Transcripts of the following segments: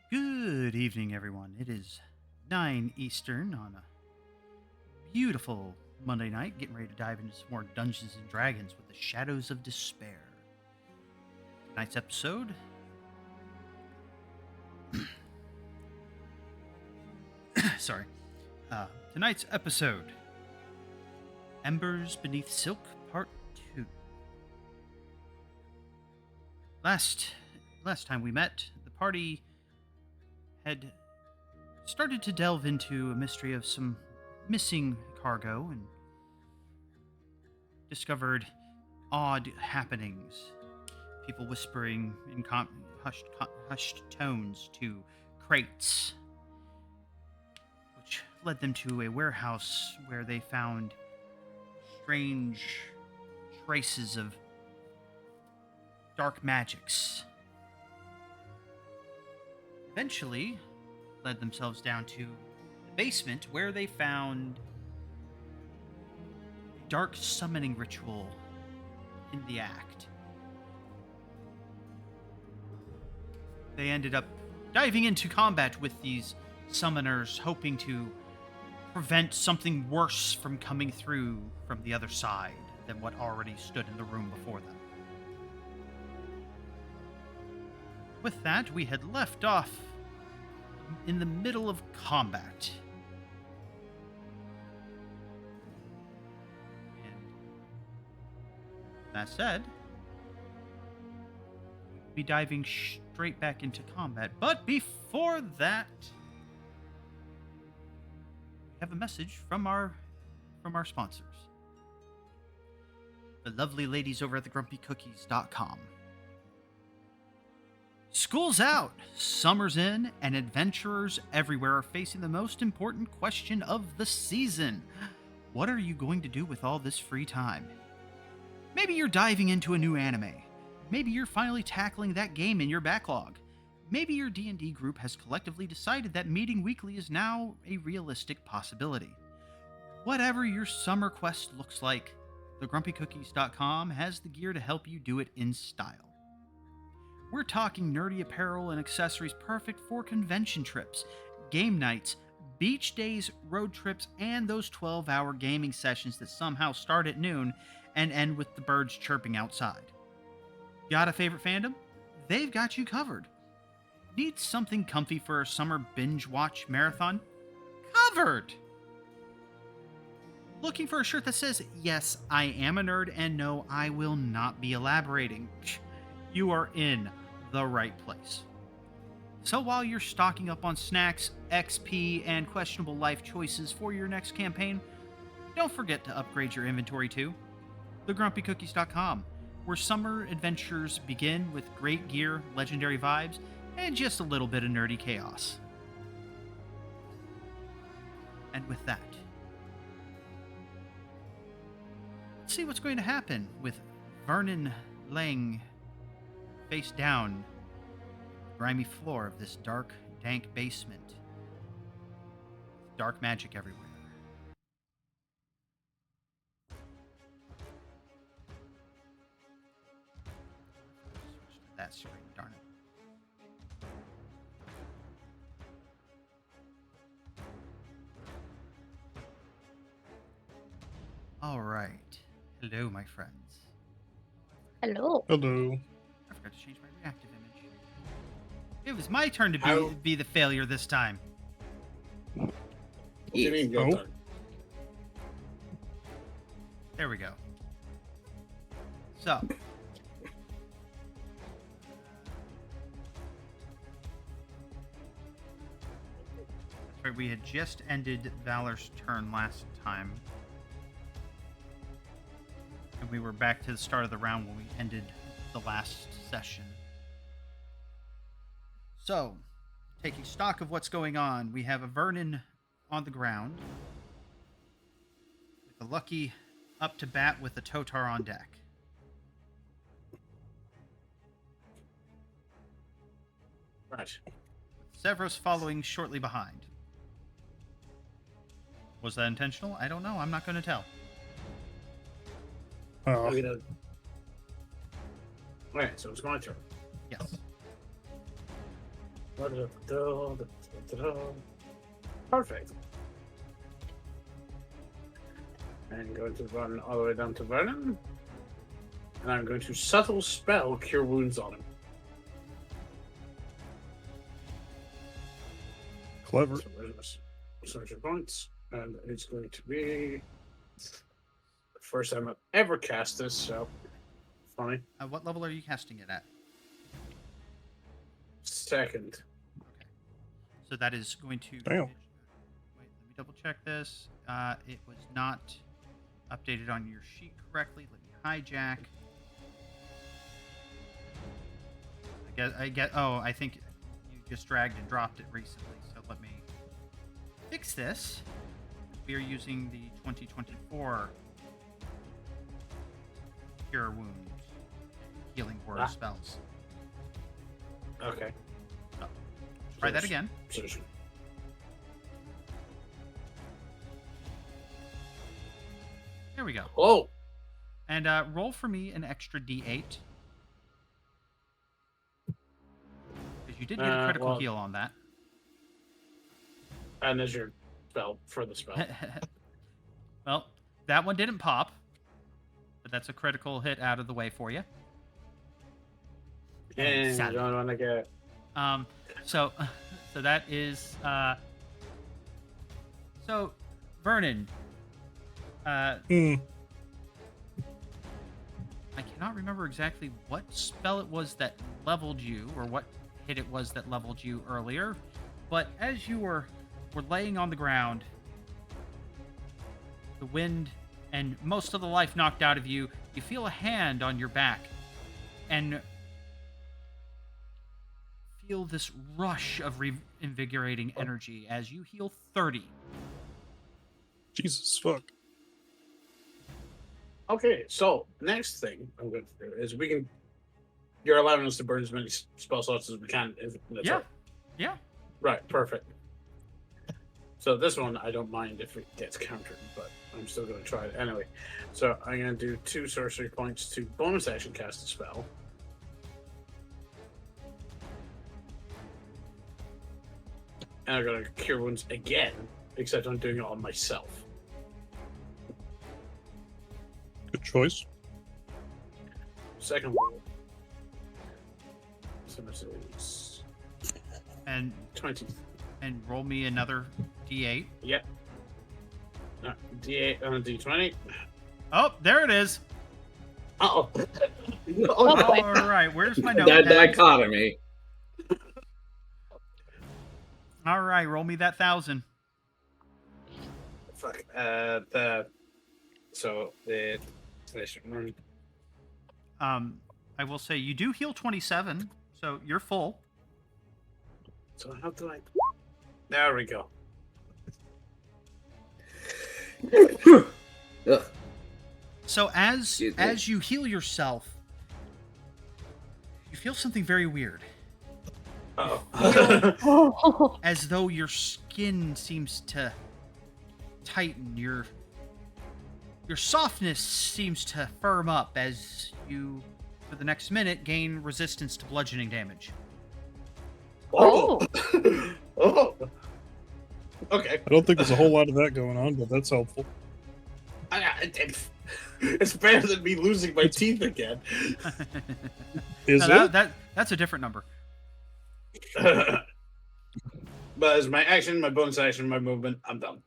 Good evening, everyone. It is 9 Eastern on a beautiful Monday night, getting ready to dive into some more Dungeons and Dragons with the Shadows of Despair. Tonight's episode. Sorry. Tonight's episode Embers Beneath Silk, Part 2. Last time we met, the party had started to delve into a mystery of some missing cargo and discovered odd happenings. People whispering in hushed tones to crates, which led them to a warehouse where they found strange traces of dark magics. Eventually led themselves down to the basement where they found a dark summoning ritual in the act. They ended up diving into combat with these summoners, hoping to prevent something worse from coming through from the other side than what already stood in the room before them. With that, we had left off in the middle of combat. And that said, we'll be diving straight back into combat. But before that, we have a message from our sponsors. The lovely ladies over at thegrumpycookies.com. School's out, summer's in, and adventurers everywhere are facing the most important question of the season. What are you going to do with all this free time? Maybe you're diving into a new anime. Maybe you're finally tackling that game in your backlog. Maybe your D&D group has collectively decided that meeting weekly is now a realistic possibility. Whatever your summer quest looks like, thegrumpycookies.com has the gear to help you do it in style. We're talking nerdy apparel and accessories perfect for convention trips, game nights, beach days, road trips, and those 12-hour gaming sessions that somehow start at noon and end with the birds chirping outside. Got a favorite fandom? They've got you covered. Need something comfy for a summer binge watch marathon? Covered! Looking for a shirt that says, "Yes, I am a nerd, and no, I will not be elaborating." You are in the right place. So while you're stocking up on snacks, XP, and questionable life choices for your next campaign, don't forget to upgrade your inventory too. TheGrumpyCookies.com, where summer adventures begin with great gear, legendary vibes, and just a little bit of nerdy chaos. And with that, let's see what's going to happen with Vernon laying face down on the grimy floor of this dark, dank basement with dark magic everywhere. Switch to that screen, darn it. All right. Hello, my friends. Hello. Hello. I forgot to change my reactive image. It was my turn to be the failure this time. What's your name, Oh. Yotar? There we go. So. That's right, we had just ended Valor's turn last time. And we were back to the start of the round when we ended the last session. So, taking stock of what's going on, we have a Vernon on the ground, with a Lucky up to bat with a Totar on deck. Right. Severus following shortly behind. Was that intentional? I don't know. I'm not going to tell. Oh, Alright, so it's my turn. Yes. Perfect. I'm going to run all the way down to Vernon. And I'm going to subtle spell Cure Wounds on him. Clever. So where's my social points? And it's going to be the first time I've ever cast this, so funny. What level are you casting it at? Second. Okay. So that is going to... Damn. Wait, let me double check this. It was not updated on your sheet correctly. Let me hijack. I think you just dragged and dropped it recently, so let me fix this. We are using the 2024 Cure Wounds Healing Word spells. Okay. So, try that again. There we go. Oh! And roll for me an extra D8. Because you did get a critical heal on that. And there's your spell for the spell. Well, that one didn't pop. But that's a critical hit out of the way for you. And you don't want to get... So that is... So, Vernon... I cannot remember exactly what spell it was that leveled you, or what hit it was that leveled you earlier, but as you were laying on the ground, the wind and most of the life knocked out of you, you feel a hand on your back, and feel this rush of reinvigorating energy as you heal 30. Jesus fuck. Okay, so next thing I'm going to do is you're allowing us to burn as many spell slots as we can. That's Yeah. right. Yeah. Right, perfect. So this one, I don't mind if it gets countered, but I'm still going to try it anyway. So I'm going to do 2 sorcery points to bonus action cast a spell. And I'm going to cure wounds again, except I'm doing it on myself. Good choice. Second one. So this is And 20. and roll me another D8. Yep. D8 and a D20. Oh, there it is. Oh. All right, where's my That notepad? dichotomy. All right, roll me that 1,000. Fuck. So the I will say you do heal 27, so you're full. So how do I? There we go. Ugh. So as Excuse me. as you heal yourself, you feel something very weird. Oh. Oh, As though your skin seems to tighten, your softness seems to firm up as you, for the next minute, gain resistance to bludgeoning damage. Oh. Oh. Okay. I don't think there's a whole lot of that going on, but that's helpful. It's better than me losing my teeth again. Is No, it? that's a different number. But as my action, my bonus action, my movement, I'm done.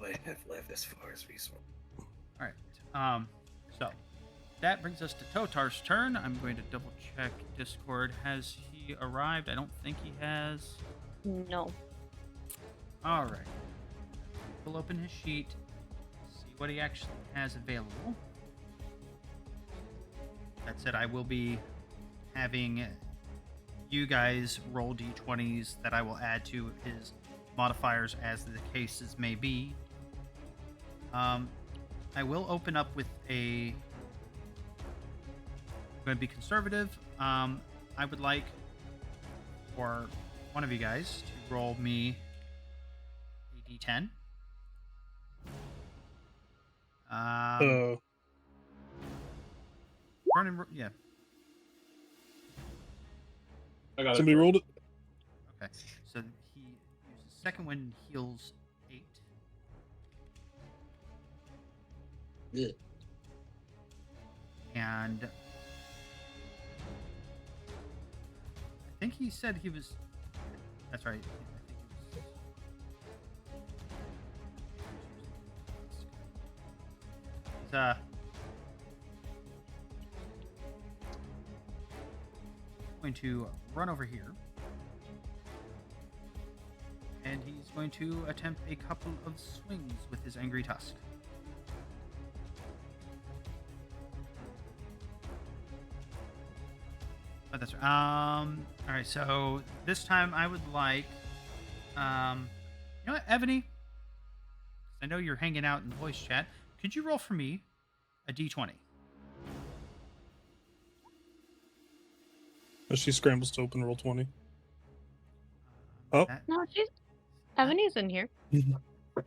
I have left as far as reasonable. All right. So that brings us to Totar's turn. I'm going to double check Discord. Has he arrived? I don't think he has. no. All right. We'll open his sheet, see what he actually has available. That said, I will be having you guys roll d20s that I will add to his modifiers as the cases may be. I will open up with I'm going to be conservative. I would like for one of you guys to roll me a D10. Vernon, yeah. I got somebody rolled it. Okay. So he uses second one, heals 8. Yeah. And I think he said he was. That's right. I think he was. He's going to run over here. And he's going to attempt a couple of swings with his angry tusk. Oh, that's right. All right. So this time I would like, you know what, Ebony? I know you're hanging out in voice chat. Could you roll for me a d20? As she scrambles to open roll 20. Oh. No, she's Ebony's in here. Will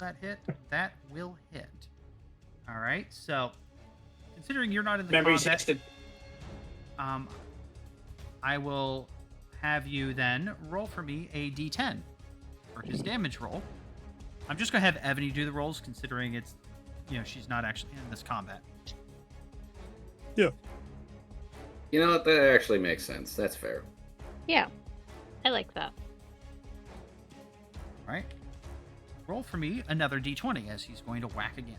that hit? That will hit. All right. So, considering you're not in the Remember, he's combat, tested. I will have you then roll for me a d10 for his damage roll. I'm just gonna have Ebony do the rolls, considering it's, she's not actually in this combat. Yeah. You know what? That actually makes sense. That's fair. Yeah, I like that. All right. Roll for me another d20 as he's going to whack again.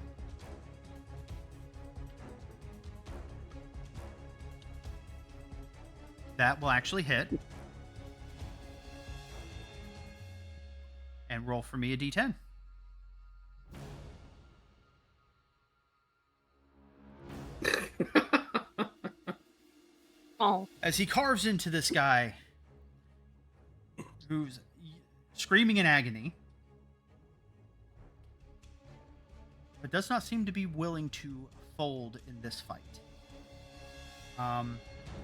That will actually hit. And roll for me a d10. Oh, As he carves into this guy who's screaming in agony, but does not seem to be willing to fold in this fight.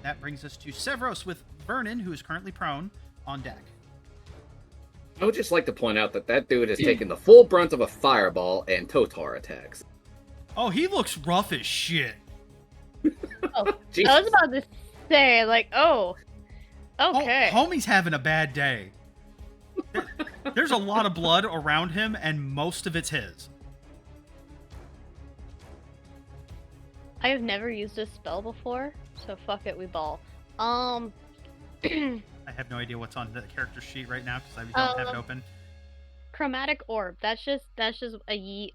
That brings us to Severos with Vernon, who is currently prone, on deck. I would just like to point out that dude has taken the full brunt of a fireball and Totar attacks. Oh, he looks rough as shit. I Jesus. was about to say, like, oh, okay. Homie's having a bad day. There's a lot of blood around him, and most of it's his. I have never used this spell before, so fuck it, we ball. I have no idea what's on the character sheet right now because I don't have it open. Chromatic orb. That's just a yeet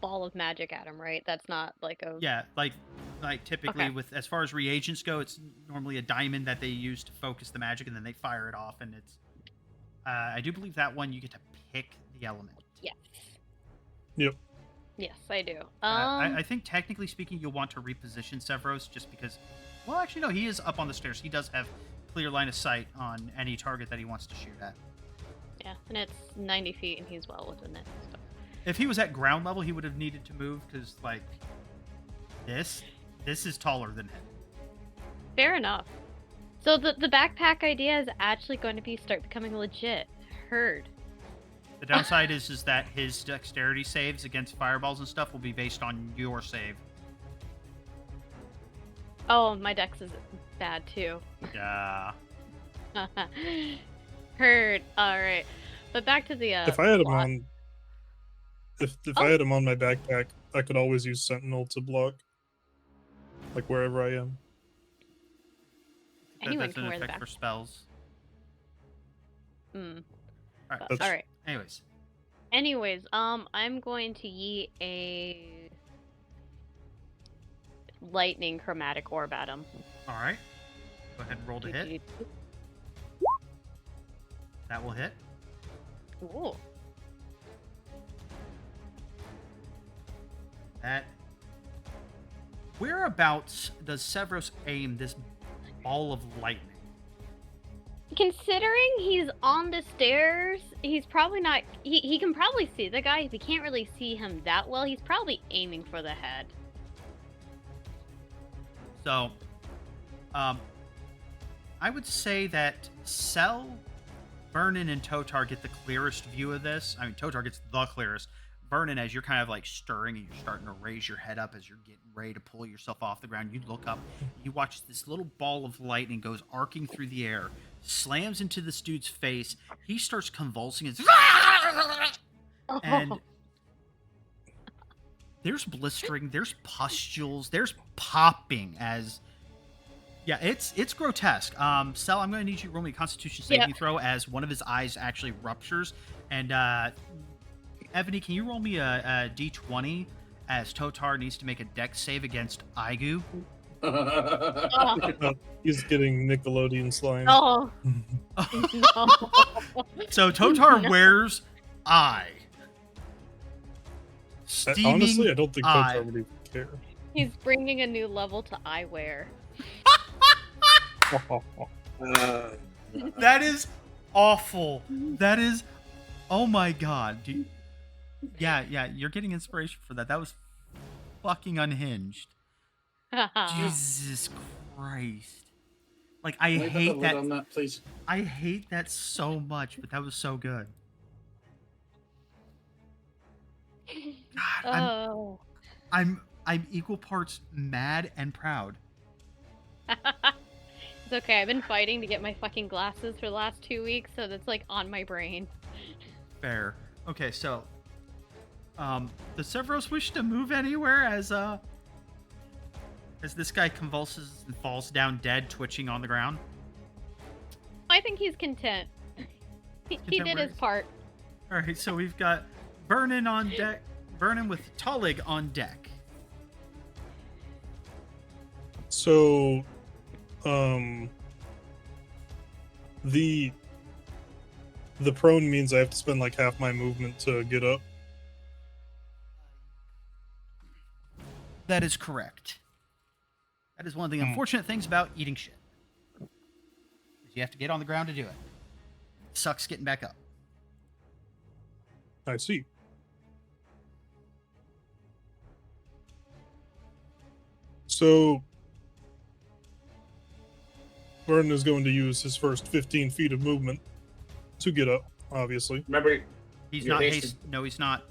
ball of magic at him, right? That's not like a. Yeah, like typically Okay. with as far as reagents go, it's normally a diamond that they use to focus the magic, and then they fire it off. And it's, I do believe that one you get to pick the element. Yes. Yep. Yes, I do. I think technically speaking, you'll want to reposition Severos just because. Well, actually, no, he is up on the stairs. He does have clear line of sight on any target that he wants to shoot at. Yeah, and it's 90 feet, and he's well within it. So. If he was at ground level, he would have needed to move because, like, this is taller than him. Fair enough. So the backpack idea is actually going to start becoming legit. Heard. The downside is that his dexterity saves against fireballs and stuff will be based on your save. Oh, my dex is bad too. Yeah. Heard. All right, but back to the. If I had him plot. on, if Oh. I had him on my backpack, I could always use Sentinel to block, like wherever I am. Anyone That's can an wear the effect back. for spells. Mm. All right. That's- All right. Anyways, I'm going to yeet a lightning chromatic orb at him. all right. Go ahead and roll to hit. That will hit. Ooh. That. Whereabouts does Severos aim this ball of lightning? Considering he's on the stairs, he's probably not. He can probably see the guy. If he can't really see him that well, he's probably aiming for the head. So, I would say that Cell Vernon and Totar get the clearest view of this. I mean, Totar gets the clearest. Vernon, as you're kind of like stirring and you're starting to raise your head up as you're getting ready to pull yourself off the ground, you look up, you watch this little ball of lightning goes arcing through the air, slams into this dude's face. He starts convulsing and there's blistering, there's pustules, there's popping as yeah, it's grotesque. Sel, I'm going to need you to roll me a Constitution saving throw as one of his eyes actually ruptures. And Ebony, can you roll me a D20 as Totar needs to make a dex save against Aigu? He's getting Nickelodeon slime. Oh. No. So Totar wears eye. Steaming Honestly, I don't think eye. Totar would even care. He's bringing a new level to eyewear. That is awful. That is, oh my god, dude. Yeah, you're getting inspiration for that. That was fucking unhinged. Jesus Christ. Like, I hate that. On that, please. I hate that so much, but that was so good. God, Oh. I'm equal parts mad and proud. It's okay. I've been fighting to get my fucking glasses for the last 2 weeks, so that's like on my brain. Fair. Okay, so does Severos wish to move anywhere as this guy convulses and falls down dead, twitching on the ground? I think he's content. He did his part. All right, so we've got Vernon on deck. Vernon with Tullig on deck. So, the prone means I have to spend like half my movement to get up. That is correct. That is one of the unfortunate things about eating shit. You have to get on the ground to do it. It sucks getting back up. I see. So, Vernon is going to use his first 15 feet of movement to get up, obviously. Remember, He's You're not hasted. hasted. No, he's not.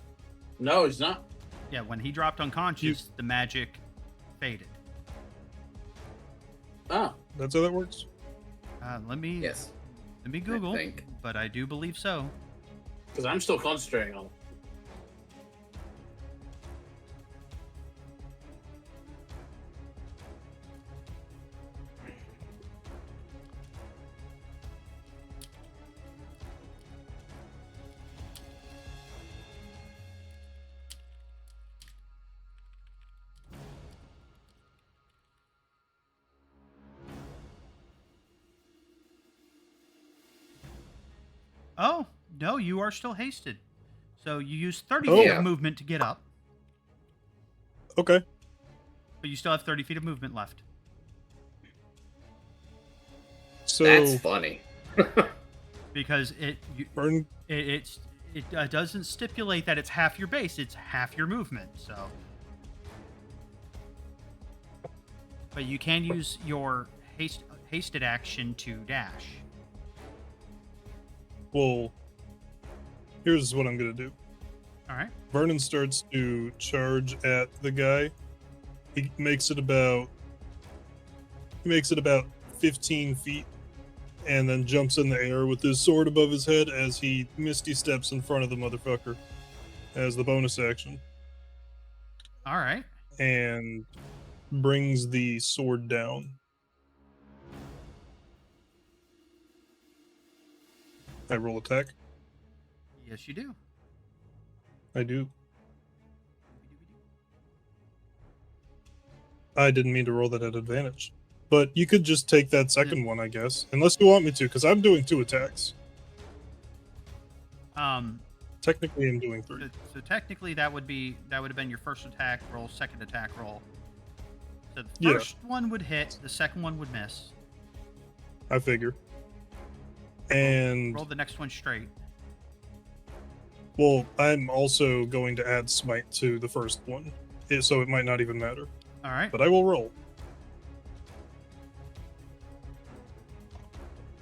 no, he's not. Yeah, when he dropped unconscious, the magic faded. Oh, That's how that works? Let me Yes. Google, think. but I do believe so. because I'm still concentrating on it. Oh, no, you are still hasted. So you use 30 Oh. feet Yeah. of movement to get up, Okay. but you still have 30 feet of movement left. So, That's funny. Because Vernon, it doesn't stipulate that it's half your base, it's half your movement, so. But you can use your hasted action to dash. well, here's what I'm going to do. All right. Vernon starts to charge at the guy. He makes it about 15 feet and then jumps in the air with his sword above his head as he misty steps in front of the motherfucker as the bonus action All right. and brings the sword down. I roll attack. Yes, you do. I do. I didn't mean to roll that at advantage. But you could just take that second one, I guess. Unless you want me to, because I'm doing 2 attacks. Technically, I'm doing 3. So technically that would have been your first attack roll, second attack roll. So the Yeah. first one would hit, the second one would miss. I figure. And, Roll the next one straight. well, I'm also going to add smite to the first one. So it might not even matter. All right. But I will roll.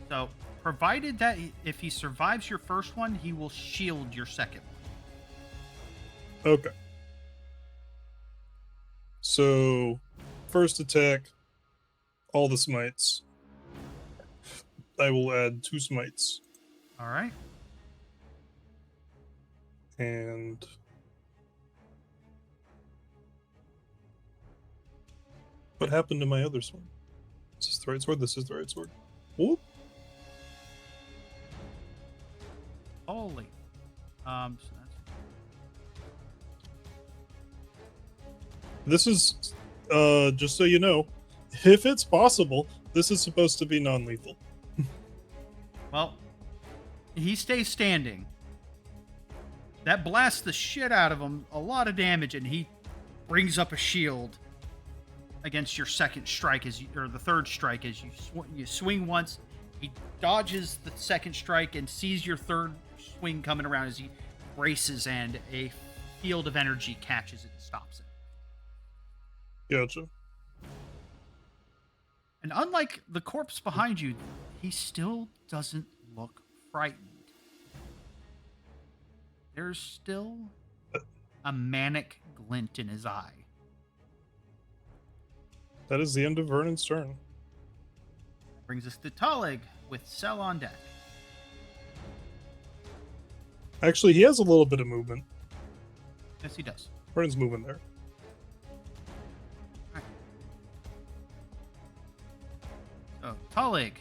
So provided that if he survives your first one, he will shield your second one. Okay. So, first attack, all the smites. I will add 2 smites. All right. And what happened to my other sword? Is this the right sword? This is the right sword. Whoop. Holy. So that's This is, just so you know, if it's possible, this is supposed to be non-lethal. well. He stays standing. That blasts the shit out of him. A lot of damage, and he brings up a shield against your second strike or the third strike as you swing once. He dodges the second strike and sees your third swing coming around as he braces, and a field of energy catches it and stops it. Gotcha. And unlike the corpse behind you, he still doesn't look frightened. There's still a manic glint in his eye. That is the end of Vernon's turn. Brings us to Talig with Cell on deck. Actually, he has a little bit of movement. Yes, he does. Vernon's moving there. So, Talig,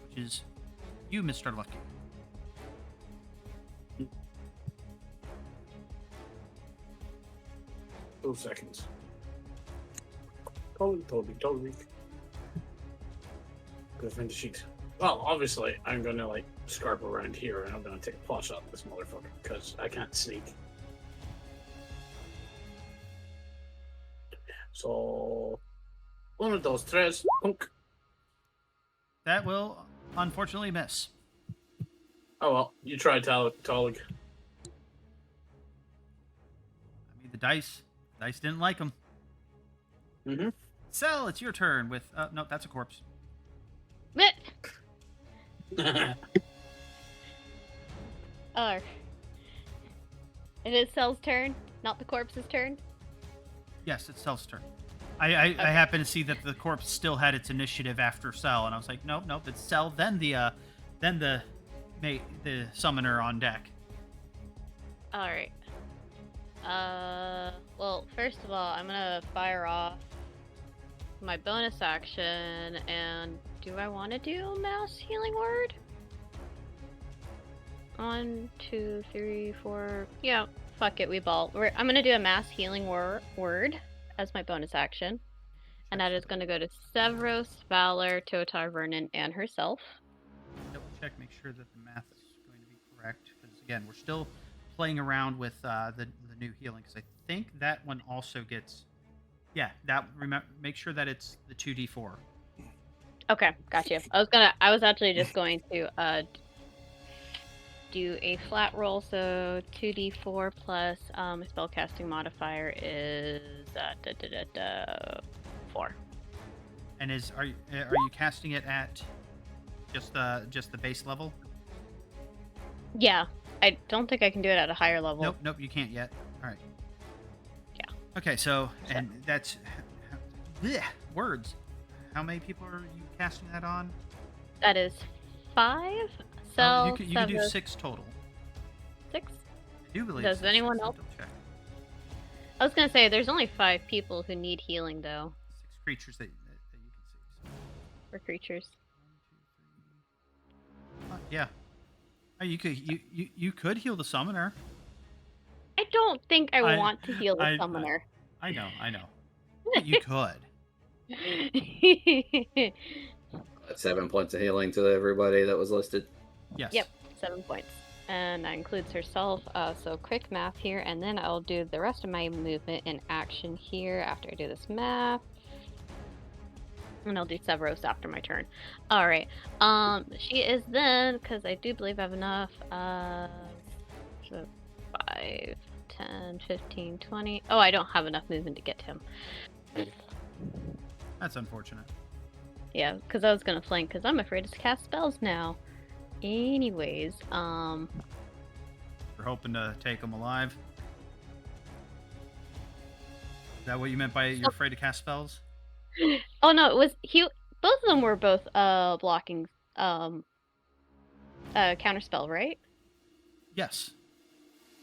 which is you, Mr. Lucky. Two seconds. Totally. Go find the sheet. Well, obviously, I'm gonna like scarp around here, and I'm gonna take a pot shot at this motherfucker because I can't sneak. So, one of those threads, punk. That will unfortunately miss. Oh well, you try, Talig. I mean, the dice didn't like him. Mm-hmm. Cell, it's your turn with... no, that's a corpse. Meh. Oh. It is Cell's turn, not the corpse's turn. Yes, it's Cell's turn. I happen to see that the corpse still had its initiative after Cell, and I was like, nope, it's Cell, then the summoner on deck. Alright. Well, first of all, I'm gonna fire off my bonus action, and do I want to do mass healing word? 1, 2, 3, 4. Yeah, fuck it, we ball. I'm gonna do a mass healing word as my bonus action, and that is gonna go to Severos, Valor, Totar, Vernon, and herself. Double check, make sure that the math is going to be correct, because again, we're still playing around with the new healing, because I think that one also gets... Yeah, make sure that it's the 2d4. Okay, gotcha. I was actually just going to do a flat roll, so 2d4 plus my spellcasting modifier is 4. And are you casting it at just the base level? Yeah, I don't think I can do it at a higher level. Nope, you can't yet. All right. Yeah. Okay, so and that's bleh, words. How many people are you casting that on? That is 5. So you can do 6 total. 6? I do believe. Does anyone else? Check. I was gonna say there's only 5 people who need healing though. 6 creatures that you can see. For creatures. 1, 2, 3. Yeah. Oh, you could heal the summoner. I don't think I want to heal the summoner. I know. You could. 7 points of healing to everybody that was listed. Yes. Yep, 7 points. And that includes herself. So quick math here, and then I'll do the rest of my movement in action here after I do this math. And I'll do Severos after my turn. Alright. She is then, because I do believe I have enough. So 5, 10, 15, 20. Oh, I don't have enough movement to get to him. That's unfortunate. Yeah, because I was going to flank, because I'm afraid to cast spells now. Anyways, You're hoping to take him alive? Is that what you meant by you're afraid to cast spells? oh no, it was he. Both of them were both blocking counterspell, right? Yes.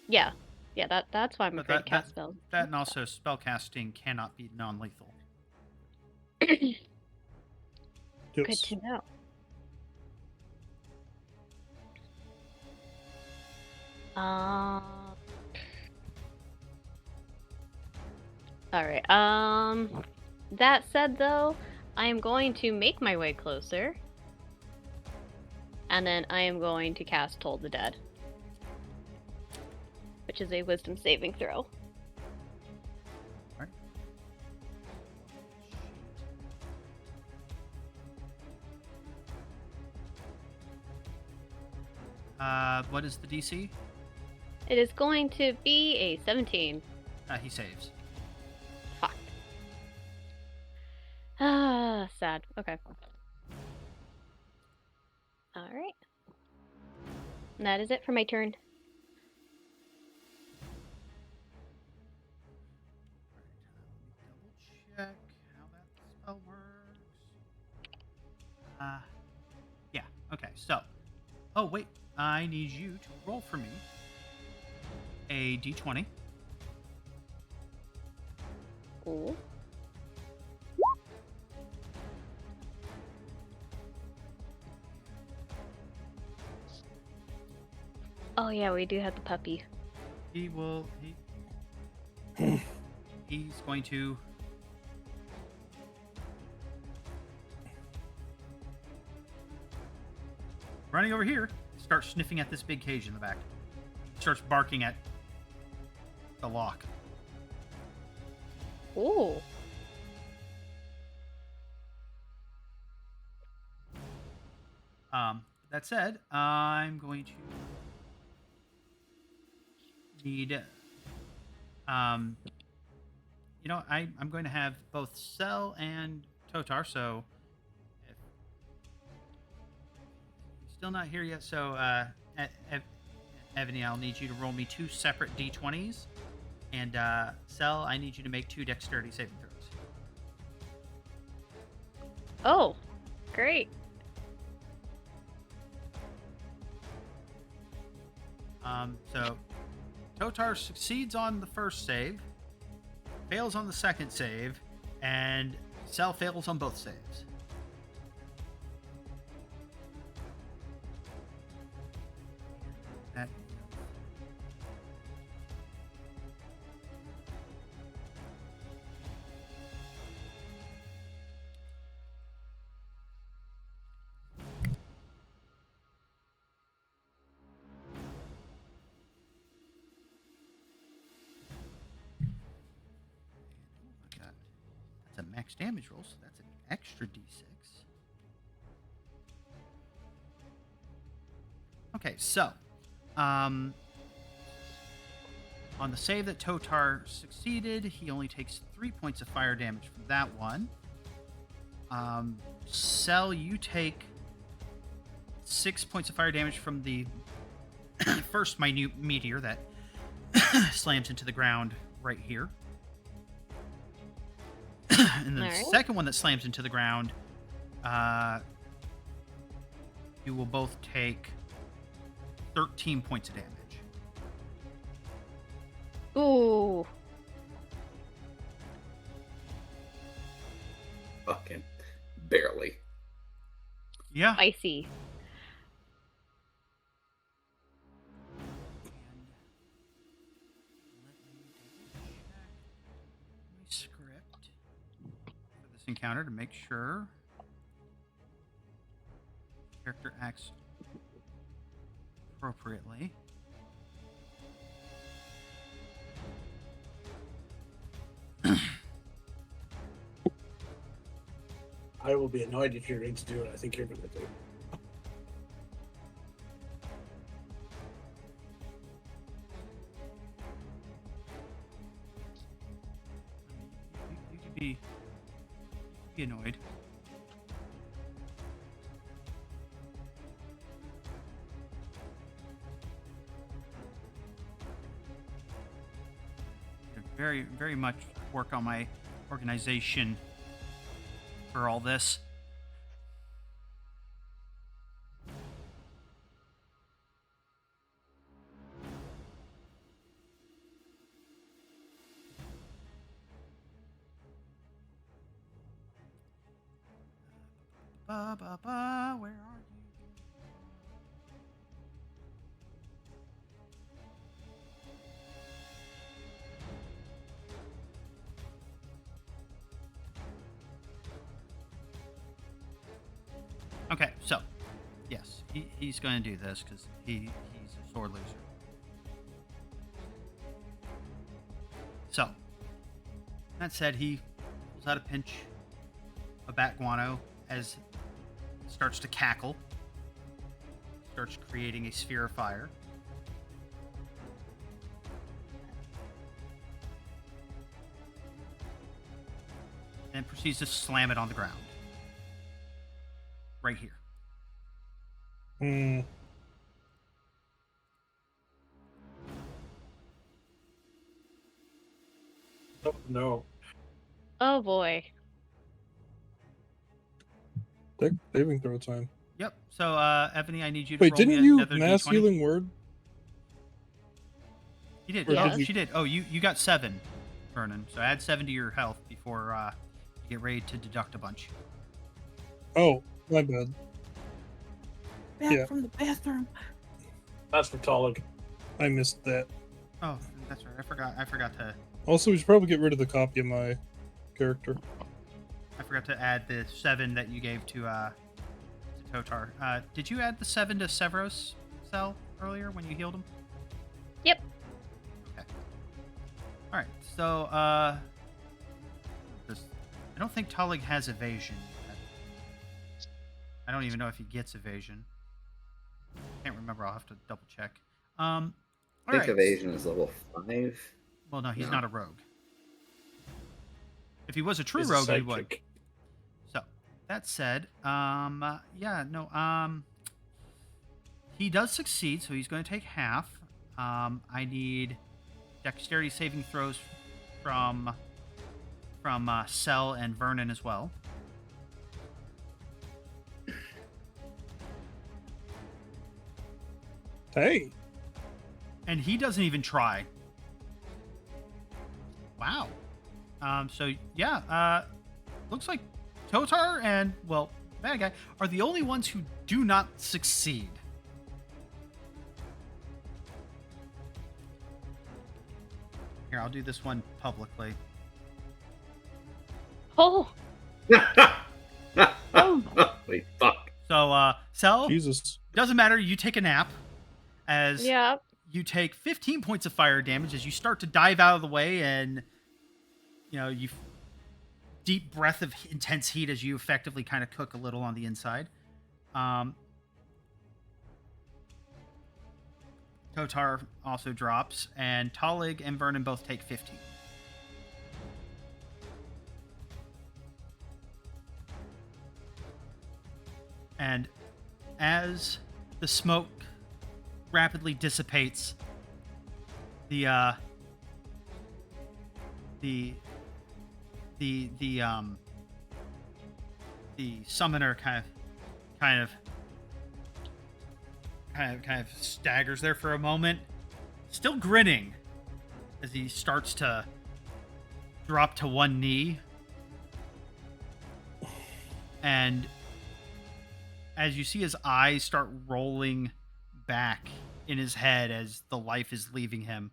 Yeah, yeah. That's why I'm But afraid to cast spells. that and also spell casting cannot be non-lethal. Good Yes. to know. All right. That said, though, I am going to make my way closer, and then I am going to cast Toll the Dead, which is a Wisdom saving throw. What is the DC? It is going to be a 17. He saves. Fuck. Ah, sad. Okay. All right. And that is it for my turn. Double check how that spell works. Yeah. Okay. So, oh wait, I need you to roll for me a d20. Cool. Oh yeah, we do have the puppy. He's going to running over here, starts sniffing at this big cage in the back. Starts barking at the lock. Ooh. That said, I'm going to need I'm going to have both Cell and Totar, so if he's still not here yet, so Evany, I'll need you to roll me 2 separate d20s, and Cell, I need you to make 2 dexterity saving throws. Oh, great. So Totar succeeds on the first save, fails on the second save, and Cell fails on both saves. That That's a max damage roll, so that's an extra d6. Okay, so, on the save that Totar succeeded, he only takes 3 points of fire damage from that one. Cell, you take 6 points of fire damage from the first minute meteor that slams into the ground right here. And then the second one that slams into the ground, you will both take 13 points of damage. Ooh. Fucking barely. Yeah. Icy. Script for this encounter to make sure character acts appropriately. I will be annoyed if you're going to do what I think you're going to do. You could be annoyed. very, very much work on my organization for all this. Where are you? Okay, so yes, he's going to do this because he's a sword loser. So that said, he pulls out a pinch of bat guano as it starts to cackle, starts creating a sphere of fire. And proceeds to slam it on the ground. Right here. Hmm. Oh, no. Oh boy. Saving throw time. Yep. So, Ebony, I need you to Wait, roll me didn't you another mass d20. healing word? You did. Or Yeah, did you- she did. Oh, you got 7, Vernon. So add 7 to your health before you get ready to deduct a bunch. Oh, my bad. Back Yeah. from the bathroom. That's for Tolig. I missed that. Oh, that's right. I forgot to Also, we should probably get rid of the copy of my character. add the 7 that you gave to Totar. Did you add the 7 to Severos' cell earlier when you healed him? Yep. Okay. All right. So, I don't think Tolig has evasion yet. I don't even know if he gets evasion. Can't remember. I'll have to double check. I All think right. evasion is level 5. Well, no, he's No. not a rogue. If he was a true He's a rogue, he would. sidekick. So, that said, he does succeed, so he's going to take half. I need dexterity saving throws from Cell and Vernon as well. Hey, And he doesn't even try. Wow. So yeah, looks like Totar and, well, bad guy are the only ones who do not succeed. Here, I'll do this one publicly. Oh. Holy fuck. So, Cell, Jesus. doesn't matter. You take a nap as Yep. you take 15 points of fire damage as you start to dive out of the way, and you deep breath of intense heat as you effectively kind of cook a little on the inside. Totar also drops, and Tolig and Vernon both take 15. And as the smoke rapidly dissipates, the summoner kind of staggers there for a moment, still grinning as he starts to drop to one knee. And as you see his eyes start rolling back in his head as the life is leaving him,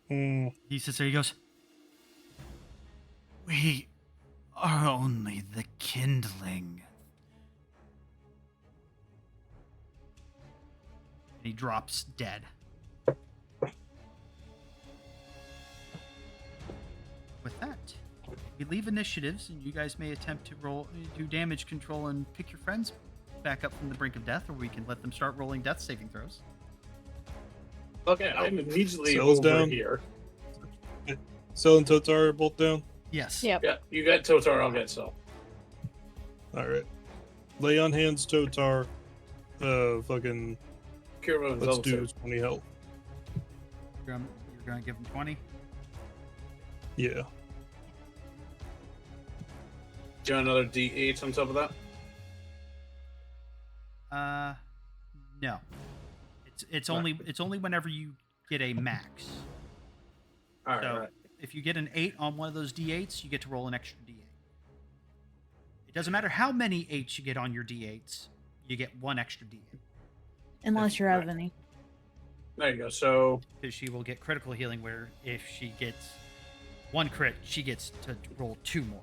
he sits there, he goes, "We are only the kindling." And he drops dead. With that, we leave initiatives, and you guys may attempt to do damage control and pick your friends back up from the brink of death, or we can let them start rolling death saving throws. Okay, I'm immediately Cell's over down. here. Cell and Totar are both down. Yes. Yep. Yeah, you got Totar, I'll get Cell. All right. Lay on hands, Totar. Fucking. Cure wounds Let's level do 2. 20 health. You're You're going to give him 20? Yeah. Do you want another D8 on top of that? No. It's Right. only whenever you get a max. All right, So right. if you get an 8 on one of those D8s, you get to roll an extra D8. It doesn't matter how many 8s you get on your D8s, you get one extra D8. Unless you have Right. any. There you go. So, Because she will get critical healing, where if she gets one crit, she gets to roll 2 more.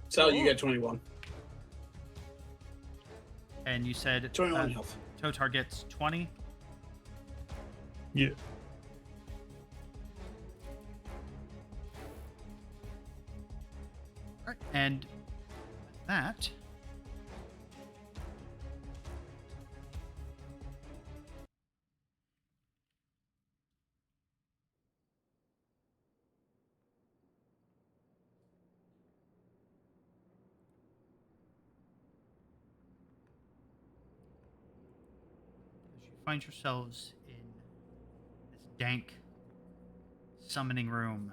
Sal, you get 21. And you said 21 health. Totar gets 20. Yeah. All right, and that. As you find yourselves in this dank summoning room,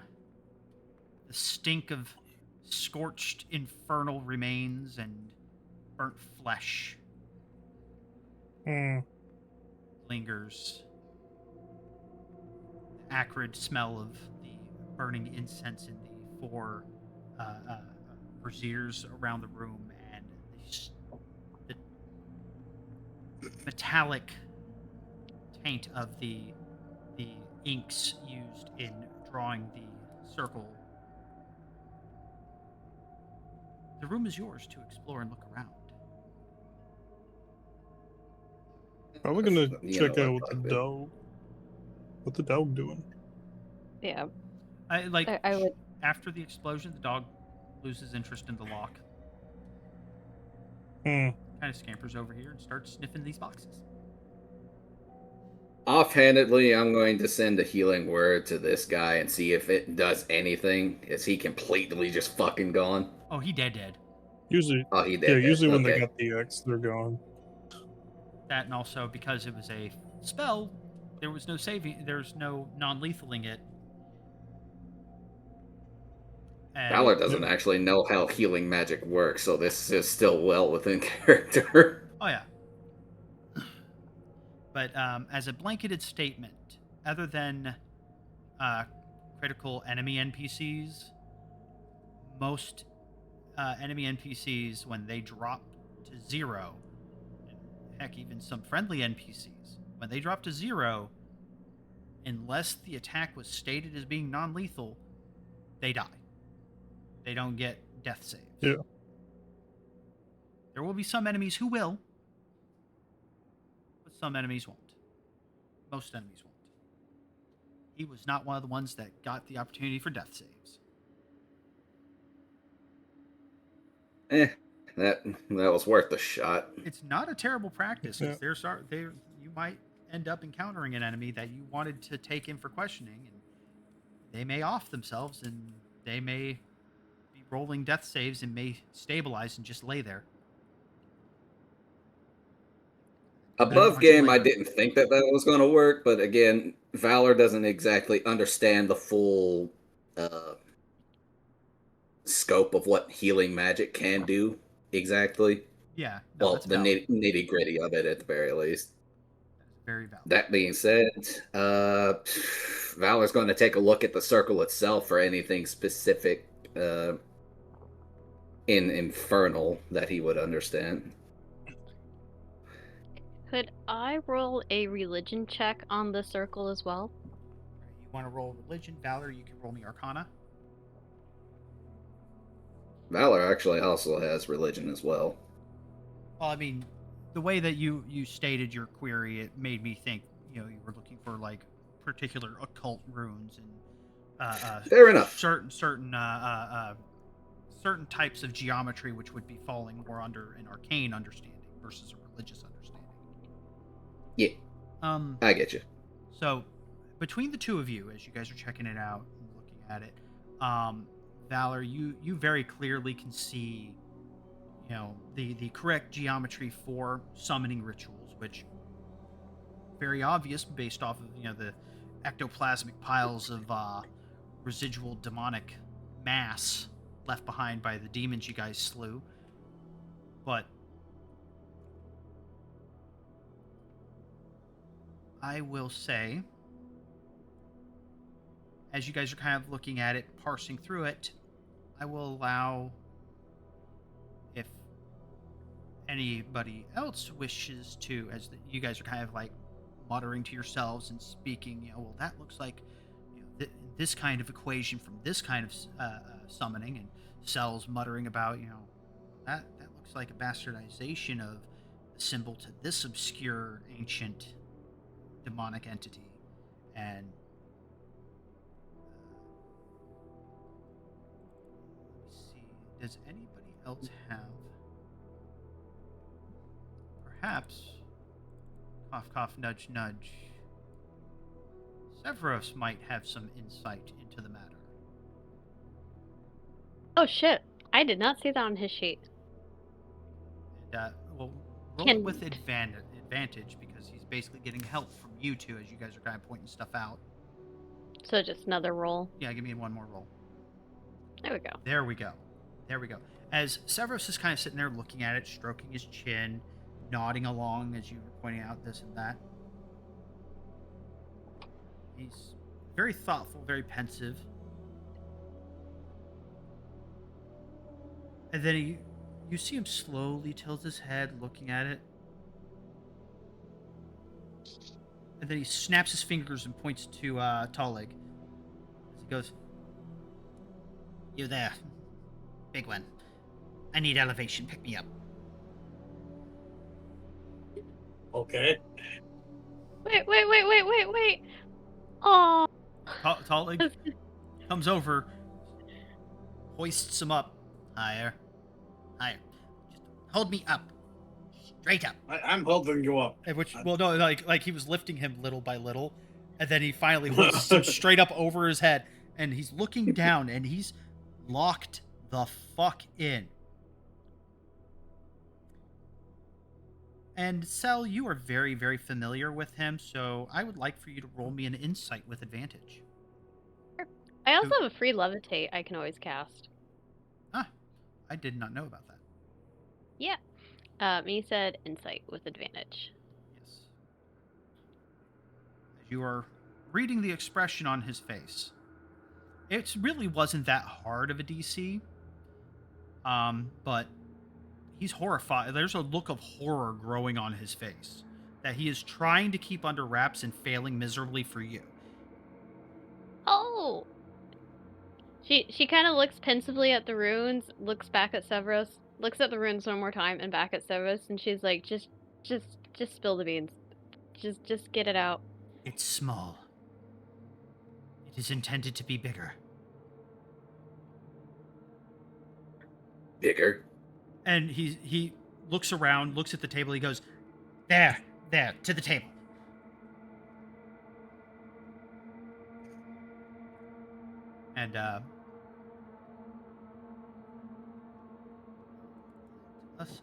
the stink of scorched infernal remains and burnt flesh Hmm. lingers. The acrid smell of the burning incense in the 4 braziers around the room, and the metallic taint of the inks used in drawing the circle. The room is yours to explore and look around. Probably gonna You check know out what, what the fuck it. dog. What the dog doing? Yeah, I would. after the explosion, the dog loses interest in the lock. Hmm. Kind of scampers over here and starts sniffing these boxes. Offhandedly, I'm going to send a healing word to this guy and see if it does anything. Is he completely just fucking gone? Oh, he dead. Usually, Oh, he yeah. did. Usually when they Okay. got the X, they're gone. That, and also because it was a spell, there was no saving. There's no non-lethaling it. And Valor doesn't Yeah. actually know how healing magic works, so this is still well within character. oh yeah. But as a blanketed statement, other than critical enemy NPCs, most enemy NPCs, when they drop to 0, and heck, even some friendly NPCs, when they drop to 0, unless the attack was stated as being non-lethal, they die. They don't get death saves. Yeah. There will be some enemies who will, but some enemies won't. Most enemies won't. He was not one of the ones that got the opportunity for death saves. That was worth a shot. It's not a terrible practice, Yeah. because you might end up encountering an enemy that you wanted to take in for questioning, and they may off themselves, and they may be rolling death saves and may stabilize and just lay there. Above Much game, I later. didn't think that was going to work, but again, Valor doesn't exactly understand the full scope of what healing magic can do exactly. Yeah, no, Well, that's the valid. nitty gritty of it at the very least. That is very valid. That being said, Valor's going to take a look at the circle itself for anything specific in Infernal that he would understand. Could I roll a religion check on the circle as well? You want to roll religion, valor? You can roll me Arcana. Valor actually also has religion as well. Well, I mean, the way that you stated your query, it made me think, you were looking for like particular occult runes and Fair enough. certain types of geometry, which would be falling more under an arcane understanding versus a religious understanding. Yeah, I get you. So between the two of you, as you guys are checking it out and looking at it, Valor, you very clearly can see, the correct geometry for summoning rituals, which very obvious based off of the ectoplasmic piles of residual demonic mass left behind by the demons you guys slew. But I will say, as you guys are kind of looking at it, parsing through it, I will allow, if anybody else wishes to, as you guys are kind of like muttering to yourselves and speaking, well, that looks like this kind of equation from this kind of summoning, and Cell's muttering about, that looks like a bastardization of the symbol to this obscure ancient demonic entity. And let me see, does anybody else have, perhaps, cough cough nudge nudge, Severus might have some insight into the matter. Oh shit! I did not see that on his sheet. And well, roll it with advantage because he's basically getting help from you two as you guys are kind of pointing stuff out. So just another roll. Yeah, give me one more roll. There we go. There we go. There we go. As Severus is kind of sitting there looking at it, stroking his chin, nodding along as you were pointing out this and that. He's very thoughtful, very pensive. And then you see him slowly tilt his head, looking at it. And then he snaps his fingers and points to Tallig. As he goes, "You there, big one. I need elevation. Pick me up." Okay. Wait. Oh. Tallig comes over, hoists him up. Higher. Just hold me up. Straight up. I'm holding you up. Well, no, like he was lifting him little by little, and then he finally hoists him straight up over his head, and he's looking down, and he's locked the fuck in. And Cell, you are very, very familiar with him, so I would like for you to roll me an insight with advantage. I also have a free levitate I can always cast. Ah, I did not know about that. Yeah. Me said insight with advantage. Yes. As you are reading the expression on his face, it really wasn't that hard of a DC. But he's horrified. There's a look of horror growing on his face that he is trying to keep under wraps and failing miserably for you. Oh! She kind of looks pensively at the runes, looks back at Severus, looks at the runes one more time and back at Severus, and she's like, just spill the beans. Just get it out. It's small. It is intended to be bigger. Bigger? And he looks around, looks at the table, he goes, There, to the table. And, let's see.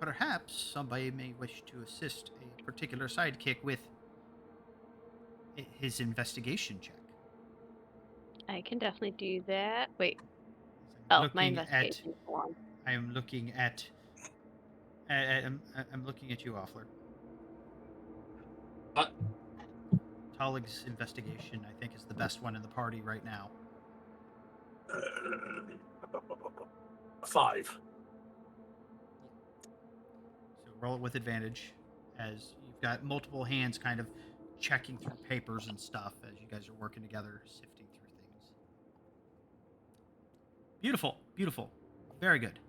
Perhaps somebody may wish to assist a particular sidekick with his investigation check. I can definitely do that. Wait. I'm Oh, my looking investigation form. I am looking at. I'm looking at you, Offler. Tallig's investigation, I think, is the best one in the party right now. 5. So roll it with advantage, as you've got multiple hands kind of checking through papers and stuff as you guys are working together, sifting through things. Beautiful. Very good.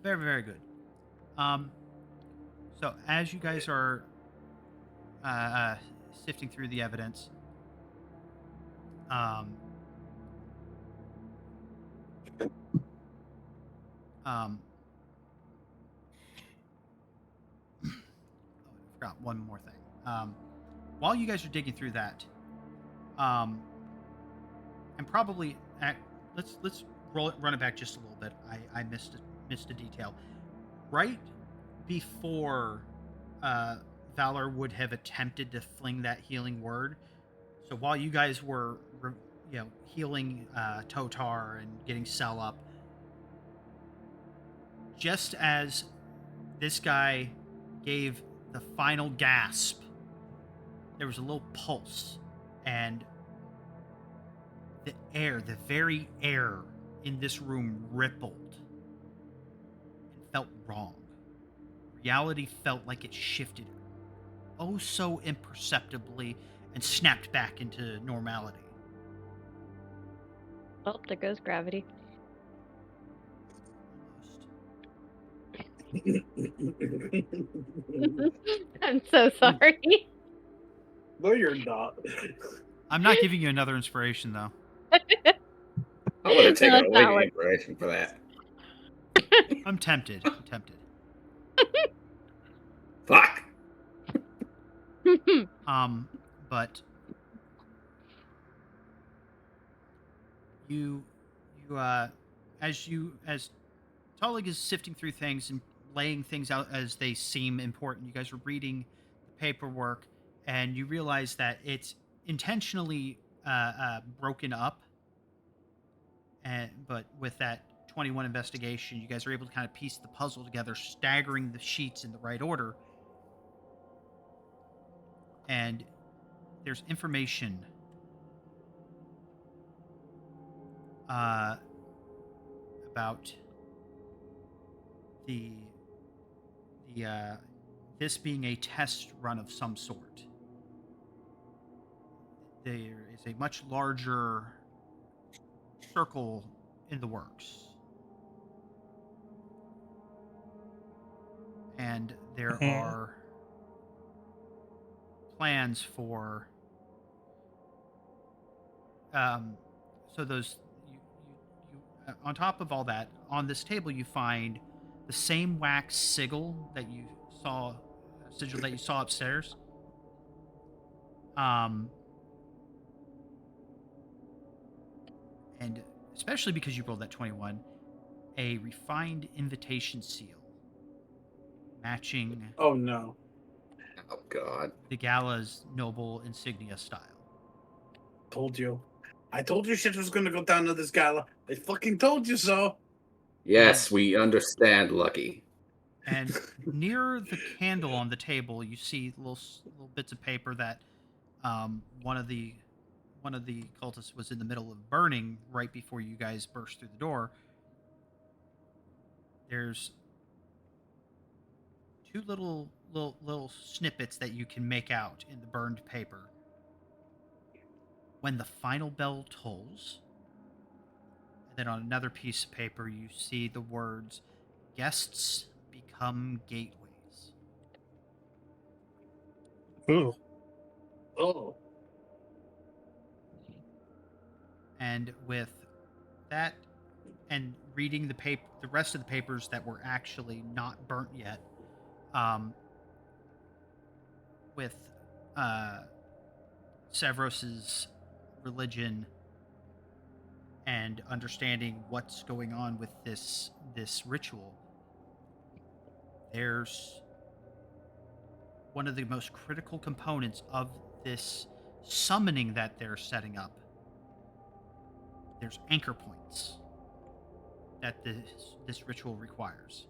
Very, very good. So as you guys are sifting through the evidence, I forgot one more thing. While you guys are digging through that, and probably let's run it back just a little bit. I missed a detail. Right before Valor would have attempted to fling that healing word. So while you guys were, healing Totar and getting Cell up, just as this guy gave the final gasp, there was a little pulse, and the very air in this room rippled and felt wrong. Reality felt like it shifted oh so imperceptibly and snapped back into normality. Oh, there goes gravity. I'm so sorry. No, you're not. I'm not giving you another inspiration, though. I would have taken No, it's away not the like- inspiration for that. I'm tempted. Fuck! But you as Tolig is sifting through things and laying things out as they seem important, you guys are reading the paperwork, and you realize that it's intentionally broken up. But with that 21 investigation, you guys are able to kind of piece the puzzle together, staggering the sheets in the right order. And there's information about the this being a test run of some sort. There is a much larger circle in the works, and there are plans for so those you on top of all that, on this table you find the same wax sigil that you saw upstairs. And especially because you rolled that 21, a refined invitation seal matching Oh no. Oh, God. the gala's noble insignia style. Told you. I told you shit was gonna go down to this gala. I fucking told you so. Yes, we understand, Lucky. And near the candle on the table, you see little bits of paper that one of the cultists was in the middle of burning right before you guys burst through the door. There's two little snippets that you can make out in the burned paper. When the final bell tolls, and then on another piece of paper you see the words, "Guests become gateways." Oh. Oh. And with that, and reading the rest of the papers that were actually not burnt yet, with Severus's religion and understanding what's going on with this ritual, there's one of the most critical components of this summoning that they're setting up. There's anchor points that this ritual requires.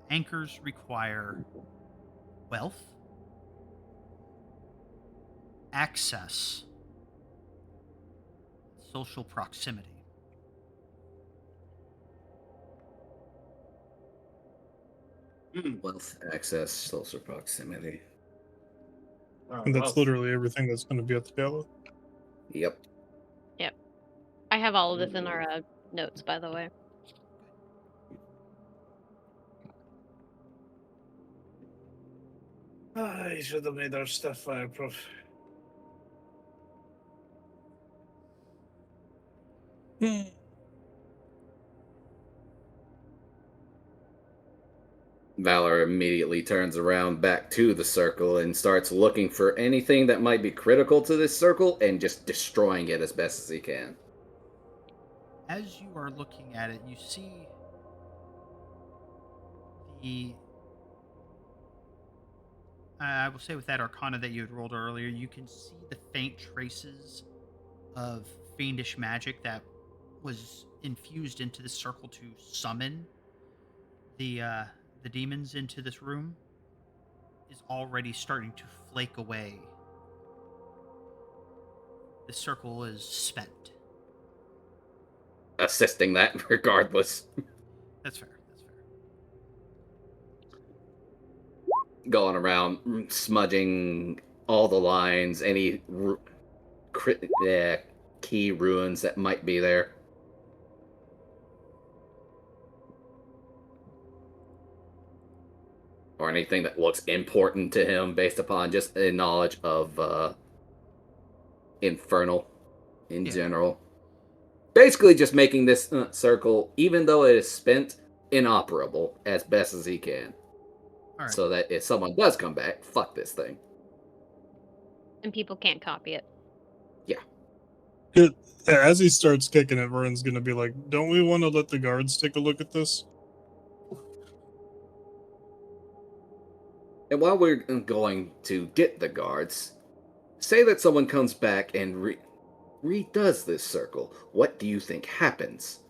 Anchors require wealth, access, social proximity. Wealth, access, social proximity. And that's literally everything that's going to be at the gala. Yep. I have all of this in our notes, by the way. I should have made our stuff fireproof. Valor immediately turns around back to the circle and starts looking for anything that might be critical to this circle and just destroying it as best as he can. As you are looking at it, you see the I will say with that arcana that you had rolled earlier, you can see the faint traces of fiendish magic that was infused into the circle to summon the demons into this room is already starting to flake away. The circle is spent. Assisting that regardless. That's fair. That's fair. Going around smudging all the lines, any key ruins that might be there. Or anything that looks important to him based upon just a knowledge of Infernal in general. Basically just making this circle, even though it is spent, inoperable as best as he can. All right. So that if someone does come back, fuck this thing. And people can't copy it. As he starts kicking it, Vern's gonna be like, "Don't we want to let the guards take a look at this?" And while we're going to get the guards, say that someone comes back and redoes this circle. What do you think happens?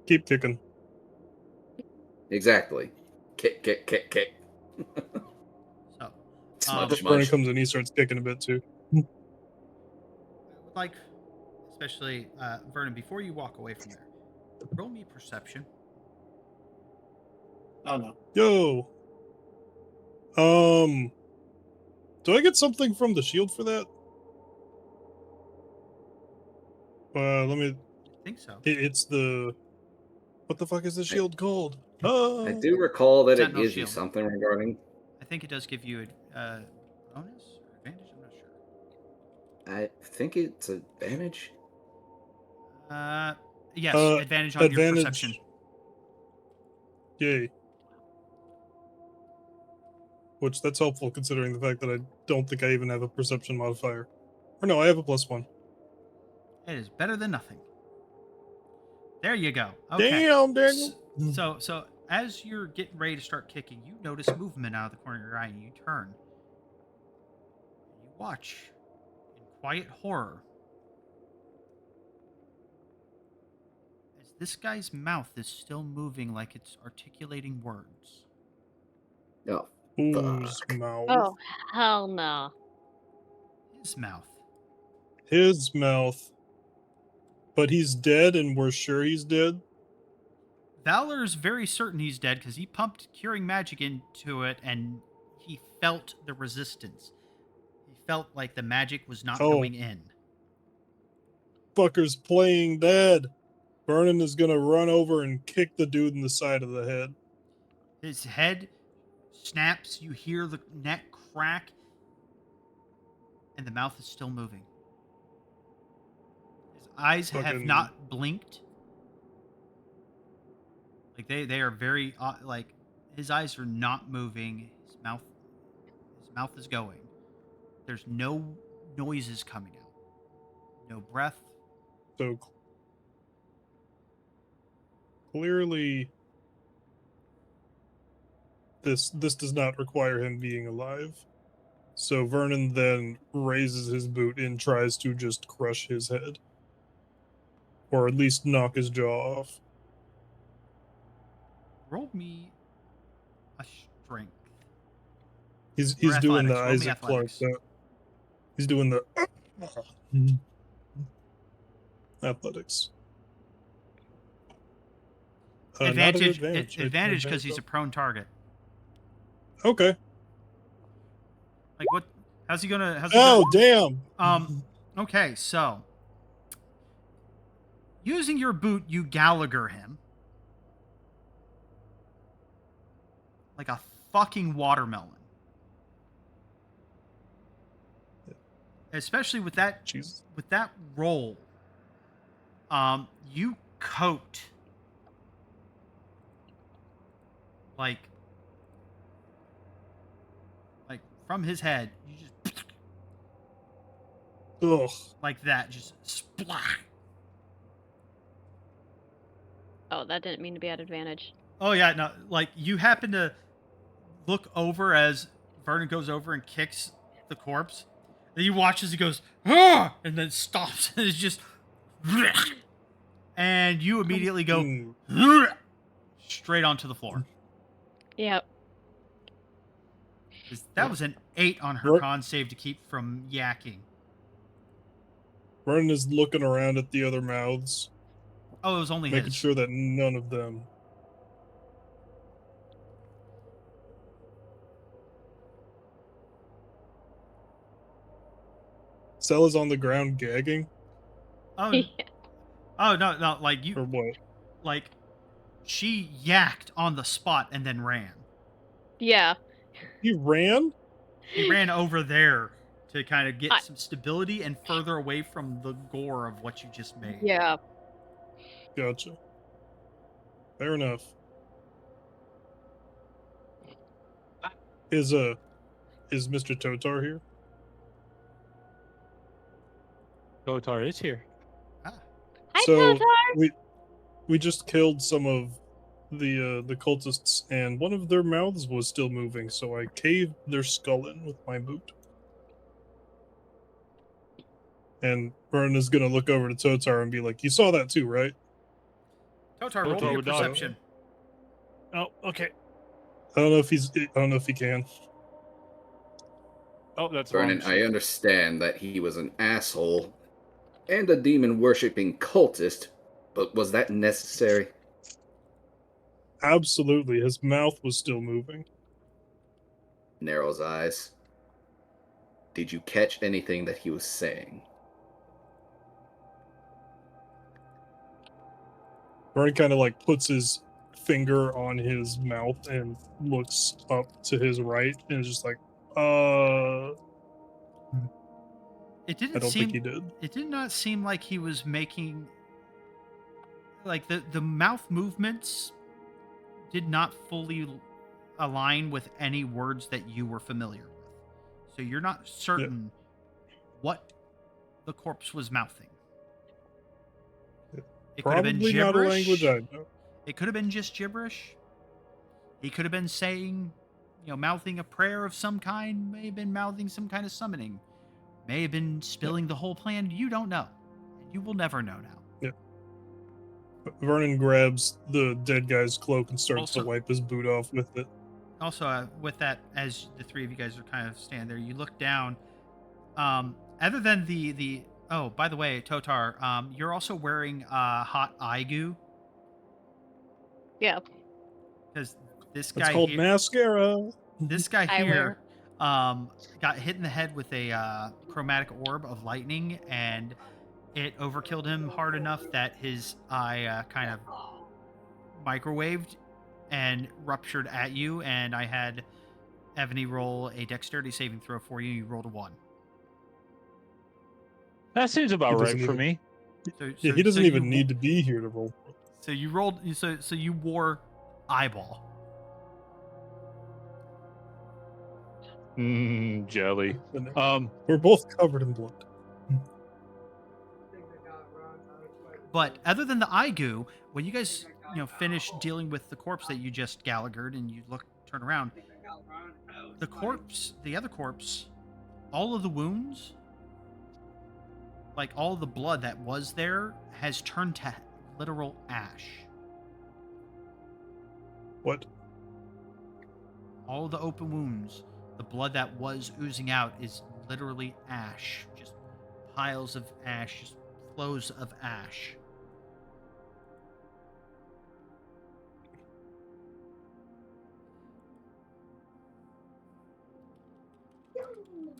Keep kicking. Exactly. Kick, kick, kick, kick. So, Smudge, Vern smudge. comes in, he starts kicking a bit too. I would like, especially Vernon, before you walk away from there, roll me perception. Oh no. Yo. Do I get something from the shield for that? Let me. I think so. It's the. What the fuck is the shield called? I do recall that it Sentinel gives you shield. something regarding. I think it does give you a bonus or advantage. I'm not sure. I think it's advantage. Yes, advantage on your perception. Yay. Which that's helpful considering the fact that I don't think I even have a perception modifier. Or no, I have a +1. It is better than nothing. There you go. Okay. Damn, Daniel. So as you're getting ready to start kicking, you notice movement out of the corner of your eye, and you turn. You watch in quiet horror as this guy's mouth is still moving like it's articulating words. Oh, Whose fuck. mouth? Oh, hell no. His mouth. His mouth. But he's dead, and we're sure he's dead. Valor's very certain he's dead because he pumped curing magic into it and he felt the resistance. He felt like the magic was not going in. Fucker's playing dead. Vernon is gonna run over and kick the dude in the side of the head. His head snaps, you hear the neck crack, and the mouth is still moving. His eyes have Fucking- not blinked. Like they are very like his eyes are not moving. His mouth is going. There's no noises coming out. No breath. So clearly this does not require him being alive. So Vernon then raises his boot and tries to just crush his head. Or at least knock his jaw off. Roll me a strength. He's Or doing the athletics. Roll me Isaac Clarke. athletics. He's doing the athletics. Not an Advantage because he's a prone target. Okay. Like what? How's he gonna? Oh damn. Okay, so using your boot, you Gallagher him like a fucking watermelon. Especially with that Jesus. roll, you coat like from his head. You just Ugh. like that, just splat. Oh, that didn't mean to be at advantage. Oh yeah, no, like you happen to look over as Vernon goes over and kicks the corpse. Then you watch as he goes, "Ah!" and then stops and it's just and you immediately go Hmm. straight onto the floor. Yep. 'Cause that was an 8 on her Ver- con save to keep from yakking. Vernon is looking around at the other mouths, Oh, it was only making his. sure that none of them. Stella's on the ground gagging, Oh, oh no, no, like or you, what? like she yacked on the spot and then ran. Yeah. He ran? He ran over there to kind of get I, some stability and further away from the gore of what you just made. yeah. Gotcha. Fair enough. Is Mr. Totar here? Gotar is here. Ah, Hi, So Totar. we just killed some of the cultists, and one of their mouths was still moving, so I caved their skull in with my boot. And Vern is gonna look over to Totar and be like, "You saw that too, right?" Totar, roll Totar me a would not. perception. Oh, okay. I don't know if he can. Oh, that's Vernon, wrong. I understand that he was an asshole and a demon worshipping cultist, but was that necessary? Absolutely, his mouth was still moving. Narrows eyes. Did you catch anything that he was saying? Vern kind of like puts his finger on his mouth and looks up to his right and is just like, It I didn't don't think seem. he did. It did not seem like he was making. Like the mouth movements did not fully align with any words that you were familiar with. So you're not certain what the corpse was mouthing. It could have been Probably not a gibberish. language I know. It could have been just gibberish. He could have been saying, mouthing a prayer of some kind, may have been mouthing some kind of summoning, may have been spilling the whole plan. You don't know. You will never know now. Vernon grabs the dead guy's cloak and starts Also- to wipe his boot off with it. Also, with that, as the three of you guys are kind of standing there, you look down. Other than the oh, by the way, Totar, you're also wearing hot eye goo Yeah. because this It's guy called here, mascara. this guy I here, got hit in the head with a chromatic orb of lightning, and it overkilled him hard enough that his eye kind of microwaved and ruptured at you. And I had Evany roll a dexterity saving throw for you. You rolled a 1. That seems about He right doesn't for even- me. Yeah, he doesn't even need to be here to roll. So you rolled. So you wore eyeball. Jelly. And we're both covered in blood. But other than the eye goo, when you guys finish dealing with the corpse that you just Gallaghered, and you turn around, the other corpse, all of the wounds, like all of the blood that was there, has turned to literal ash. What? All of the open wounds, the blood that was oozing out is literally ash. Just piles of ash, just flows of ash.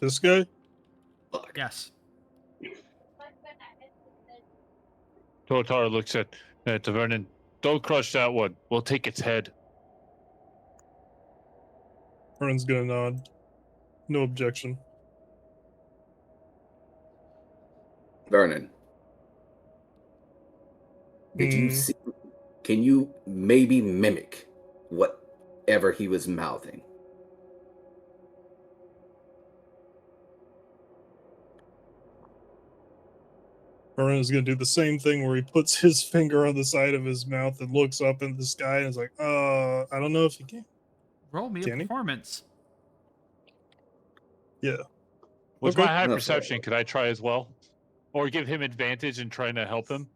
This guy? Fuck. Yes. Totar looks at Vernon. Don't crush that one. We'll take its head. Vernon's gonna nod. No objection. Vernon, did you Hmm. see? Can you maybe mimic whatever he was mouthing? Vernon is going to do the same thing where he puts his finger on the side of his mouth and looks up in the sky and is like, I don't know if he can. Roll me a Can he? performance. Yeah. With Okay. my high That's perception, right. could I try as well? Or give him advantage in trying to help him?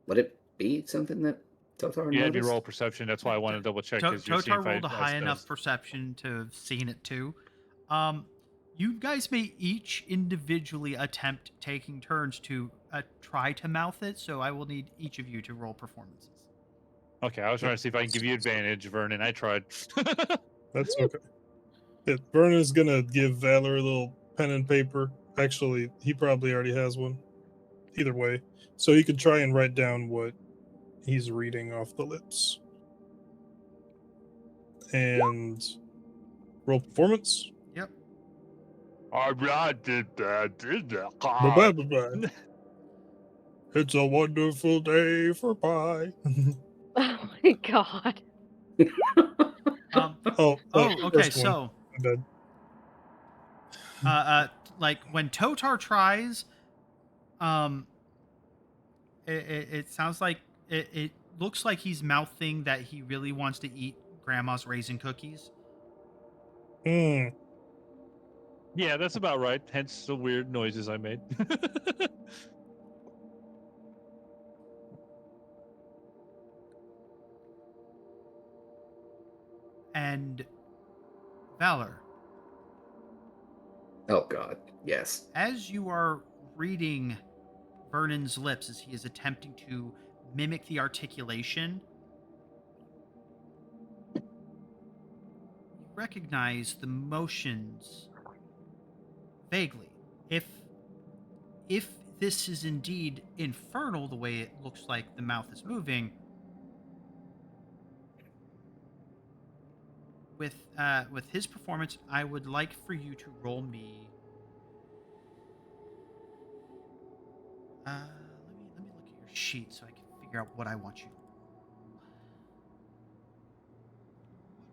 Would it be something that Totar You had me noticed? roll perception. That's why I wanted to double check. Because you're seeing Totar if I rolled a high enough perception to have seen it too. You guys may each individually attempt taking turns to try to mouth it, so I will need each of you to roll performances. Okay, I was trying to see if I can give you advantage, Vernon. I tried. That's okay. Yeah, Vernon is going to give Valor a little pen and paper. Actually, he probably already has one. Either way. So he could try and write down what he's reading off the lips. And roll performance. Yep. Bye-bye. It's a wonderful day for pie. Oh my god. Okay. First one. So, My bad. like when Totar tries, it sounds like it looks like he's mouthing that he really wants to eat Grandma's raisin cookies. Mm. Yeah, that's about right. Hence the weird noises I made. And Valor, Oh God, yes. as you are reading Vernon's lips as he is attempting to mimic the articulation, you recognize the motions vaguely. If this is indeed infernal, the way it looks like the mouth is moving, with his performance, I would like for you to roll me. Let me look at your sheet so I can figure out what I want you to roll.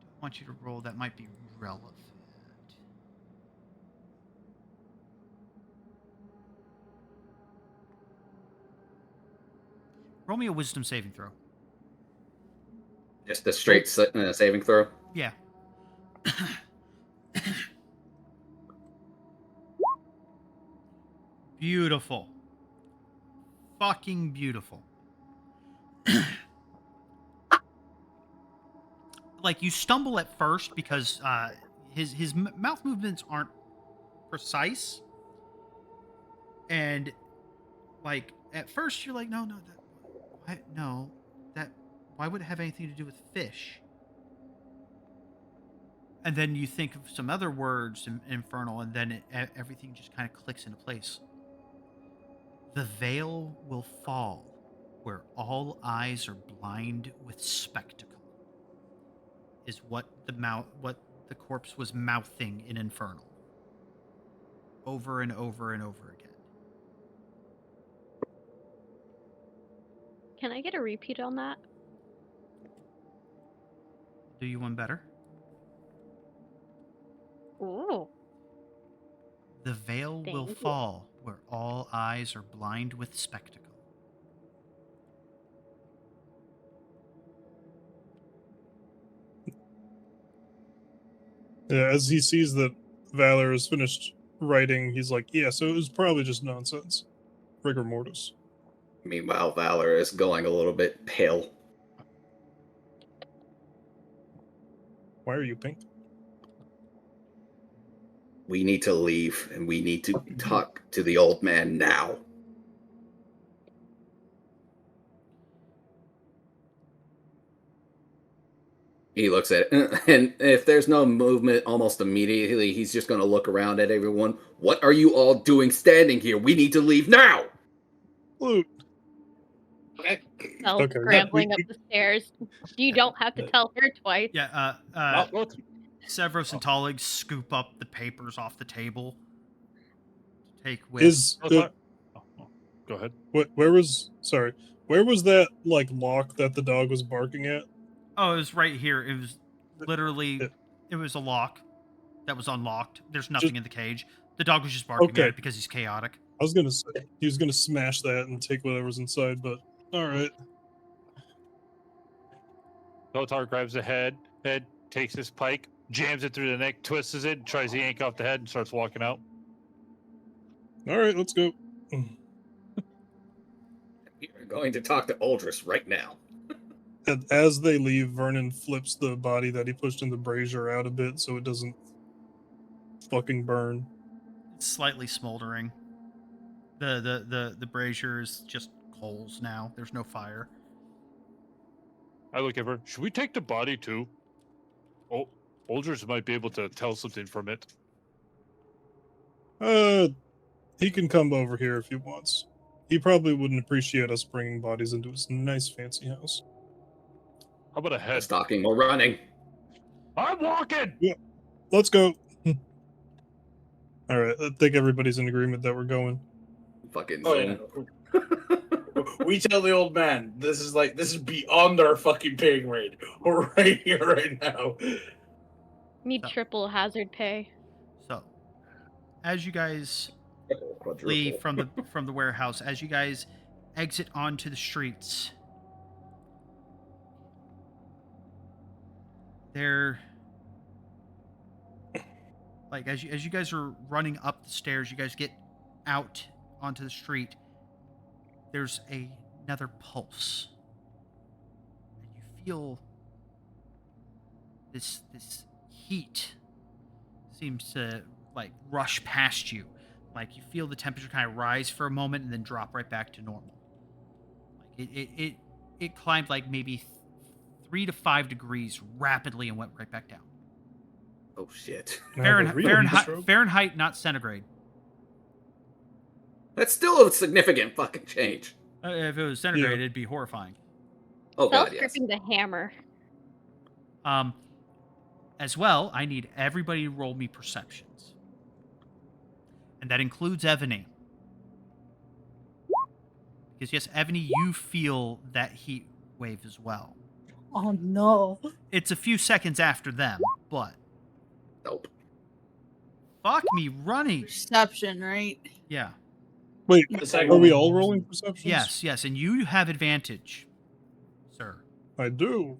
What do I want you to roll that might be relevant? Roll me a wisdom saving throw. Just a straight saving throw. Yeah. Beautiful. Fucking beautiful. Like, you stumble at first because his mouth movements aren't precise, and like at first you're like, no, why would it have anything to do with fish? And then you think of some other words, infernal, and then everything just kind of clicks into place. The veil will fall where all eyes are blind with spectacle, is what the corpse was mouthing in Infernal. Over and over and over again. Can I get a repeat on that? Do you one better? Ooh. The veil will Thank you. fall where all eyes are blind with spectacle. Yeah, as he sees that Valor is finished writing, he's like, yeah, so it was probably just nonsense. Rigor mortis. Meanwhile, Valor is going a little bit pale. Why are you pink? We need to leave, and we need to talk to the old man now. He looks at it, and if there's no movement almost immediately, he's just going to look around at everyone. What are you all doing standing here? We need to leave now! Luke. Okay. Well, Okay, scrambling we- up the stairs. You don't have to tell her twice. Yeah, What? Severus and Talig scoop up the papers off the table to take with. Go ahead. Where was that like lock that the dog was barking at? Oh, it was right here. It was literally, Yeah. it was a lock that was unlocked. There's nothing in the cage. The dog was just barking Okay. at it because he's chaotic. I was gonna say he was gonna smash that and take whatever's inside, but all right. Totar grabs the head, takes his pike, jams it through the neck, twists it, tries to yank off the head, and starts walking out. All right, let's go. We are going to talk to Aldris right now. And as they leave, Vernon flips the body that he pushed in the brazier out a bit so it doesn't fucking burn. It's slightly smoldering. The brazier is just coals now. There's no fire. I look at her. Should we take the body too? Oh, Aldris might be able to tell something from it. He can come over here if he wants. He probably wouldn't appreciate us bringing bodies into his nice fancy house. How about a head? Stalking or running. I'm walking! Let's go. All right, I think everybody's in agreement that we're going. Fucking Oh, zoom. yeah. We tell the old man this is beyond our fucking paying rate. We're right here, right now. Need So- triple hazard pay. So, as you guys Quadruple. leave from the warehouse, as you guys exit onto the streets, they're like as you guys are running up the stairs, you guys get out onto the street. There's another pulse, and you feel this heat seems to like rush past you. Like you feel the temperature kind of rise for a moment and then drop right back to normal. Like it climbed like maybe 3 to 5 degrees rapidly and went right back down. Oh shit. Fahrenheit, not centigrade. That's still a significant fucking change. If it was centigrade, Yeah. it'd be horrifying. Oh Self god, yes. gripping the hammer. As well, I need everybody to roll me perceptions, and that includes Evany. Because yes, Evany, you feel that heat wave as well. Oh no. It's a few seconds after them, but Nope. fuck me running. Perception, right? Yeah. Wait, The second are we one. all rolling perceptions? Yes, and you have advantage, sir. I do.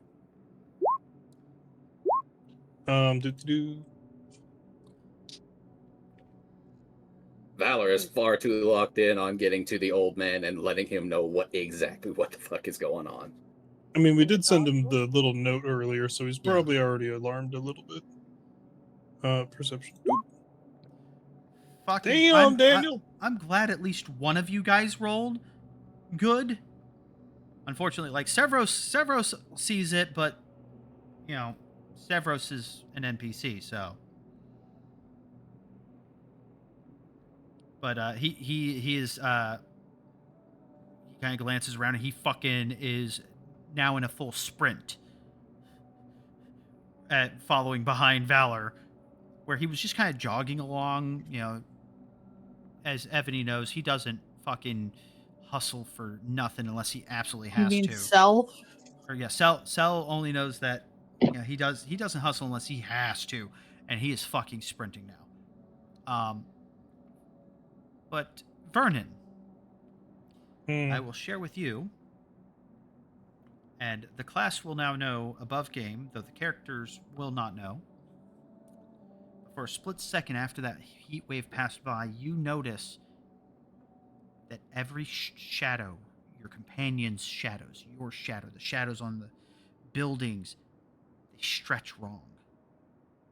Do. Valor is far too locked in on getting to the old man and letting him know exactly what the fuck is going on. I mean, we did send him the little note earlier, so he's Yeah. probably already alarmed a little bit. Perception. Fucking, Damn, Daniel. I'm glad at least one of you guys rolled good. Unfortunately, like Sevros sees it, but you know, Sevros is an NPC, so. But he is he kind of glances around and he fucking is now in a full sprint at following behind Valor, where he was just kind of jogging along, you know. As Evany knows, he doesn't fucking hustle for nothing unless he absolutely You has mean to. self? Or yeah, Cell only knows that he doesn't hustle unless he has to, and he is fucking sprinting now. But Vernon, I will share with you, and the class will now know above game, though the characters will not know. For a split second after that heat wave passed by, you notice that every shadow, your companion's shadows, your shadow, the shadows on the buildings, they stretch wrong.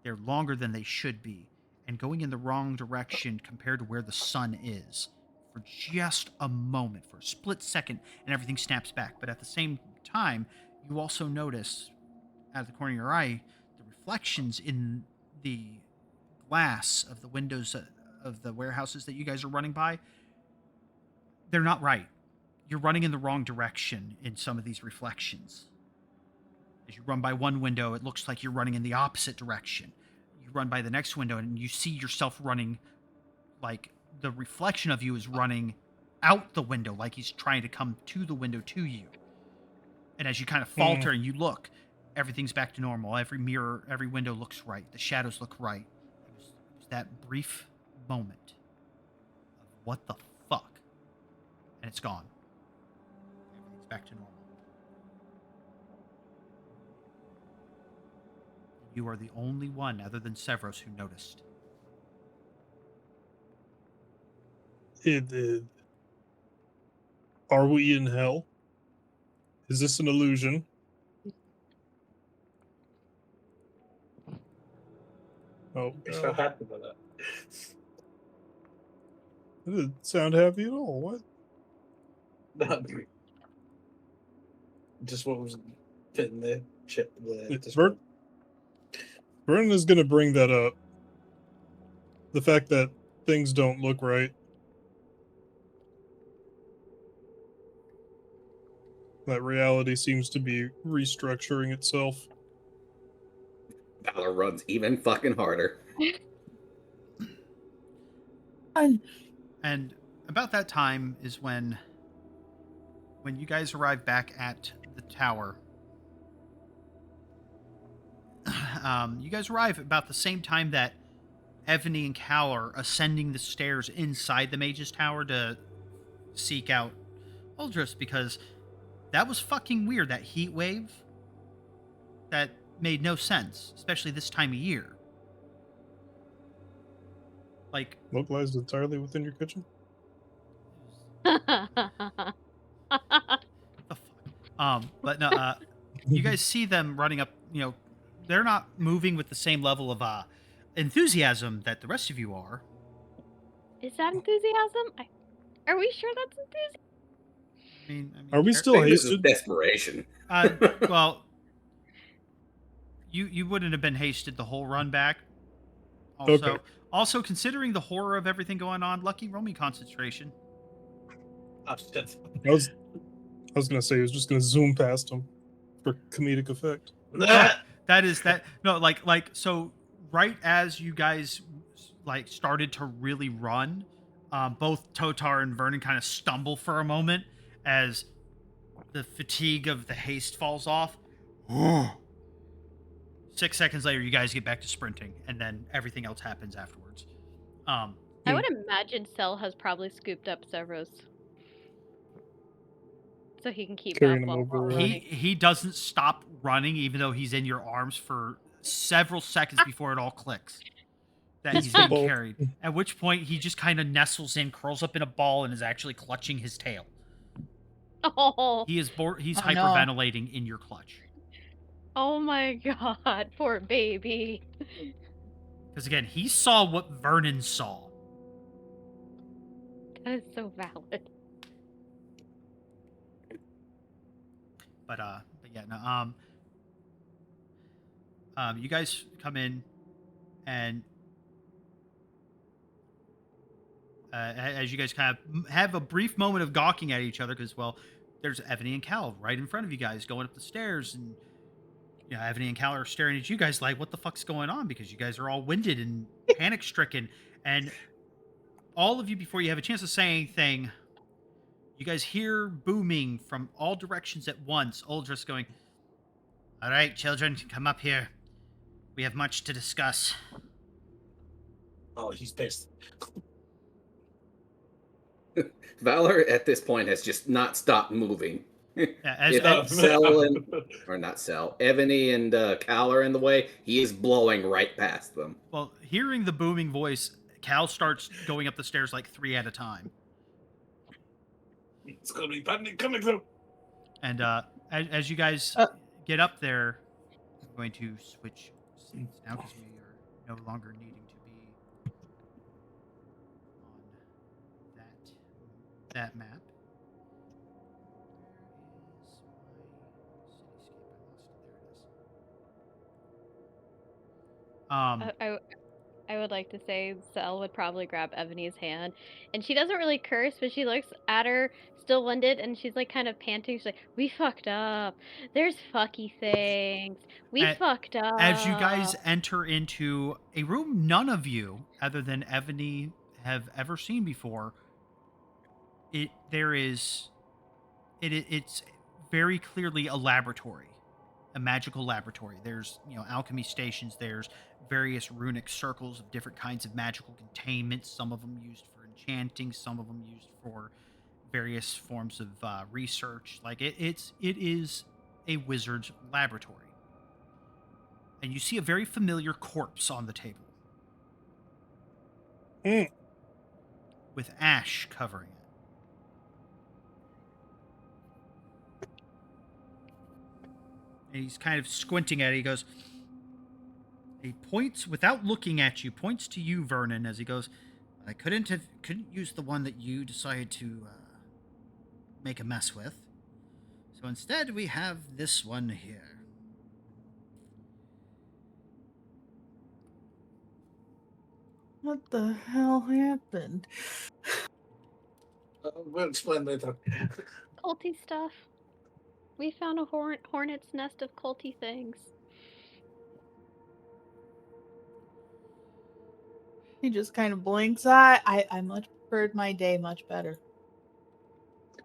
They're longer than they should be, and going in the wrong direction compared to where the sun is for just a moment, for a split second, and everything snaps back. But at the same time, you also notice, out of the corner of your eye, the reflections in the glass of the windows of the warehouses that you guys are running by. They're not right. You're running in the wrong direction in some of these reflections. As you run by one window, it looks like you're running in the opposite direction. You run by the next window and you see yourself running, like the reflection of you is running out the window, like he's trying to come to the window to you. And as you kind of falter and you look, everything's back to normal. Every mirror, every window looks right. The shadows look right. It was that brief moment of what the fuck, and it's gone. Everything's back to normal. You are the only one, other than Severos, who noticed. Are we in hell? Is this an illusion? Oh, You're so God. happy about that. That didn't sound happy at all. What? Just what was fitting the chip. Vernon is going to bring that up. The fact that things don't look right. That reality seems to be restructuring itself. Valor runs even fucking harder. And about that time is when you guys arrive back at the tower. You guys arrive about the same time that Evany and Cal are ascending the stairs inside the Mage's Tower to seek out Uldris, because that was fucking weird, that heat wave. That made no sense, especially this time of year. Like, Localized entirely within your kitchen? the fuck? But no, you guys see them running up, they're not moving with the same level of enthusiasm that the rest of you are. Is that enthusiasm? Are we sure that's enthusiasm? I mean, Are we they're- still I think this is hasted? desperation. well, you wouldn't have been hasted the whole run back. Okay. Also considering the horror of everything going on, lucky roll me concentration. Oh, shit. I was gonna say he was just gonna zoom past him for comedic effect. That is that. No, like so. Right as you guys started to really run, both Totar and Vernon kind of stumble for a moment as the fatigue of the haste falls off. 6 seconds later, you guys get back to sprinting, and then everything else happens afterwards. I would imagine Cell has probably scooped up Severos. So he can keep Carrying up him while over. running. He doesn't stop running, even though he's in your arms for several seconds before it all clicks that he's being Football. carried. At which point, he just kind of nestles in, curls up in a ball, and is actually clutching his tail. Oh, He's Oh, no. hyperventilating in your clutch. oh my god, poor baby. Because again, he saw what Vernon saw. That is so valid. But yeah, no, you guys come in, and as you guys kind of have a brief moment of gawking at each other, because, well, there's Evany and Cal right in front of you guys going up the stairs, and Evany and Cal are staring at you guys like, what the fuck's going on? Because you guys are all winded and panic stricken, and all of you, before you have a chance to say anything, you guys hear booming from all directions at once. Uldris going, "All right, children, come up here. We have much to discuss." Oh, he's pissed. Valor at this point has just not stopped moving. Yeah, If Cell or not Cell, Evany and Cal are in the way, he is blowing right past them. well, hearing the booming voice, Cal starts going up the stairs like 3 at a time. It's gonna be panic coming through. And as you guys get up there, I'm going to switch seats now because we are no longer needing to be on that map. Where is my cityscape? I lost it. There it is. I would like to say Cell would probably grab Evany's hand, and she doesn't really curse, but she looks at her, still winded, and she's like kind of panting. She's like, "We fucked up. There's fucky things. We fucked up." As you guys enter into a room none of you, other than Evany, have ever seen before, it's very clearly a laboratory. a magical laboratory. There's, alchemy stations. There's various runic circles of different kinds of magical containment. Some of them used for enchanting. Some of them used for various forms of research. Like it is a wizard's laboratory. And you see a very familiar corpse on the table Hmm. with ash covering it. And he's kind of squinting at it. He points without looking at you, points to you, Vernon, as he goes, I couldn't use the one that you decided to make a mess with. So instead we have this one here. What the hell happened? We'll explain later. Culty stuff. We found a hornet's nest of culty things. He just kind of blinks. I much preferred my day much better.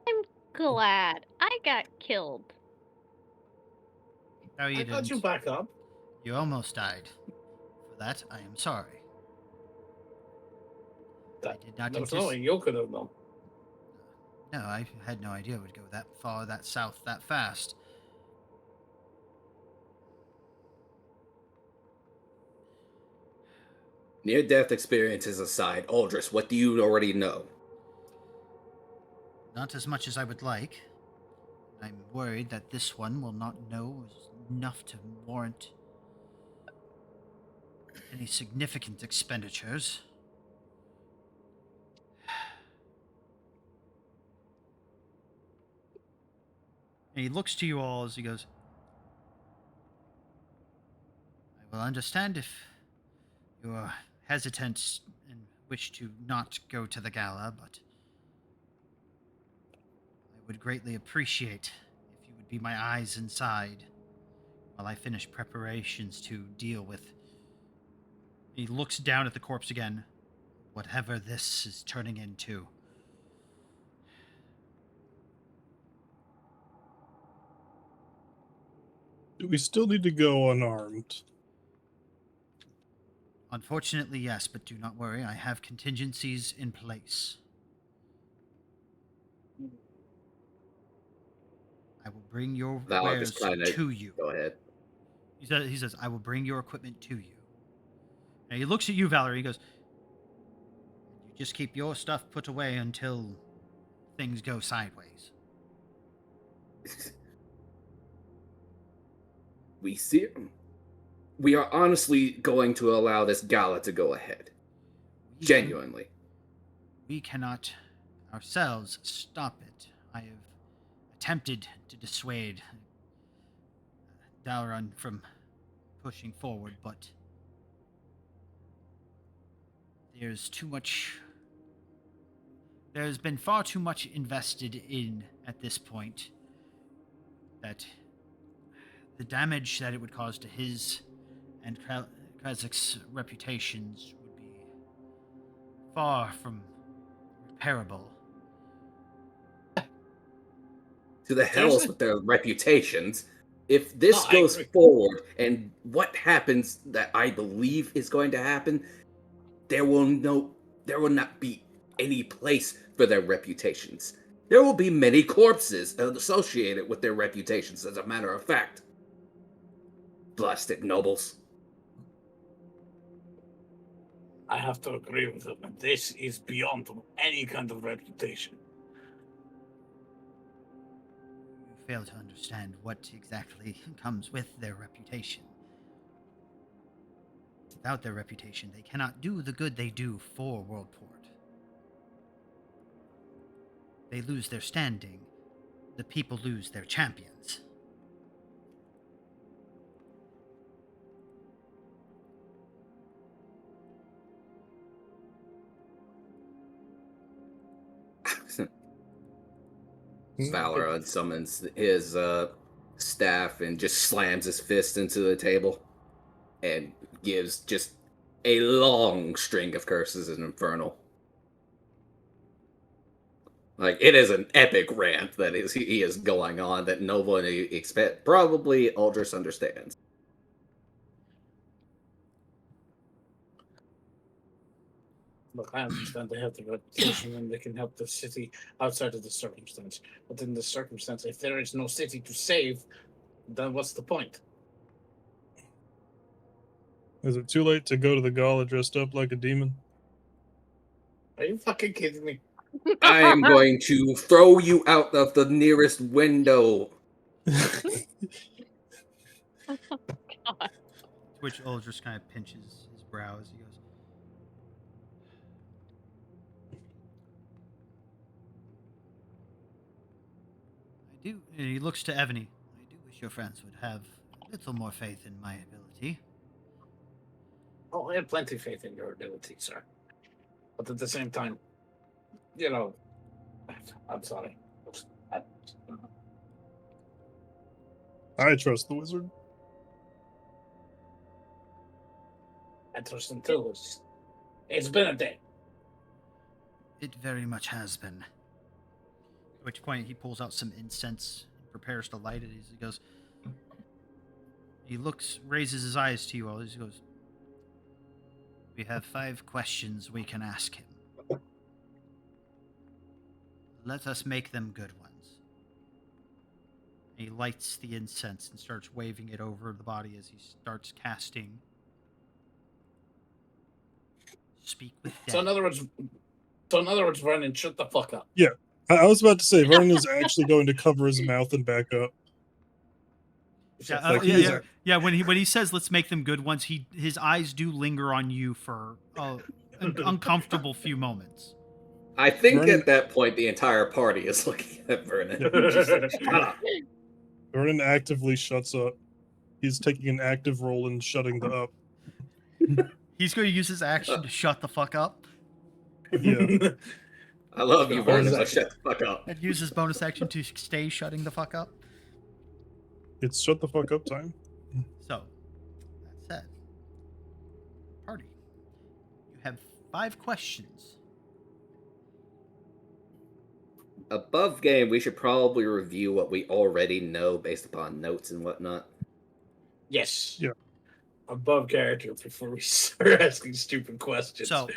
I'm glad I got killed. No, you I got you didn't. back up. You almost died. For that, I am sorry. I did not There was anticipate. nothing you could have done. No, I had no idea it would go that far, that south, that fast. Near-death experiences aside, Aldris, what do you already know? Not as much as I would like. I'm worried that this one will not know enough to warrant any significant expenditures. And he looks to you all as he goes, I will understand if you are hesitant and wish to not go to the gala, but I would greatly appreciate if you would be my eyes inside while I finish preparations to deal with. He looks down at the corpse again. Whatever this is turning into. Do we still need to go unarmed? Unfortunately, yes, but do not worry. I have contingencies in place. I will bring your Val wares just kinda to you. Go ahead. He says, I will bring your equipment to you. And he looks at you, Valerie. He goes, you just keep your stuff put away until things go sideways. We are honestly going to allow this gala to go ahead. Genuinely. We cannot ourselves stop it. I have attempted to dissuade Dalaran from pushing forward, but there's too much. There's been far too much invested in at this point that the damage that it would cause to his and Kazak's reputations would be far from repairable. To the hells Seriously? with their reputations. If this No, I goes agree. forward, and what happens that I believe is going to happen, there will not be any place for their reputations. There will be many corpses associated with their reputations, as a matter of fact. Blasted nobles. I have to agree with him. This is beyond any kind of reputation. You fail to understand what exactly comes with their reputation. Without their reputation, they cannot do the good they do for Worldport. They lose their standing. The people lose their champions. Valor summons his staff and just slams his fist into the table and gives just a long string of curses and infernal. Like, it is an epic rant that he is going on that no one expect. Probably Aldris understands. Look, I understand they have the reputation and they can help the city outside of the circumstance. But in this circumstance, if there is no city to save, then what's the point? Is it too late to go to the gala dressed up like a demon? Are you fucking kidding me? I am going to throw you out of the nearest window. God. To which Aldris kind of pinches his brow as he goes, I do. And he looks to Ebony. I do wish your friends would have a little more faith in my ability. Oh, I have plenty of faith in your ability, sir. But at the same time, you know, I'm sorry. I trust the wizard. I trust him too. It's been a day. It very much has been. At which point he pulls out some incense and prepares to light it. He goes, he looks, raises his eyes to you all. He goes, we have 5 questions we can ask him. Let us make them good ones. He lights the incense and starts waving it over the body as he starts casting Speak with Death. So in other words, Vernon, shut the fuck up. Yeah, I was about to say Vernon is actually going to cover his mouth and back up. Yeah, Like, he is yeah. When he says "let's make them good ones," his eyes do linger on you for an uncomfortable few moments. I think Vernon- at that point the entire party is looking at Vernon. Just like, shut up. Vernon actively shuts up. He's taking an active role in shutting the up. He's going to use his action to shut the fuck up, Yeah. I love you, Hold Vernon, on. so shut the fuck up. and use his bonus action to stay shutting the fuck up. It's shut the fuck up time. So, that said, party, you have 5 questions. Above game, we should probably review what we already know based upon notes and whatnot. Yes. Yeah. Above character before we start asking stupid questions. So,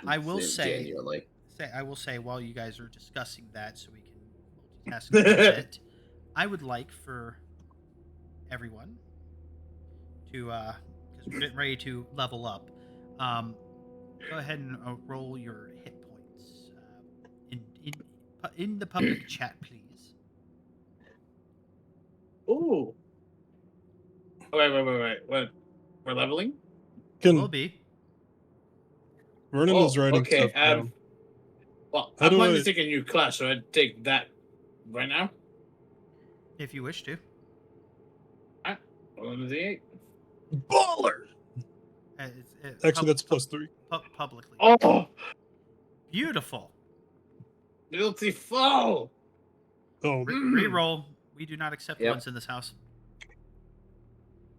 I will say, Genuinely. I will say while you guys are discussing that, so we can multitask a little bit, I would like for everyone to, because we're getting ready to level up, go ahead and roll your hit points in the public chat, please. Ooh. Wait. What? We're leveling? Will Can be. Vernon is writing stuff down. Well, How I'm do planning I- to take a new class, so I'd take that right now. If you wish to. Roll into the 8. Baller! Actually, that's +3. Publicly. Oh, Beautiful. beautiful. Oh, Reroll. We do not accept Yep. ones in this house.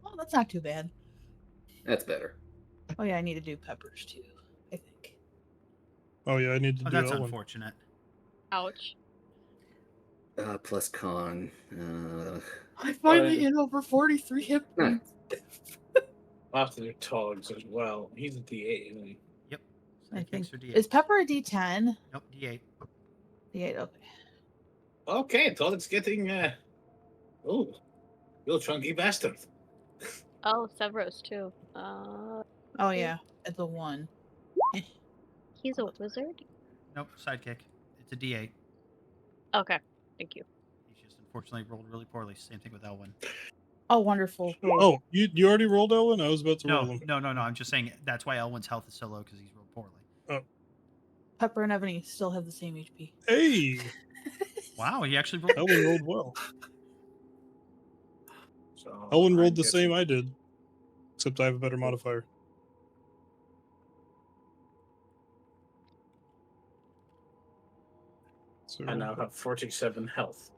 Oh, that's not too bad. That's better. Oh yeah, I need to do peppers too, I think. oh yeah, I need to Oh, do that's that one. unfortunate. Ouch. Plus con. I finally hit over 43 hit points. I'll have to do Togs as well. He's a D8, isn't he? Yep. I think. Sidekicks are D8. Is pepper a D10? Nope, D8. D8, okay. Okay, Togs getting. Oh, you chunky bastard. Oh, Severos too. Oh yeah, it's a 1. He's a wizard. Nope, sidekick. It's a D8. Okay, thank you. He's just unfortunately rolled really poorly. Same thing with Elwyn. Oh, wonderful. Oh, you already rolled Elwyn? I was about to roll No, him. no. I'm just saying that's why Elwyn's health is so low because he's rolled poorly. Pepper and Ebony still have the same HP. Hey! Wow, he actually rolled. Elwyn rolled well. So Elwyn I'm rolled the guessing- same I did. Except I have a better modifier. So, I now have 47 health.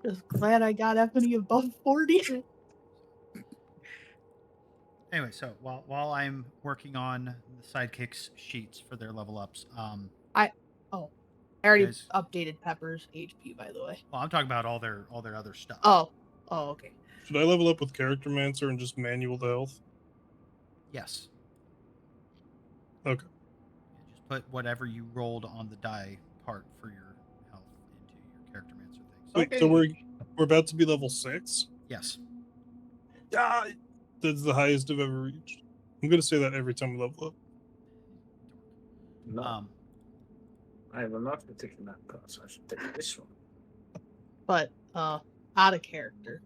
Just glad I got Ebony above 40. Anyway, so while I'm working on the sidekicks sheets for their level ups, I already Guys- updated Pepper's HP, by the way. Well, I'm talking about all their other stuff. Oh, okay. Should I level up with Character Mancer and just manual the health? Yes. Okay. Just put whatever you rolled on the die part for your health into your character mancer things. Wait, so we're about to be level 6? Yes. Ah, that's the highest I've ever reached. I'm gonna say that every time we level up. No, I have enough to take that class. I should take this one. But out of character.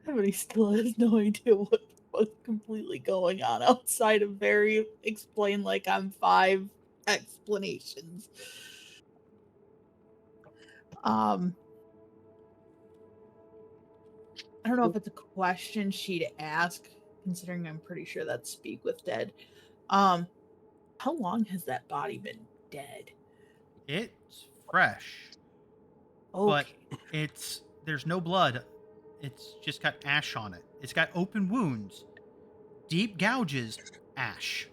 Everybody still has no idea what's completely going on outside of very explain like I'm 5 explanations. I don't know if it's a question she'd ask, considering I'm pretty sure that's Speak with Dead. How long has that body been dead? It's fresh, but Okay. there's no blood. It's just got ash on it. It's got open wounds, deep gouges, ash.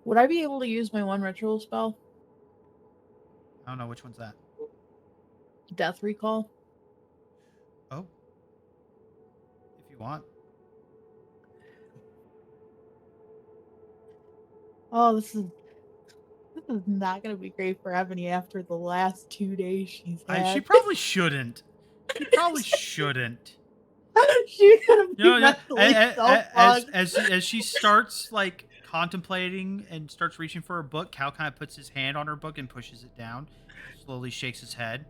Would I be able to use my one ritual spell? I don't know which one's that. Death Recall? Oh, if you want. Oh, this is not going to be great for Ebony after the last 2 days she's had. She probably shouldn't. She probably shouldn't. She's gonna be You know, mentally so fucked. as she starts like contemplating and starts reaching for her book, Cal kind of puts his hand on her book and pushes it down. Slowly shakes his head,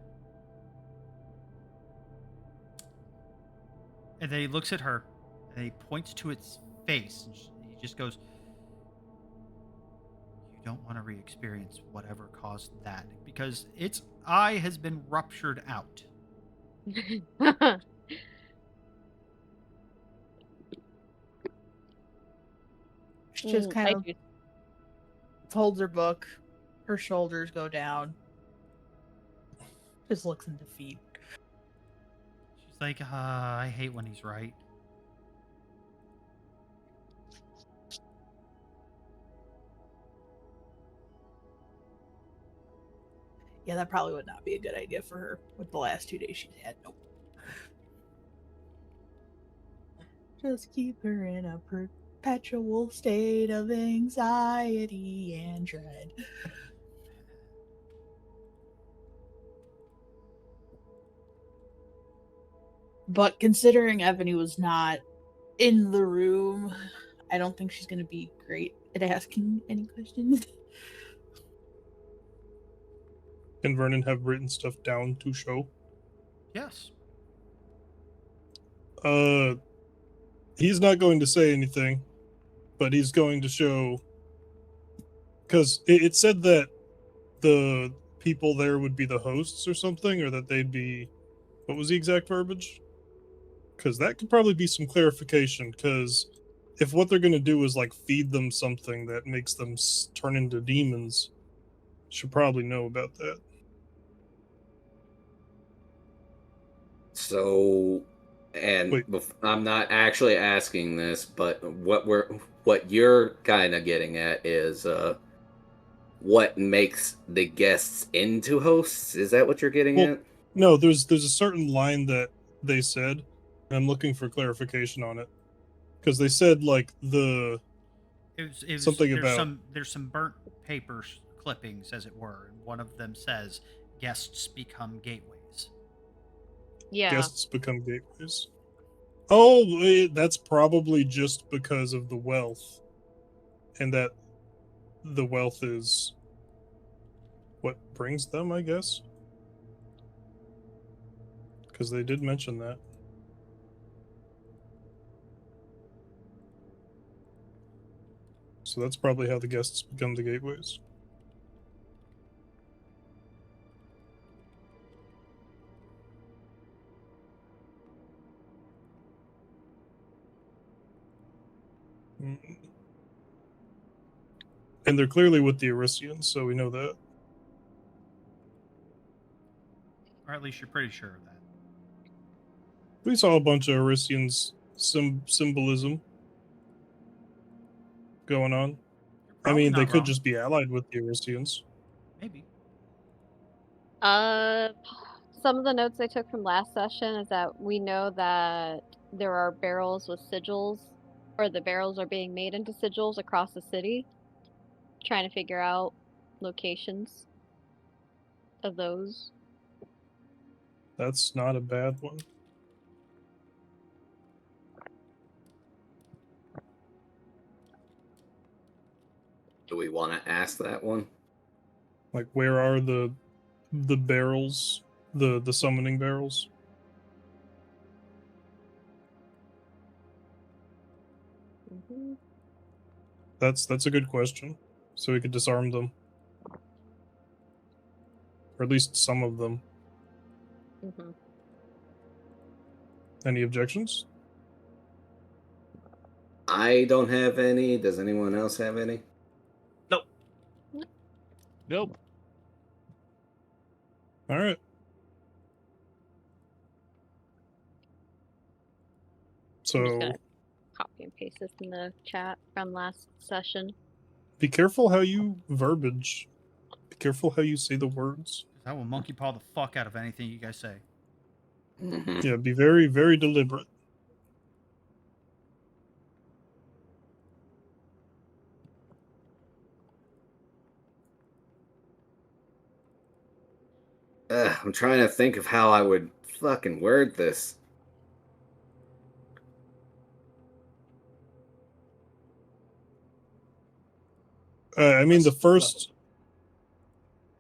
and then he looks at her and he points to its face, and he just goes, "You don't want to re-experience whatever caused that, because its eye has been ruptured out." She just kind I of do. holds her book. Her shoulders go down. Just looks in defeat. She's like, I hate when he's right. Yeah, that probably would not be a good idea for her with the last 2 days she's had. Nope. Just keep her in a perpetual state of anxiety and dread. But considering Ebony was not in the room, I don't think she's going to be great at asking any questions. Can Vernon have written stuff down to show? Yes. He's not going to say anything, but he's going to show, because it said that the people there would be the hosts or something, or that they'd be, what was the exact verbiage? Because that could probably be some clarification, because if what they're going to do is like feed them something that makes them turn into demons, should probably know about that. So, and Wait. I'm not actually asking this, but what you're kind of getting at is what makes the guests into hosts? Is that what you're getting Well, at? No, there's a certain line that they said, and I'm looking for clarification on it, because they said like It was something about there's some burnt paper clippings, as it were, and one of them says guests become gateways. Yeah. guests become gateways. Oh, that's probably just because of the wealth, and that the wealth is what brings them, I guess, because they did mention that. So that's probably how the guests become the gateways. And they're clearly with the Arisians, so we know that. Or at least you're pretty sure of that. We saw a bunch of Arisians symbolism going on. You're I mean, they not could wrong. just be allied with the Aristians. Maybe. Some of the notes I took from last session is that we know that there are barrels with sigils, or the barrels are being made into sigils across the city. Trying to figure out locations of those. That's not a bad one. Do we want to ask that one? Like, where are the barrels, the summoning barrels? Mm-hmm. That's a good question. So we could disarm them, or at least some of them. Mm-hmm. Any objections? I don't have any. Does anyone else have any? Nope. All right. I'm just So gonna copy and paste this in the chat from last session. be careful how you verbiage. Be careful how you say the words. I will monkey paw the fuck out of anything you guys say. Mm-hmm. Yeah, be very, very deliberate. I'm trying to think of how I would fucking word this. I mean, That's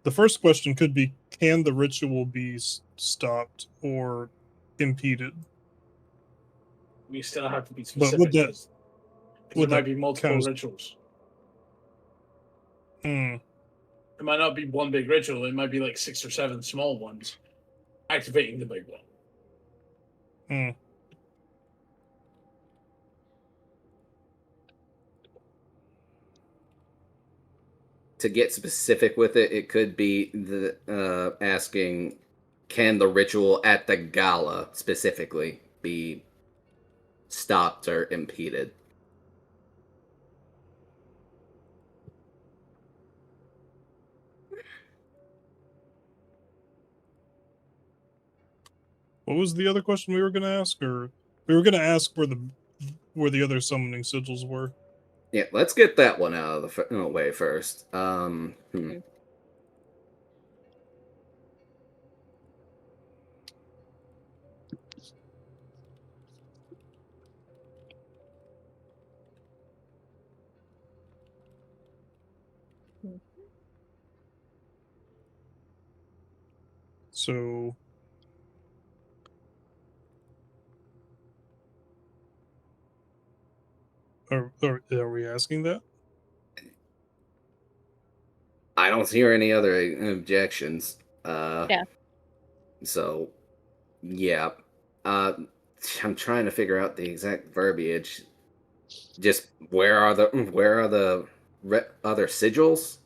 the first question could be: can the ritual be stopped or impeded? we still have to be But specific would that because there might be multiple count as? rituals. Hmm. It might not be one big ritual. It might be like 6 or 7 small ones, activating the big one. Hmm. To get specific with it, it could be the asking, can the ritual at the gala specifically be stopped or impeded? What was the other question we were going to ask? Or we were going to ask where the other summoning sigils were. Yeah, let's get that one out of the way first. Mhm. So are we asking that? I don't hear any other objections. Yeah. So, yeah. Uh, I'm trying to figure out the exact verbiage. Just where are the other sigils?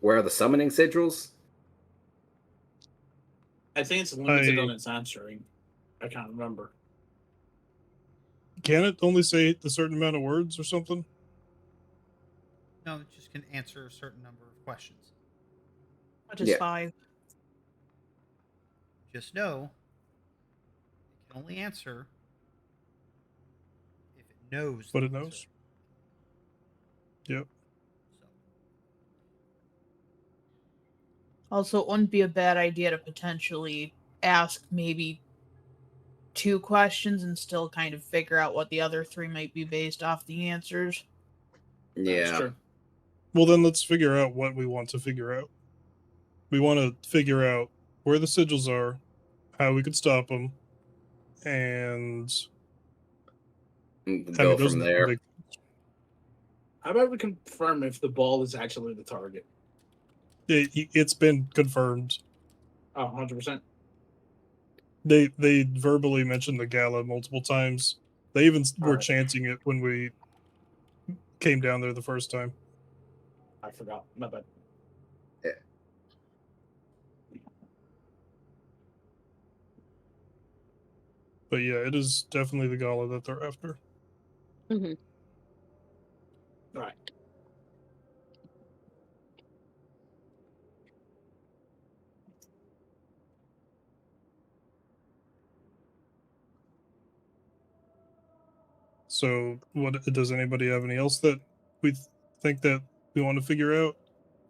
Where are the summoning sigils? I think it's limited on its answering. I can't remember. Can it only say a certain amount of words or something? No, it just can answer a certain number of questions. Which is Yeah. 5. Just know it can only answer if it knows What the it answer. knows. Yep. So, Also, it wouldn't be a bad idea to potentially ask maybe 2 questions and still kind of figure out what the other 3 might be based off the answers. That's Yeah. true. Well, then let's figure out what we want to figure out. We want to figure out where the sigils are, how we could stop them, and I Go mean, those from are the there. big. How about we confirm if the ball is actually the target? It's been confirmed. Oh, 100%. They verbally mentioned the gala multiple times. They even were Alright. chanting it when we came down there the first time. I forgot. My bad. But yeah, it is definitely the gala that they're after. Mm-hmm. All right. So, what does anybody have any else that we think that we want to figure out?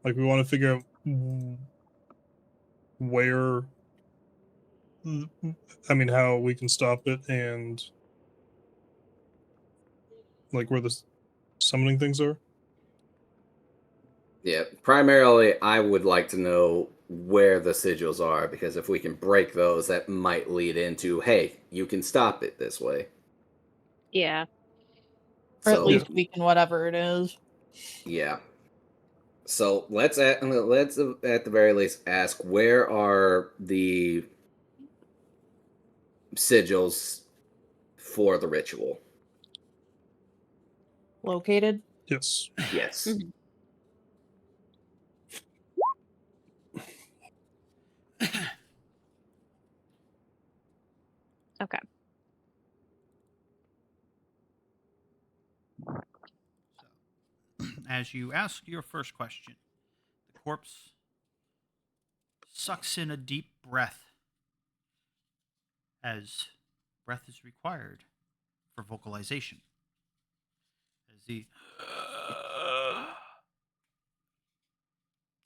Like, we want to figure out where, I mean, how we can stop it, and like where the summoning things are. Yeah, primarily, I would like to know where the sigils are, because if we can break those, that might lead into, hey, you can stop it this way. Yeah. Or at So, least we can whatever it is. yeah. So let's at the very least ask, where are the sigils for the ritual? Located. Yes. Yes. Mhm. Okay. So, as you ask your first question, the corpse sucks in a deep breath, as breath is required for vocalization. As the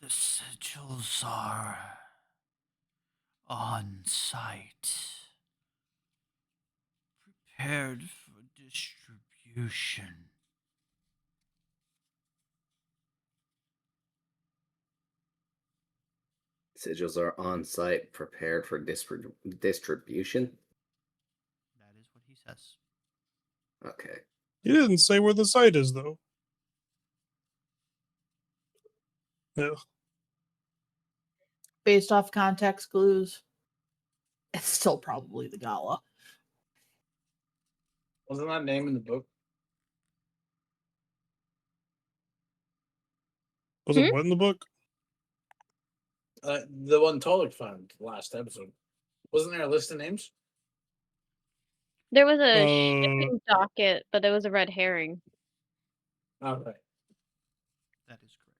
sigils are on site, prepared for distribution. Sigils are on site, prepared for distribution. That is what he says. Okay. He didn't say where the site is, though. Yeah. Based off context clues, it's still probably the gala. Wasn't that name in the book? Was it what in the book? The one Tolik found last episode. Wasn't there a list of names? There was a Uh, shipping docket, but there was a red herring. Okay. That is correct.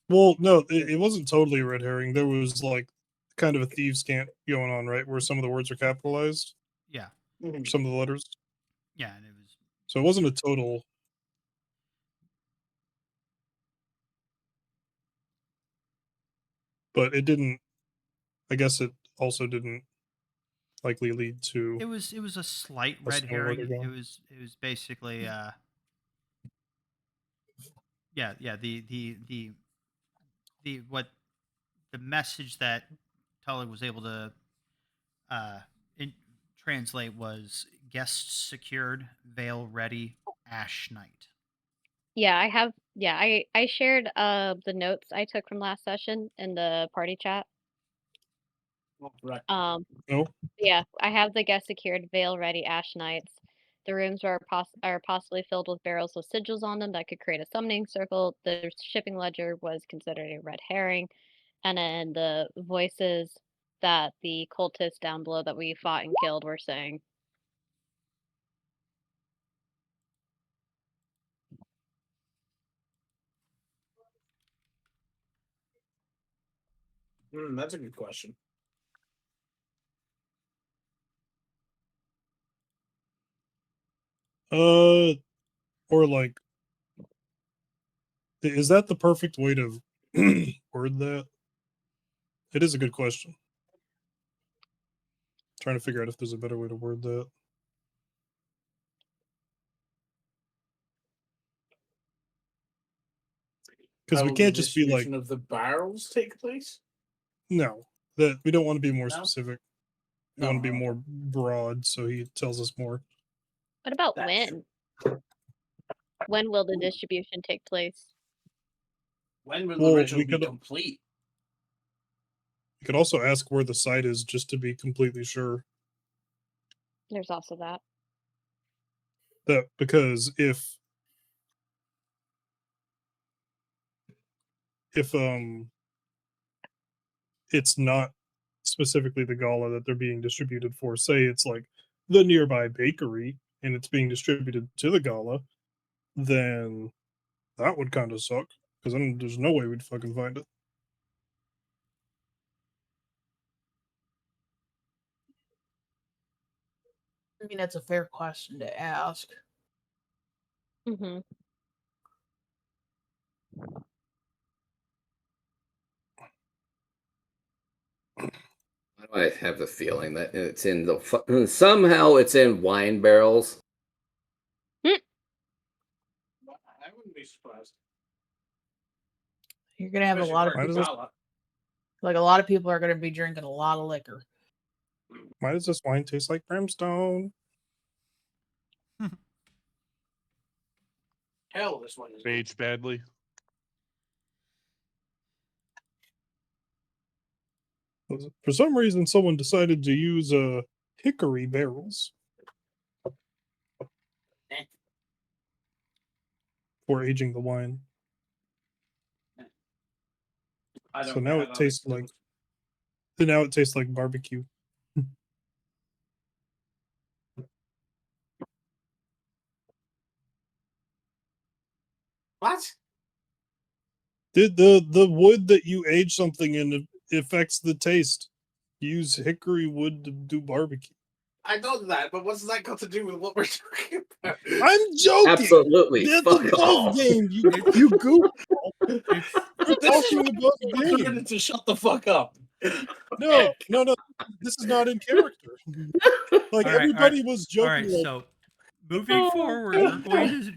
well, no, it wasn't totally a red herring. There was like kind of a thieves' cant going on, right, where some of the words are capitalized, Yeah, some of the letters. yeah, and it was. So it wasn't a total. But it didn't. I guess it also didn't likely lead to It was a slight us red knowing where they're herring. It going. was basically yeah the what the message that Tully was able to uh in, translate was guests secured, veil ready, ash night. Yeah, I shared the notes I took from last session in the party chat. Right. No, Yeah, I have the guest secured, veil ready, ash nights. The rooms are possibly filled with barrels with sigils on them that could create a summoning circle. The shipping ledger was considered a red herring, and then the voices that the cultists down below that we fought and killed were saying. That's a good question. or like, is that the perfect way to word that? It is a good question. Trying to figure out if there's a better way to word that. Because How we will the can't just be like, distribution of the barrels take place? no, that we don't want to be more No? specific. We No, want to be okay. more broad, so he tells us more. What about That's when? When will the Ooh. distribution take place? When will the Well, ritual we be could complete? we could also ask where the site is, just to be completely sure. There's also that. That because if it's not specifically the gala that they're being distributed for, say it's like the nearby bakery and it's being distributed to the gala, then that would kind of suck, because then there's no way we'd fucking find it. I mean, that's a fair question to ask. Mm-hmm. I have the feeling that it's in the somehow it's in wine barrels. I wouldn't be surprised. You're gonna have a Especially lot of Why does people. this, Like a lot of people are gonna be drinking a lot of liquor. why does this wine taste like brimstone? Hell, this one is. Aged badly. For some reason, someone decided to use hickory barrels for aging the wine. I So don't now know it how tastes like. So now it tastes like barbecue. What? Did the wood that you age something in affects the taste? Use hickory wood to do barbecue. I know that, but what's that got to do with what we're talking about? I'm joking. Absolutely. That's Fuck above off. game. You goofball. It's You're talking above game. Vernon to shut the fuck up. No. This is not in character. Like all right. everybody was All joking. right. Like, So moving forward,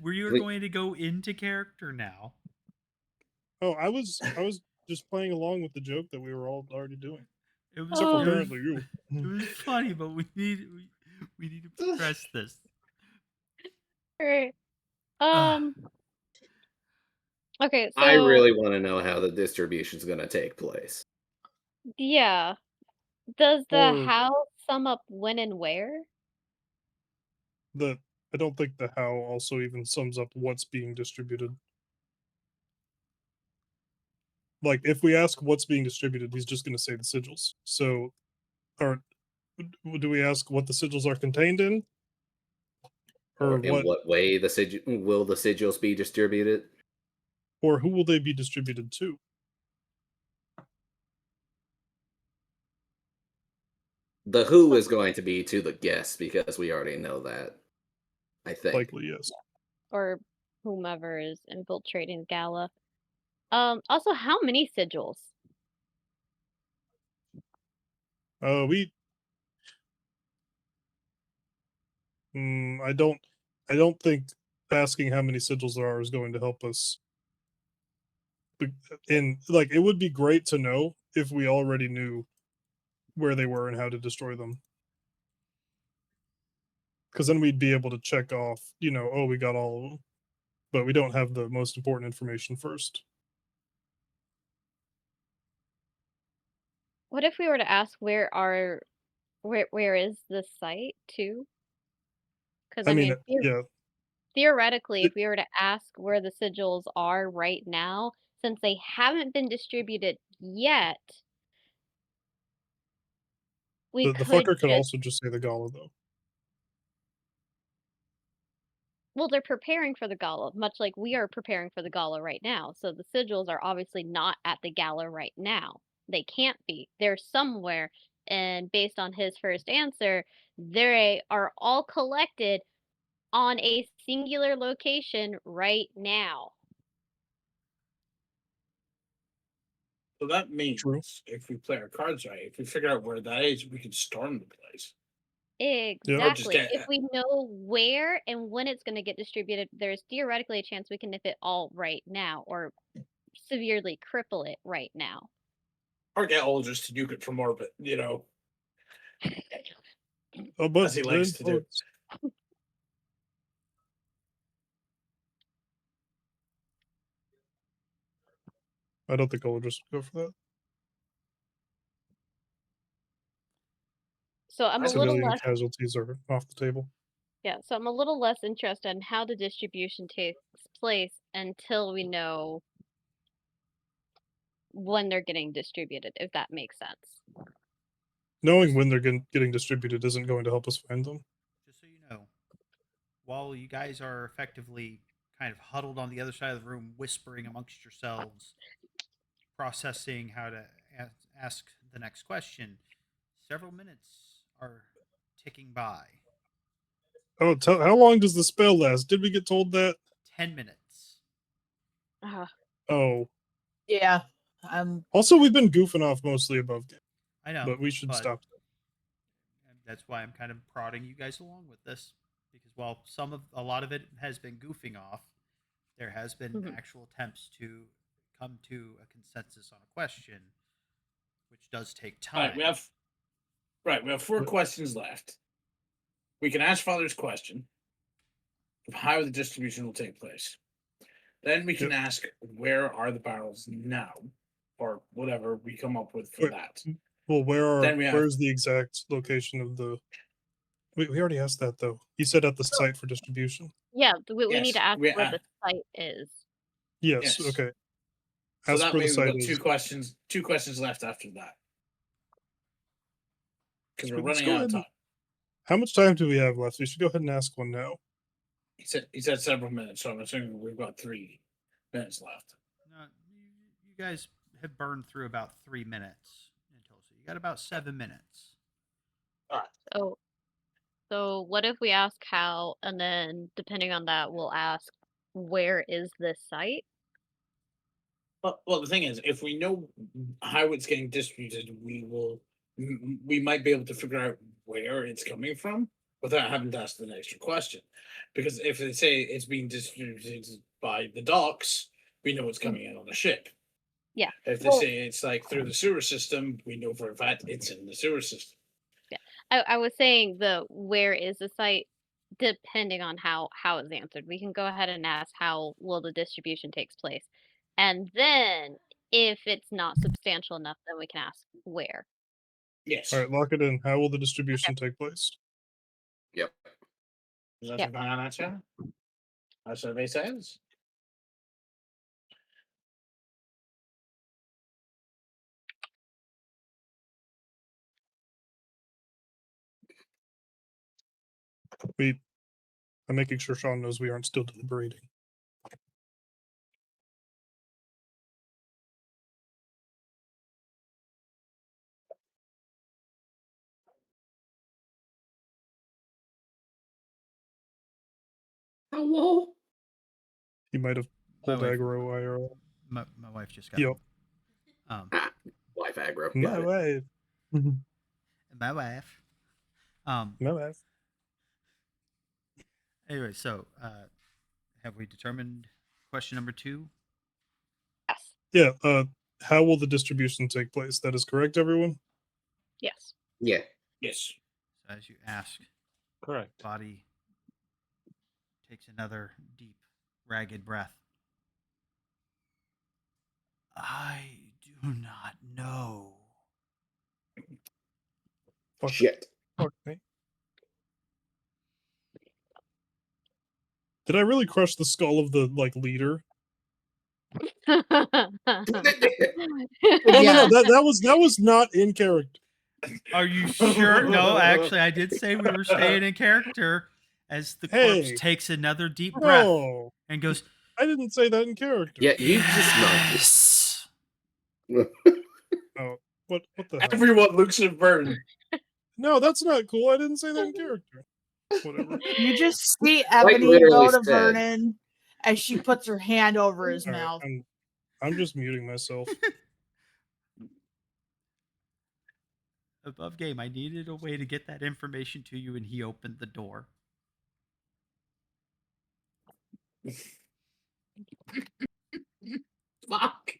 we are going to go into character now. oh, I was just playing along with the joke that we were all already doing. It was, Except for it was, apparently you. it was funny, but we need to progress this. All right. Okay, so I really want to know how the distribution's going to take place. yeah. Does the Or how sum up when and where? I don't think the how also even sums up what's being distributed. Like if we ask what's being distributed, he's just going to say the sigils. So, or do we ask what the sigils are contained in, Or or in what way will the sigils be distributed? or who will they be distributed to? The who is going to be to the guests because we already know that. I think. Likely, yes. Or whomever is infiltrating the gala. Also, how many sigils? We. I don't think asking how many sigils there are is going to help us. And like, it would be great to know if we already knew where they were and how to destroy them, because then we'd be able to check off. Oh, we got all of them, but we don't have the most important information first. What if we were to ask where is the site too? Because I I mean, mean, yeah, theoretically, it, if we were to ask where the sigils are right now, since they haven't been distributed yet, we the could fucker could just, also just say the gala though. well, they're preparing for the gala, much like we are preparing for the gala right now. So the sigils are obviously not at the gala right now. They can't be. They're somewhere. And based on his first answer, they are all collected on a singular location right now. So that means True. if we play our cards right, if we figure out where that is, we can storm the place. Yeah. Or just Exactly. If we know where and when it's going to get distributed, there's theoretically a chance we can nip it all right now or severely cripple it right now. Or get Aldrich to nuke it from orbit, Oh, but as he likes to do. I don't think I'll just go for that. So I'm a little Civilian less, casualties are off the table. yeah, so I'm a little less interested in how the distribution takes place until we know when they're getting distributed, if that makes sense. Knowing when they're getting distributed isn't going to help us find them. Just so you know, while you guys are effectively kind of huddled on the other side of the room, whispering amongst yourselves, processing how to ask the next question, several minutes are ticking by. Oh, how long does the spell last? Did we get told that? 10 minutes. Oh. Yeah. Also, we've been goofing off mostly above game, I know, but we should stop. and that's why I'm kind of prodding you guys along with this, because while a lot of it has been goofing off, there has been actual attempts to come to a consensus on a question, which does take time. We have 4 questions left. We can ask Father's question of how the distribution will take place. Then we can ask, where are the barrels now, or whatever we come up with for that. Well, where's the exact location of the? We already asked that though. He said at the site for distribution. Yeah, we need to ask where the the site is. Yes. Okay. So Ask that where way the site we've is. got two questions left after that. Because we're Let's running go out of ahead time. How much time do we have left? We should go ahead and ask one now. He said several minutes, so I'm assuming we've got 3 minutes left. No, you guys have burned through about 3 minutes until, so you got about 7 minutes. All right. So what if we ask how, and then depending on that, we'll ask where is this site? Well, the thing is, if we know how it's getting distributed, we might be able to figure out where it's coming from without having to ask the extra question. Because if they say it's being distributed by the docks, we know it's coming in on a ship. Yeah. If they say it's like through the sewer system, we know for a fact it's in the sewer system. Yeah. I was saying the where is the site, depending on how it's answered. We can go ahead and ask how will the distribution takes place. And then if it's not substantial enough, then we can ask where. Yes. All right, lock it in. How will the distribution take place? Yep. Is that Yep. your final answer? Our survey says. I'm making sure Sean knows we aren't still deliberating. Hello? He might have pulled wife- aggro IRL. My wife just got Yep. home. Life aggro. My Got it. wife. My wife. My wife. Anyway, so have we determined question number 2? Yes. Yeah. How will the distribution take place? That is correct, everyone? Yes. Yeah. Yes. So as you ask, Correct. body takes another deep, ragged breath. I do not know. Fuck. Shit. Fuck me. Did I really crush the skull of the leader? Yeah. No, that was not in character. Are you sure? No, actually, I did say we were staying in character. As the corpse takes another deep breath and goes, I didn't say that in character. Yeah, you yes. Oh, what the hell? Everyone looks at Vernon. No, that's not cool. I didn't say that in character. Whatever. You just see Ebony literally go to said. Vernon as she puts her hand over his All right, mouth. I'm just muting myself. Above game, I needed a way to get that information to you, and he opened the door. Fuck.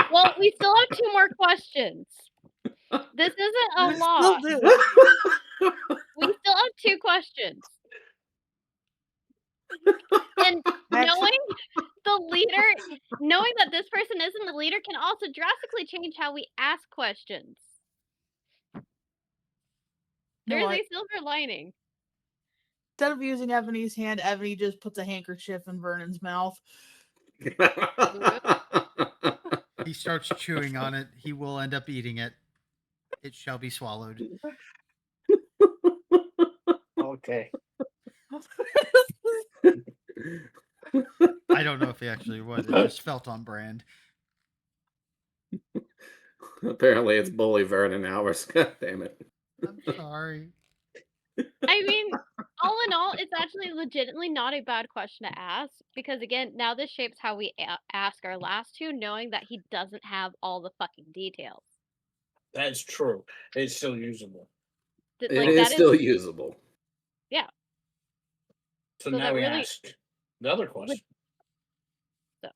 Well, we still have 2 more questions. This isn't a We still lot. do. We still have 2 questions. And knowing that this person isn't the leader can also drastically change how we ask questions. You know There's what? a silver lining. Instead of using Ebony's hand, Ebony just puts a handkerchief in Vernon's mouth. He starts chewing on it. He will end up eating it. It shall be swallowed. Okay. I don't know if he actually would. It just felt on brand. Apparently, it's bully Vernon hours. God damn it. I'm sorry. I mean, only in all, it's actually legitimately not a bad question to ask because again, now this shapes how we ask our last two, knowing that he doesn't have all the fucking details. That's true. It's still usable. It Like is that is, still usable. yeah. So So now that we really, ask the other question. so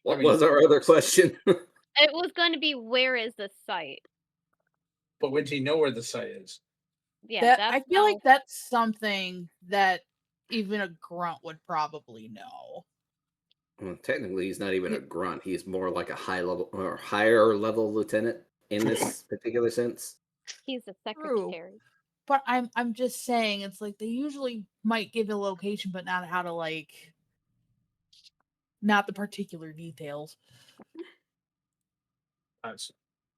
What mean, was our other question? it was going to be where is the site? But when do you know where the site is? Yeah, That that's I feel how. like that's something that even a grunt would probably know. Well, technically, he's not even a grunt. He's more like a high level or higher level lieutenant in this particular sense. He's the True. secretary. But I'm just saying it's like they usually might give a location, but not how to like not the particular details.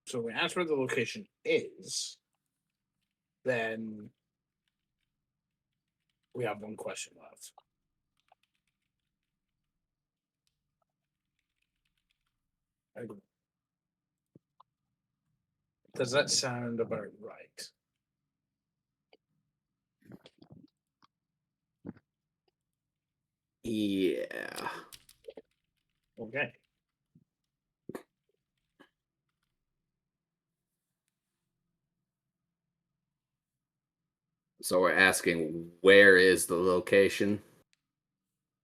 So we ask where the location is. Then we have one question left. Does that sound about right? Yeah. Okay. So we're asking where is the location?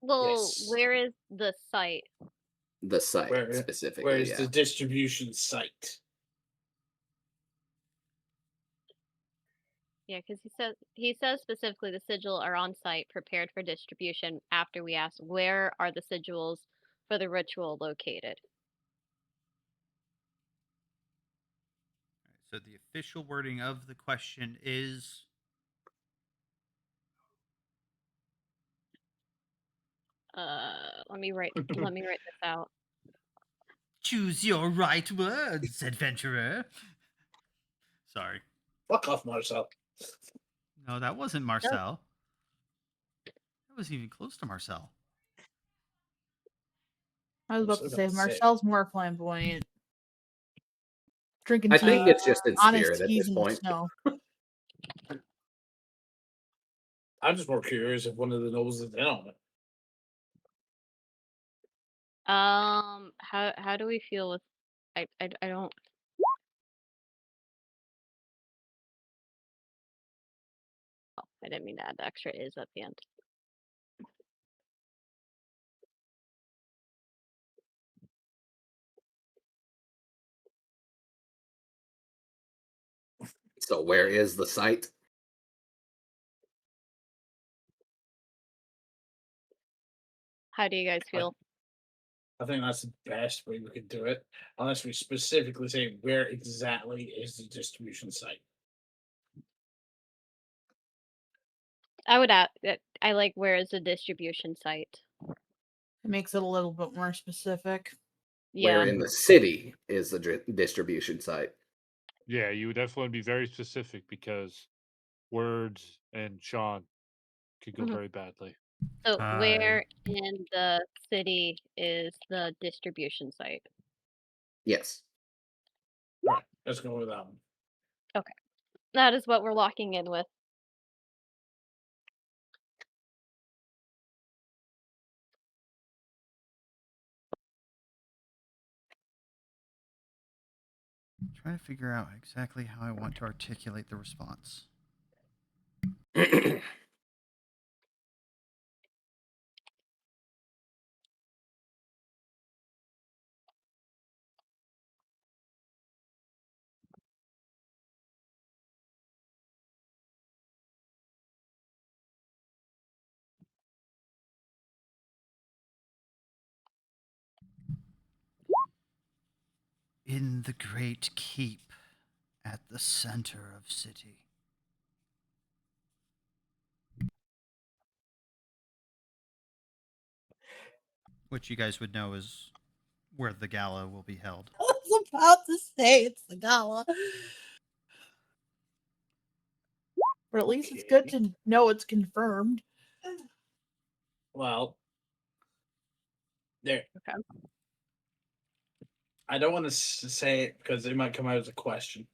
Well, Yes. where is the site? The site Where specifically, is yeah. the distribution site? Yeah, because he says specifically the sigil are on site, prepared for distribution. After we ask where are the sigils for the ritual located. So the official wording of the question is Let me write this out. choose your right words, adventurer. Sorry. Fuck off, Marcel. No, that wasn't Marcel. That wasn't even close to Marcel. I was about to say Marcel's more flamboyant. Drinking I tea think it's just in on his spirit at teas this in the point. snow. I'm just more curious if one of the nobles is in on it. How do we feel with? I don't. Oh, I didn't mean to add the extra is at the end. So where is the site? How do you guys feel? I think that's the best way we could do it, unless we specifically say where exactly is the distribution site. I would add. I like where is the distribution site? It makes it a little bit more specific. Yeah. Where in the city is the distribution site? Yeah, you would definitely be very specific because words and Sean could go Mhm. very badly. So where in the city is the distribution site? Yes. Right. Let's go with that one. Okay. That is what we're locking in with. I'm trying to figure out exactly how I want to articulate the response. In the great keep at the center of city. Which you guys would know is where the gala will be held. I was about to say it's the gala. But at least it's good to know it's confirmed. Well, there. Okay. I don't want to say it because it might come out as a question.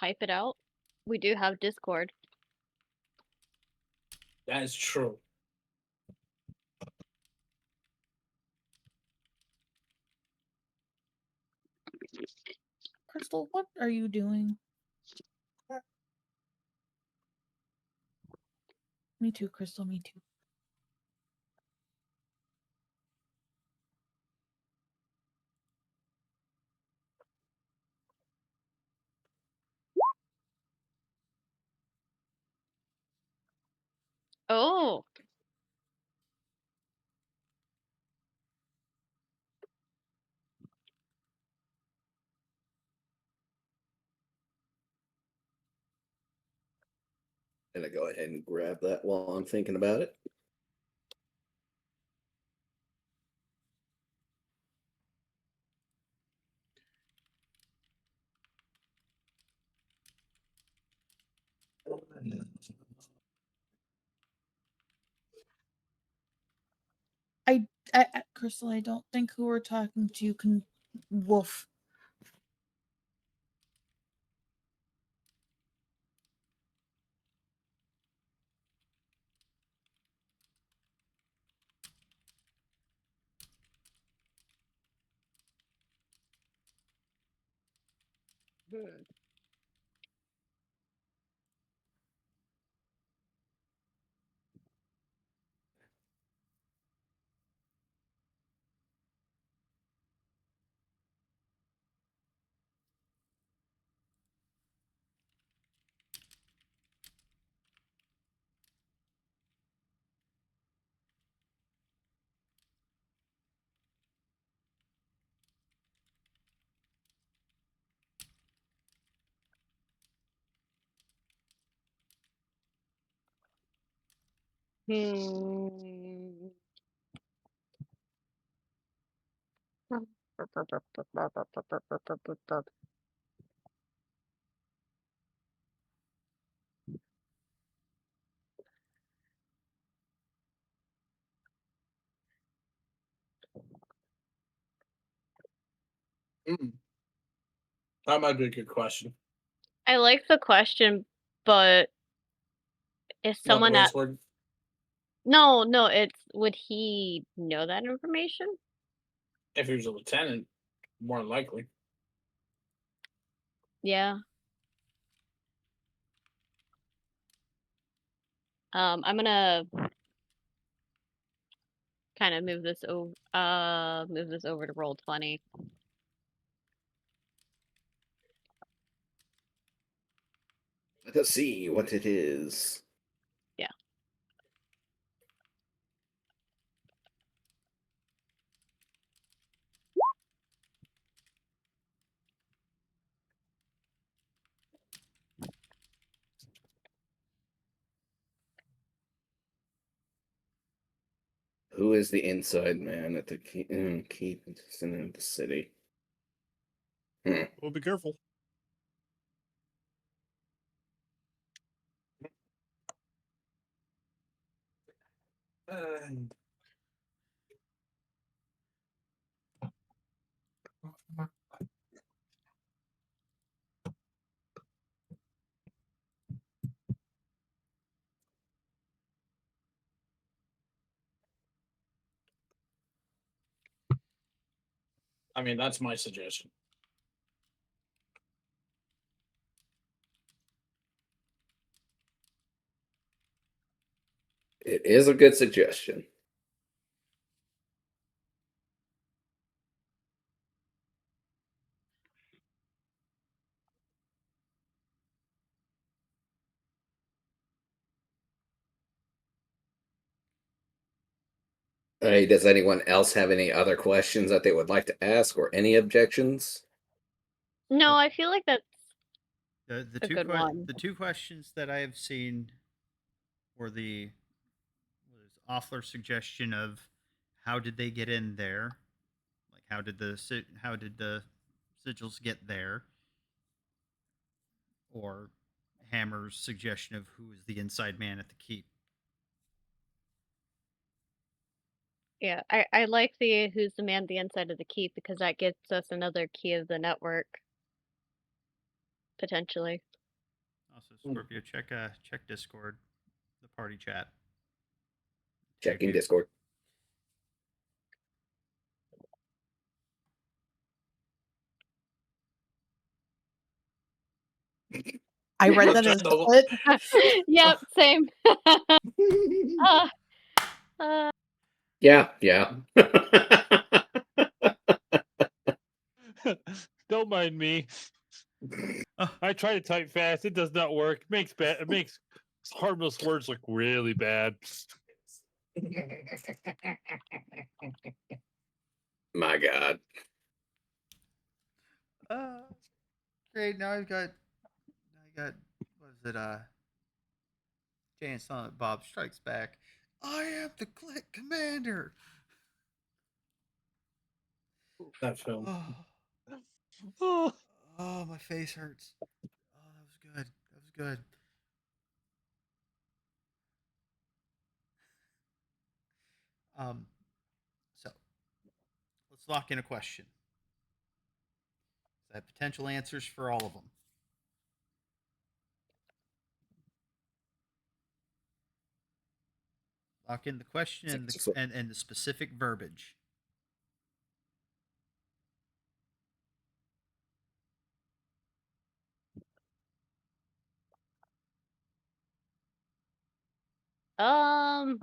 type it out. We do have Discord. That is true. Crystal, what are you doing? Me too, Crystal, me too. Oh, Gonna go ahead and grab that while I'm thinking about it. Crystal, I don't think who we're talking to can. Woof. hmm. Mm. That might be a good question. I like the question, but is Not the someone way at it's worded. no, it's would he know that information? If he was a lieutenant, more than likely. Yeah. I'm gonna kind of move this over to roll 20. Let us see what it is. Yeah. Who is the inside man at the keep in the city? Well, be careful. I mean, that's my suggestion. It is a good suggestion. Hey, does anyone else have any other questions that they would like to ask or any objections? No, I feel like that's The a good one. the two questions that I have seen were the was Offler's suggestion of how did they get in there, like how did the sigils get there, or Hammer's suggestion of who is the inside man at the keep. Yeah, I like the who's the man at the inside of the keep because that gets us another key of the network potentially. Also, Scorpio, check Discord, the party chat. Checking Discord. I read that as split. Yep, same. Yeah. Don't mind me. I try to type fast. It does not work. It makes harmless words look really bad. My God. Great. Now I got what is it? Jay and Silent Bob Strikes Back. I am the Click Commander. That film. Oh, oh, my face hurts. Oh, that was good. That was good. So let's lock in a question. I have potential answers for all of them. Lock in the question and the specific verbiage. Um.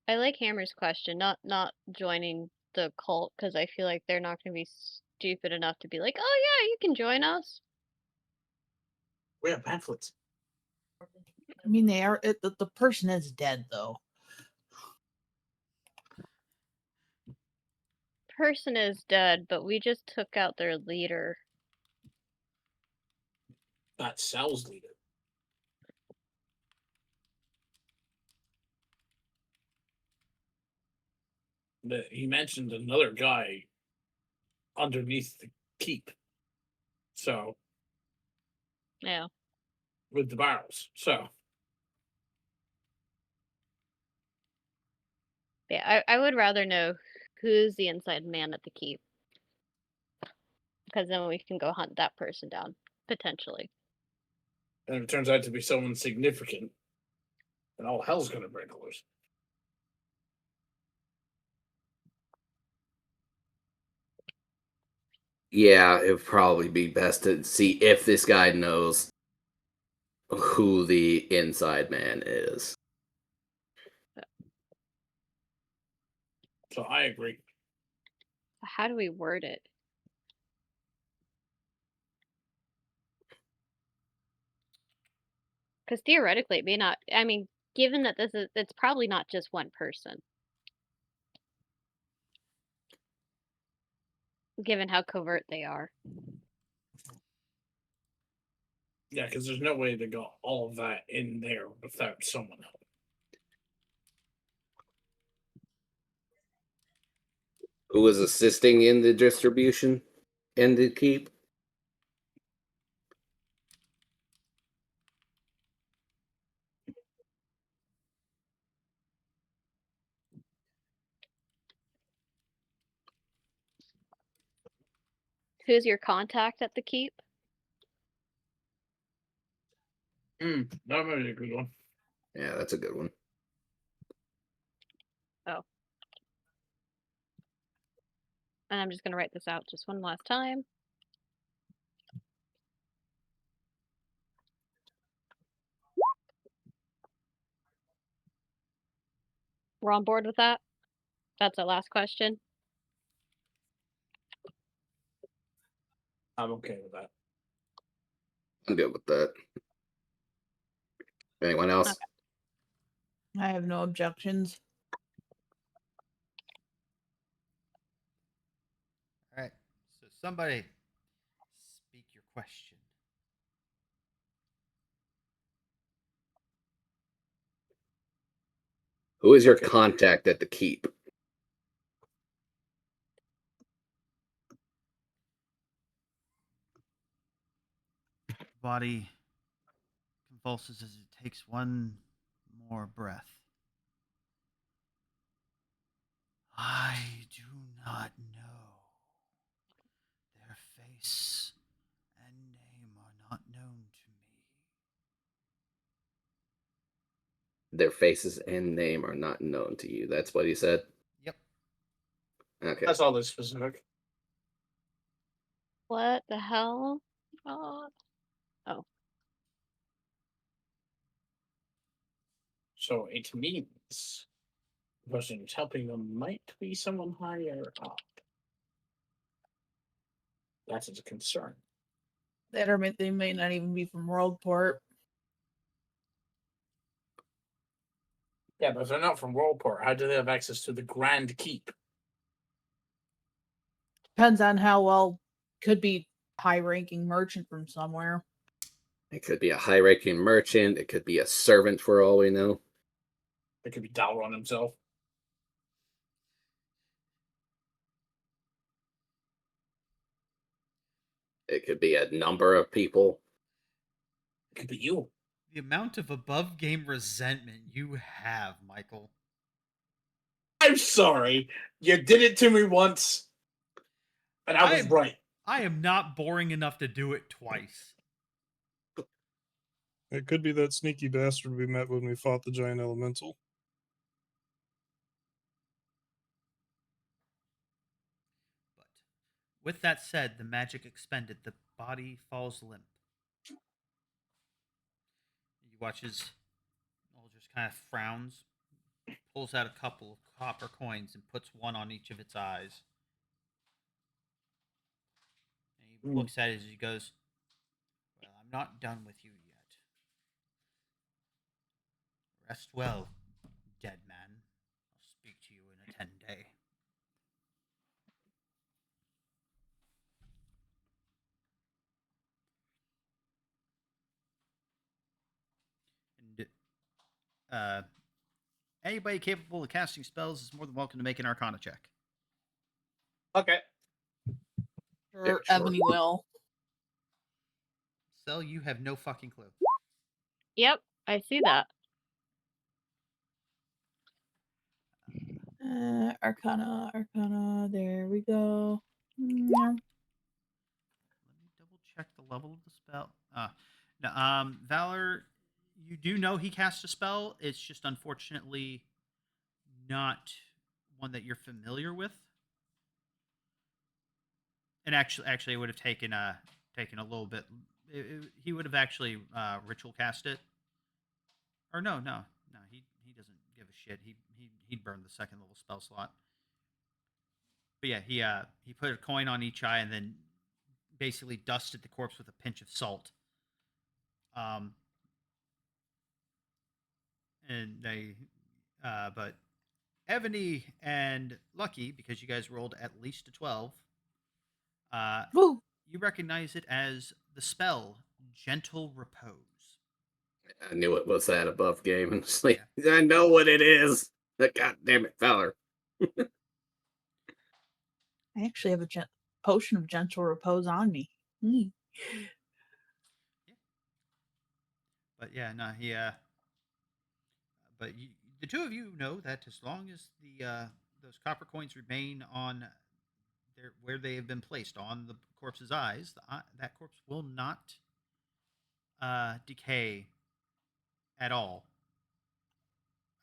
I like Hammer's question, not joining the cult, because I feel like they're not going to be stupid enough to be like, "Oh yeah, you can join us." We have pamphlets. I mean, they are. The person is dead, though. Person is dead, but we just took out their leader. That cell's leader. He mentioned another guy underneath the keep. So Yeah. with the barrels. So Yeah, I would rather know who's the inside man at the keep, because then we can go hunt that person down, potentially. and if it turns out to be someone significant, then all hell's gonna break loose. Yeah, it'd probably be best to see if this guy knows who the inside man is. So I agree. How do we word it? Because theoretically, it may not. I mean, given that it's probably not just one person. Given how covert they are. Yeah, because there's no way to got all of that in there without someone helping. Who was assisting in the distribution and the keep? Who's your contact at the keep? That might be a good one. Yeah, that's a good one. Oh. And I'm just going to write this out just one last time. We're on board with that? That's our last question. I'm okay with that. I'm good with that. Anyone else? Okay. I have no objections. All right. So somebody speak your question. Who is your contact at the keep? body convulses as it takes one more breath. I do not know. Their face and name are not known to me. Their faces and name are not known to you. That's what he said. Yep. Okay. That's all that's specific. What the hell? Oh. So it means the person who's helping them might be someone higher up. That is a concern. That or they may not even be from Worldport. Yeah, but if they're not from Worldport, how do they have access to the Grand Keep? Depends on how well. Could be high-ranking merchant from somewhere. It could be a high-ranking merchant. It could be a servant, for all we know. It could be Dalron himself. It could be a number of people. It could be you. The amount of above game resentment you have, Michael. I'm sorry. You did it to me once, and I was right. I am not boring enough to do it twice. It could be that sneaky bastard we met when we fought the giant elemental. But with that said, the magic expended, the body falls limp. You watch as Noel just kind of frowns, pulls out a couple of copper coins and puts one on each of its eyes. And he looks at it as he goes, "Well, I'm not done with you yet. Rest well, dead man. I'll speak to you in a 10-day." And anybody capable of casting spells is more than welcome to make an Arcana check. Okay. Sure, Yeah, sure. Ebony will. Sel, you have no fucking clue. Yep, I see that. Arcana. There we go. Let me double check the level of the spell. No, Valor, you do know he cast a spell. It's just unfortunately not one that you're familiar with. And actually, it would have taken a little bit. He would have actually ritual cast it. Or no, he doesn't give a shit. He'd burn the second level spell slot. But yeah, he put a coin on each eye and then basically dusted the corpse with a pinch of salt. And they, but Ebony and Lucky, because you guys rolled at least a 12, Woo! you recognize it as the spell Gentle Repose. I knew it was that above game. And it's like, I know what it is. God damn it, Valor. I actually have a potion of gentle repose on me. Yeah. But yeah, no, but the two of you know that as long as those copper coins remain on where they have been placed on the corpse's eyes, that corpse will not decay at all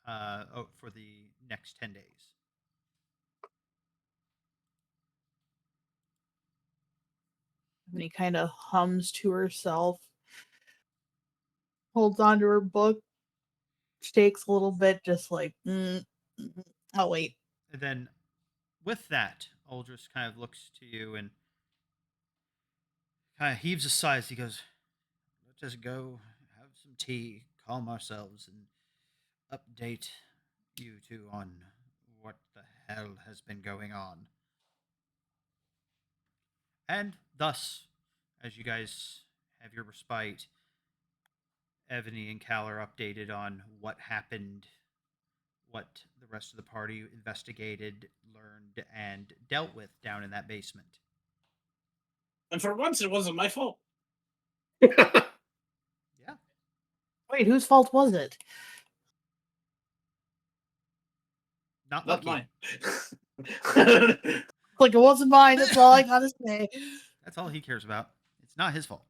for the next 10 days. And he kind of hums to herself, holds onto her book, shakes a little bit, just like, I'll wait. And then with that, Aldris kind of looks to you and kind of heaves a sigh as he goes, "Let us go have some tea, calm ourselves, and update you two on what the hell has been going on." And thus, as you guys have your respite, Ebony and Cal are updated on what happened, what the rest of the party investigated, learned, and dealt with down in that basement. And for once, it wasn't my fault. Wait, whose fault was it? Not Not lucky. mine. Like, it wasn't mine. That's all I gotta say. That's all he cares about. It's not his fault.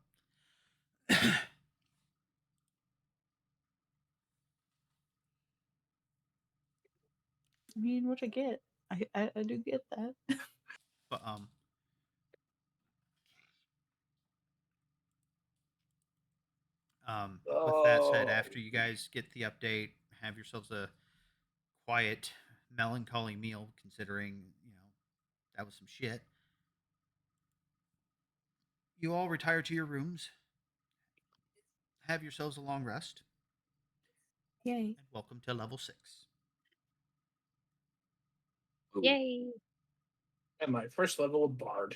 I mean, what I get. I do get that. But with that said, after you guys get the update, have yourselves a quiet, melancholy meal, considering that was some shit. You all retire to your rooms. Have yourselves a long rest, Yay. and welcome to level 6. Ooh, Yay! And my first level of bard.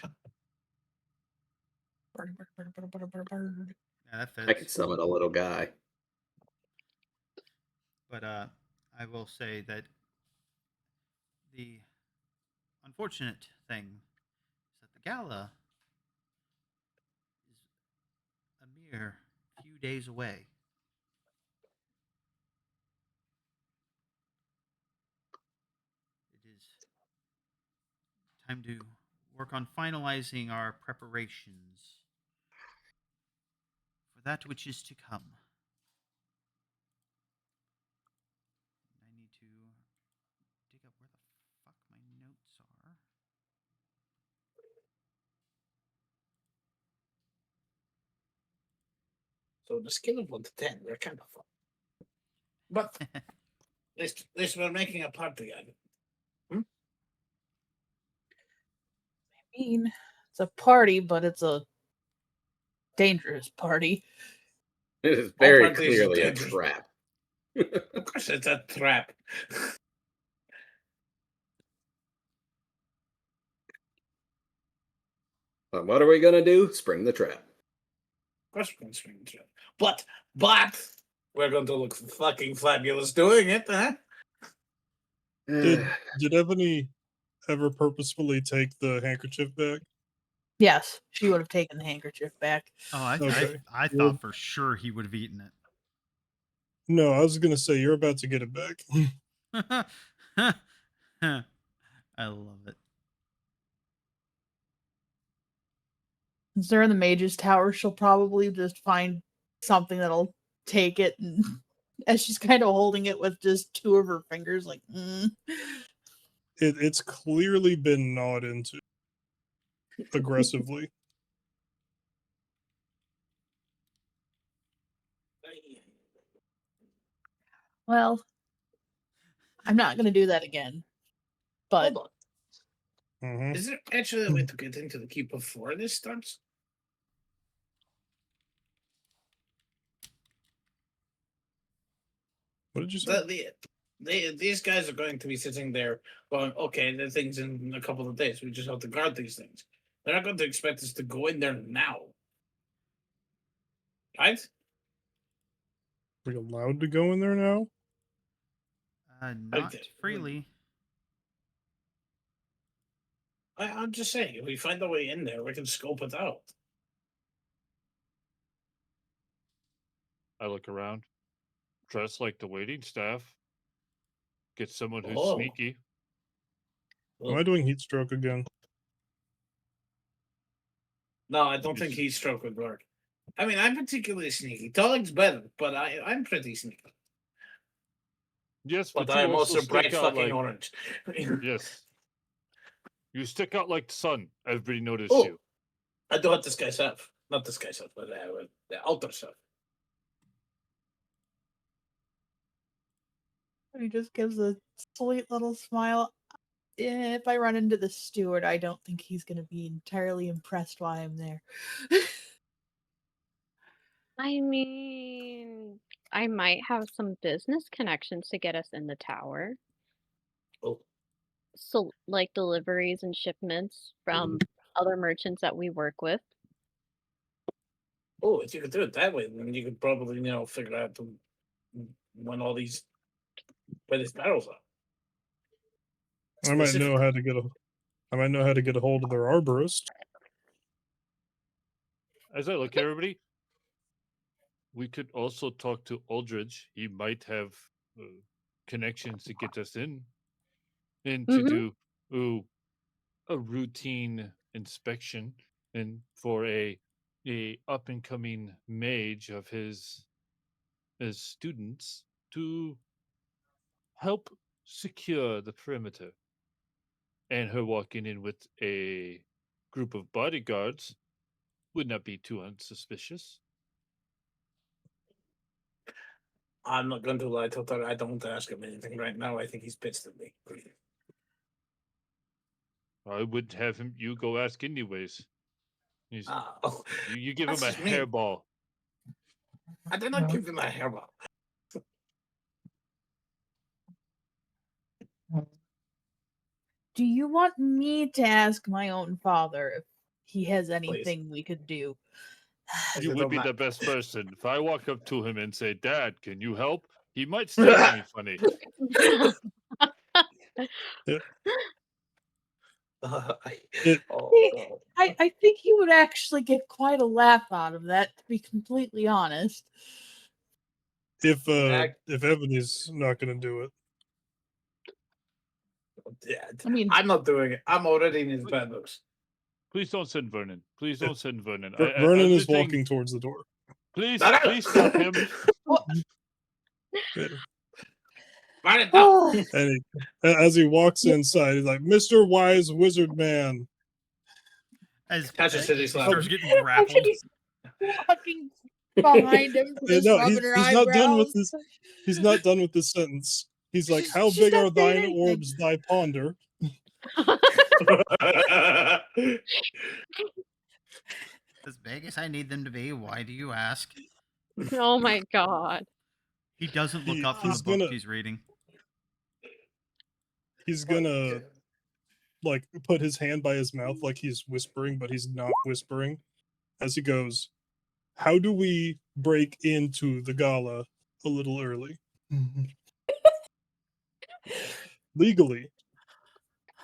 Bird, bird, bird, bird, bird, bird. Yeah, that I could fits. summon a little guy. But I will say that the unfortunate thing is that the gala is a mere few days away. It is time to work on finalizing our preparations for that which is to come. I need to dig up where the fuck my notes are. So the scale of 1 to 10, they're kind of fun. But at least we're making a party out of it. I mean, it's a party, but it's a dangerous party. It is All very parties are clearly a dangerous. trap. Of course, it's a trap. But what are we gonna do? Spring the trap. Of course, we're going to swing the trap. But we're going to look fucking fabulous doing it, huh? Did Ebony ever purposefully take the handkerchief back? Yes, she would have taken the handkerchief back. Oh, I Okay. I Well- thought for sure he would have eaten No, I was gonna say you're about to get it back. it. I love it. Since they're in the Mage's Tower, she'll probably just find something that'll take it, and as she's kind of holding it with just two of her fingers, like, It's clearly been gnawed into aggressively. well, I'm not gonna do that again. But Hold on. Mhm. Is there actually a way to get into the keep before this starts? What did you say? These guys are going to be sitting there going, okay, the thing's in a couple of days. We just have to guard these things. They're not going to expect us to go in there now. Right? Are we allowed to go in there now? Not freely. I'm just saying, if we find a way in there, we can scope it out. I look around, dress like the waiting staff, get someone who's Oh. sneaky. Am I doing heat stroke again? No, I don't think Yes. heat stroke would work. I mean, I'm particularly sneaky. Todd's better, but I'm pretty sneaky. Yes, But but I you am also stick bright out fucking like orange. yes. You stick out like the sun. Everybody noticed Oh. you. I do what this guy's have. Not this guy's have, but the altar stuff. he just gives a sweet little smile. If I run into the steward, I don't think he's gonna be entirely impressed while I'm there. I mean, I might have some business connections to get us in the tower. Oh. So, like deliveries and shipments from other merchants that we work with. Oh, if you could do it that way, then you could probably, figure out when all these where these barrels are. I might Specific- know how to get a hold of their arborist. As I look at everybody, we could also talk to Aldridge. He might have connections to get us in and to Mhm. do a routine inspection and for a up and coming mage of his students to help secure the perimeter. And her walking in with a group of bodyguards would not be too unsuspicious. I'm not going to lie, Totoro. I don't want to ask him anything right now. I think he's pissed at me. I would have him you go ask anyways. Oh, You give that's him a just mean. hairball. I did not give him a hairball. Do you want me to ask my own father if he has Please. anything we could do? You would be the Don't best person. If I walk up to him and say, "Dad, can you help?" He might stare at me funny. Yeah. It, Oh, See, God. I think he would actually get quite a laugh out of that, to be completely honest. if Zach? Ebony's not gonna do it, Yeah, I mean, I'm not doing it. I'm already in his bad books. Please don't send Vernon. Please don't send Vernon. Vernon is Everything- walking towards the door. Please stop him. Yeah. Write it down. oh, And as he walks inside, he's like, "Mr. Wise Wizard Man." As Catch a city he slap. starts getting I grappled. think he's walking behind him, just No, rubbing her he's not done with eyebrows. this. He's not done with this sentence. He's like, "How She's big not are saying thine anything. orbs, thy ponder?" As big as I need them to be, why do you ask? Oh my god. He doesn't look up from the He's book gonna he's reading. he's gonna like put his hand by his mouth like he's whispering, but he's not whispering. As he goes, "How do we break into the gala a little early? Legally,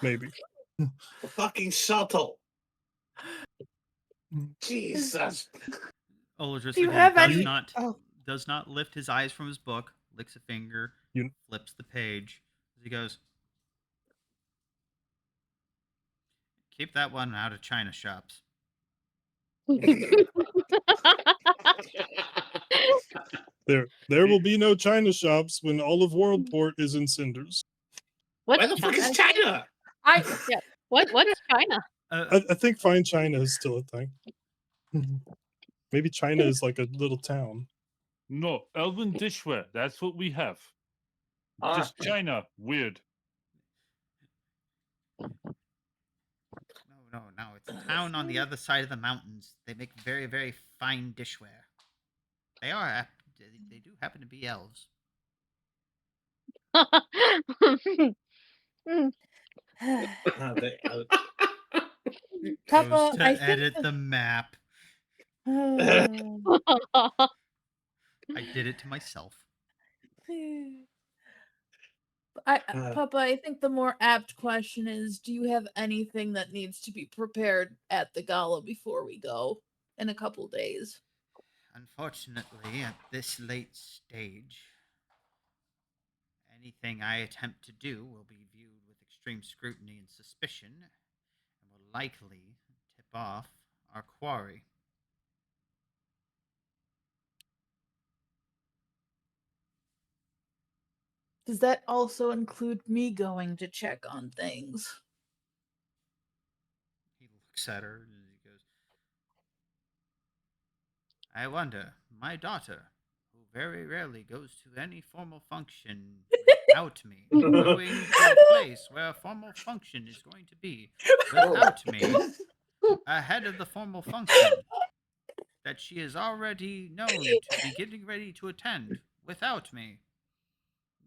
maybe." Fucking subtle. Jesus. Olidris Do you again have does any? not Oh, does not lift his eyes from his book, licks a finger, You- flips the page. As he goes, keep that one out of China shops. There will be no China shops when all of Worldport is in cinders. What's Where the fuck is China? China? Yeah. What's China? I think Fine China is still a thing. Maybe China is like a little town. No, Elven dishware. That's what we have. Just China. Weird. No. It's a town on the other side of the mountains. They make very, very fine dishware. They do happen to be elves. Papa, Goes to I think edit the map. the- I did it to myself. Papa, I think the more apt question is, do you have anything that needs to be prepared at the gala before we go in a couple days? Unfortunately, at this late stage, anything I attempt to do will be viewed with extreme scrutiny and suspicion, and will likely tip off our quarry. Does that also include me going to check on things? He looks at her and he goes, I wonder, my daughter, who very rarely goes to any formal function without me, going to a place where a formal function is going to be without me, ahead of the formal function that she is already known to be getting ready to attend without me.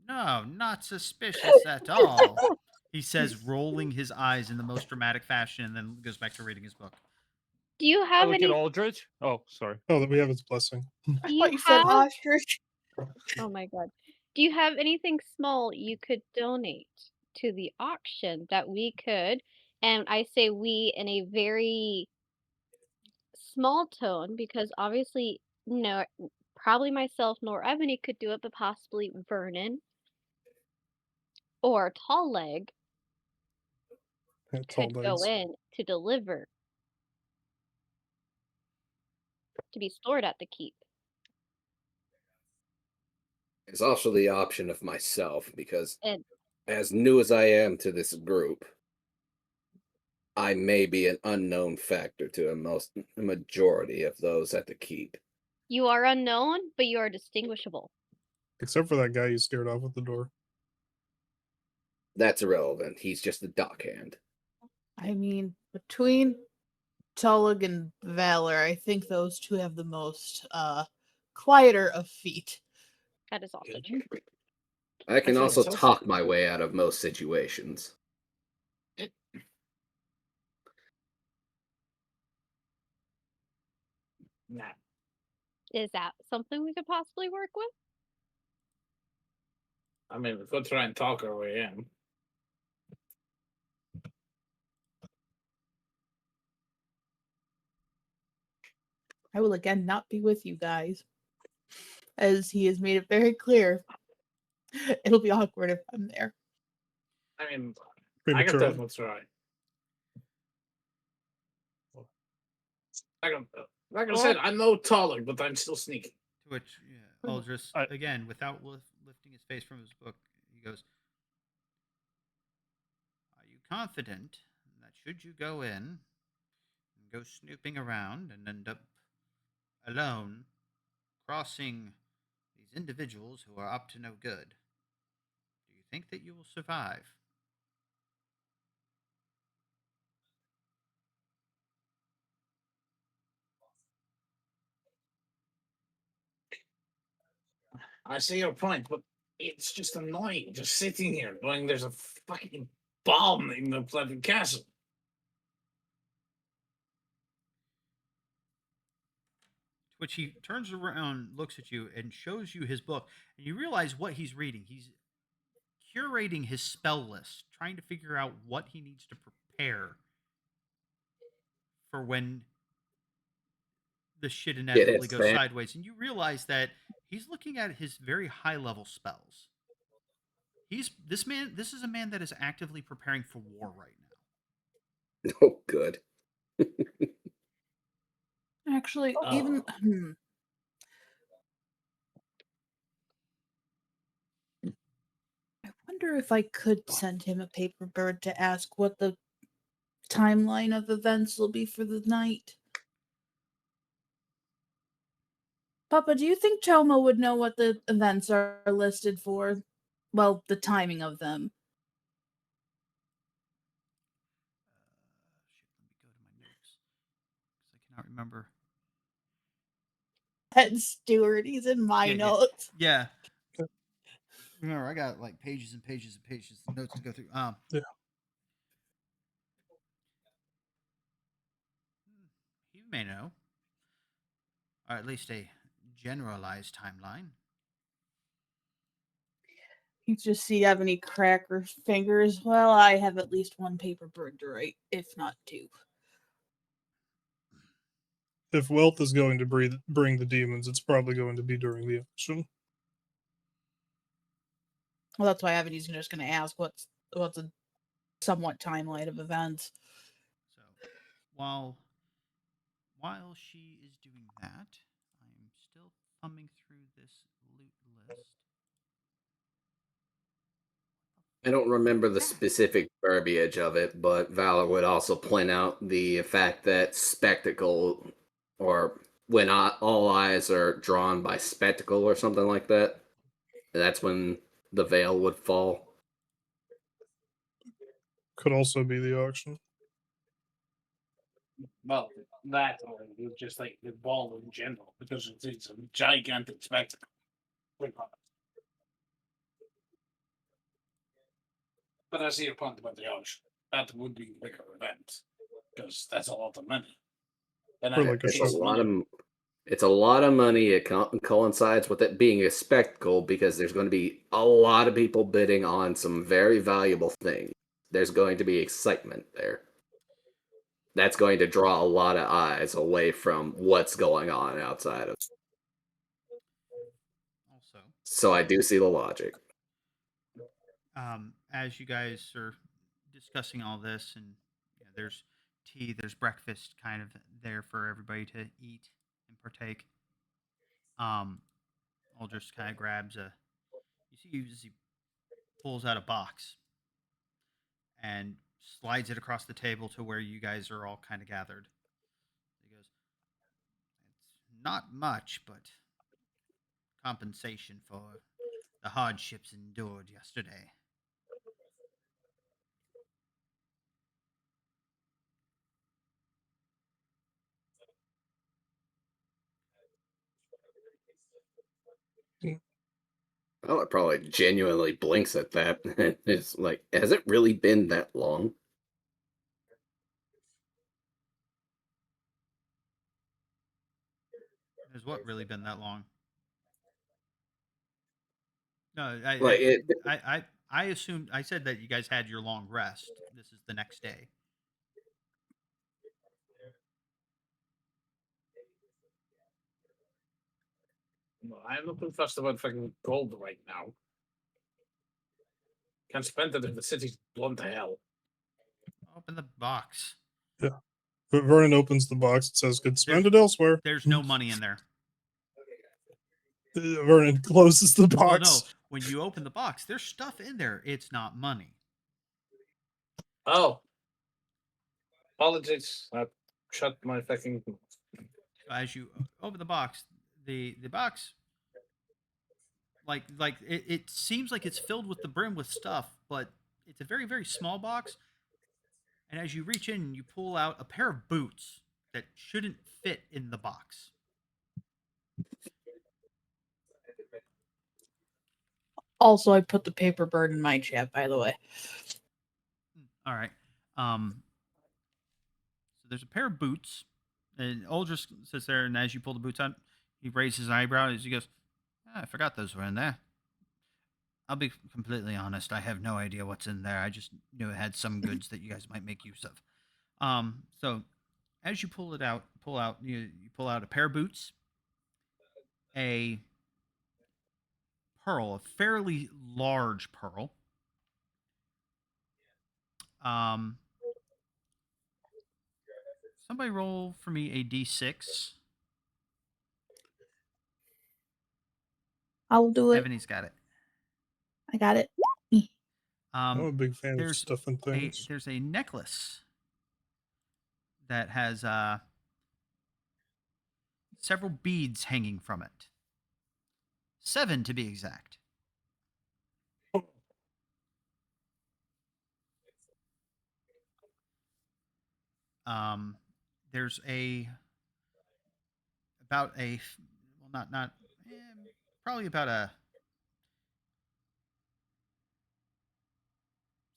No, not suspicious at all. He says, rolling his eyes in the most dramatic fashion, and then goes back to reading his book. Do you I have look any? at Aldrich. Oh, sorry. Oh, that we have his blessing. Do I you thought you said have? ostrich. Oh my god. Do you have anything small you could donate to the auction that we could? And I say we in a very small tone because obviously, probably myself nor Ebony could do it, but possibly Vernon or Tall Leg Tall could go legs. in to deliver to be stored at the keep. There's also the option of myself, because And as new as I am to this group, I may be an unknown factor to a majority of those at the keep. you are unknown, but you are distinguishable. Except for that guy you scared off at the door. That's irrelevant. He's just a dockhand. I mean, between Tullig and Valor, I think those two have the most quieter of feet. That is also Good. true. I can think also it's also- talk my way out of most situations. Nah. Is that something we could possibly work with? I mean, we could try and talk our way in. I will again not be with you guys, as he has made it very clear. It'll be awkward if I'm there. I mean, I Premature. could definitely try. Like I said, I'm no taller, but I'm still sneaky. To which Aldris, again, without lifting his face from his book, he goes, "Are you confident that should you go in and go snooping around and end up alone, crossing these individuals who are up to no good, do you think that you will survive?" I see your point, but it's just annoying just sitting here knowing there's a fucking bomb in the Pleasant Castle. To which he turns around, looks at you, and shows you his book, and you realize what he's reading. He's curating his spell list, trying to figure out what he needs to prepare for when the shit inevitably goes sideways. And you realize that he's looking at his very high level spells. This is a man that is actively preparing for war right now. Oh, good. Actually, Oh. even I wonder if I could send him a paper bird to ask what the timeline of events will be for the night. Papa, do you think Toma would know what the events are listed for? Well, the timing of them. Shit, let me go to my notes because I cannot remember. Head steward, he's in my notes. Yeah. Remember, I got like pages and pages and pages of notes to go through. Yeah. He may know, or at least a generalized timeline. You just see Ebony crack her fingers. Well, I have at least one paper bird to write, if not two. If wealth is going to bring the demons, it's probably going to be during the auction. Well, that's why Ebony's just going to ask what's a somewhat timeline of events. So while she is doing that, I'm still thumbing through this loot list. I don't remember the specific verbiage of it, but Valor would also point out the fact that spectacle, or when all eyes are drawn by spectacle or something like that, that's when the veil would fall. Could also be the auction. Well, that or just like the ball in general, because it's a gigantic spectacle. But I see your point about the auction. That would be a bigger event because that's a lot of money. And Or like a It's show. a lot of money. It coincides with it being a spectacle because there's going to be a lot of people bidding on some very valuable things. There's going to be excitement there. That's going to draw a lot of eyes away from what's going on outside of. So I do see the logic. As you guys are discussing all this, and there's tea, there's breakfast kind of there for everybody to eat and partake. Um, Aldrich kind of grabs a. You see, he pulls out a box and slides it across the table to where you guys are all kind of gathered. He goes, "It's not much, but compensation for the hardships endured yesterday." Oh, it probably genuinely blinks at that. It's like, has it really been that long? Has what really been that long? No, Like it. I assumed I said that you guys had your long rest. This is the next day. Well, I'm looking first about fucking gold right now. Can't spend it if the city's blown to hell. Open the box. Yeah. But Vernon opens the box. It says, "Could spend There's- it elsewhere." There's no money in there. Vernon closes the box. Well, no. When you open the box, there's stuff in there. It's not money. Oh. Apologies. I shut my fucking. As you open the box, the box, like it seems like it's filled with the brim with stuff, but it's a very very small box. And as you reach in, you pull out a pair of boots that shouldn't fit in the box. Also, I put the paper bird in my chat, by the way. All right. So there's a pair of boots, and Aldrich sits there, and as you pull the boots out, he raises his eyebrow as he goes, I forgot those were in there. I'll be completely honest, I have no idea what's in there. I just knew it had some goods that you guys might make use of. So as you pull out you pull out a pair of boots, a pearl, a fairly large pearl. Somebody roll for me a d6. I'll do it. Ebony's got it. I got it. I'm a big fan of there's stuffing things. There's a necklace that has several beads hanging from it. 7 to be exact. There's probably about a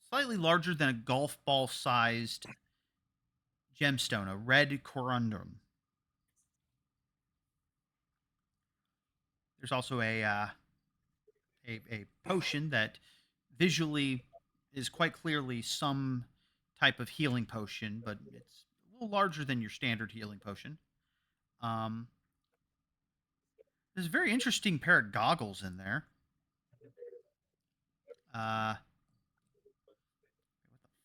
slightly larger than a golf ball sized gemstone, a red corundum. There's also a potion that visually is quite clearly some type of healing potion, but it's a little larger than your standard healing potion. There's a very interesting pair of goggles in there. What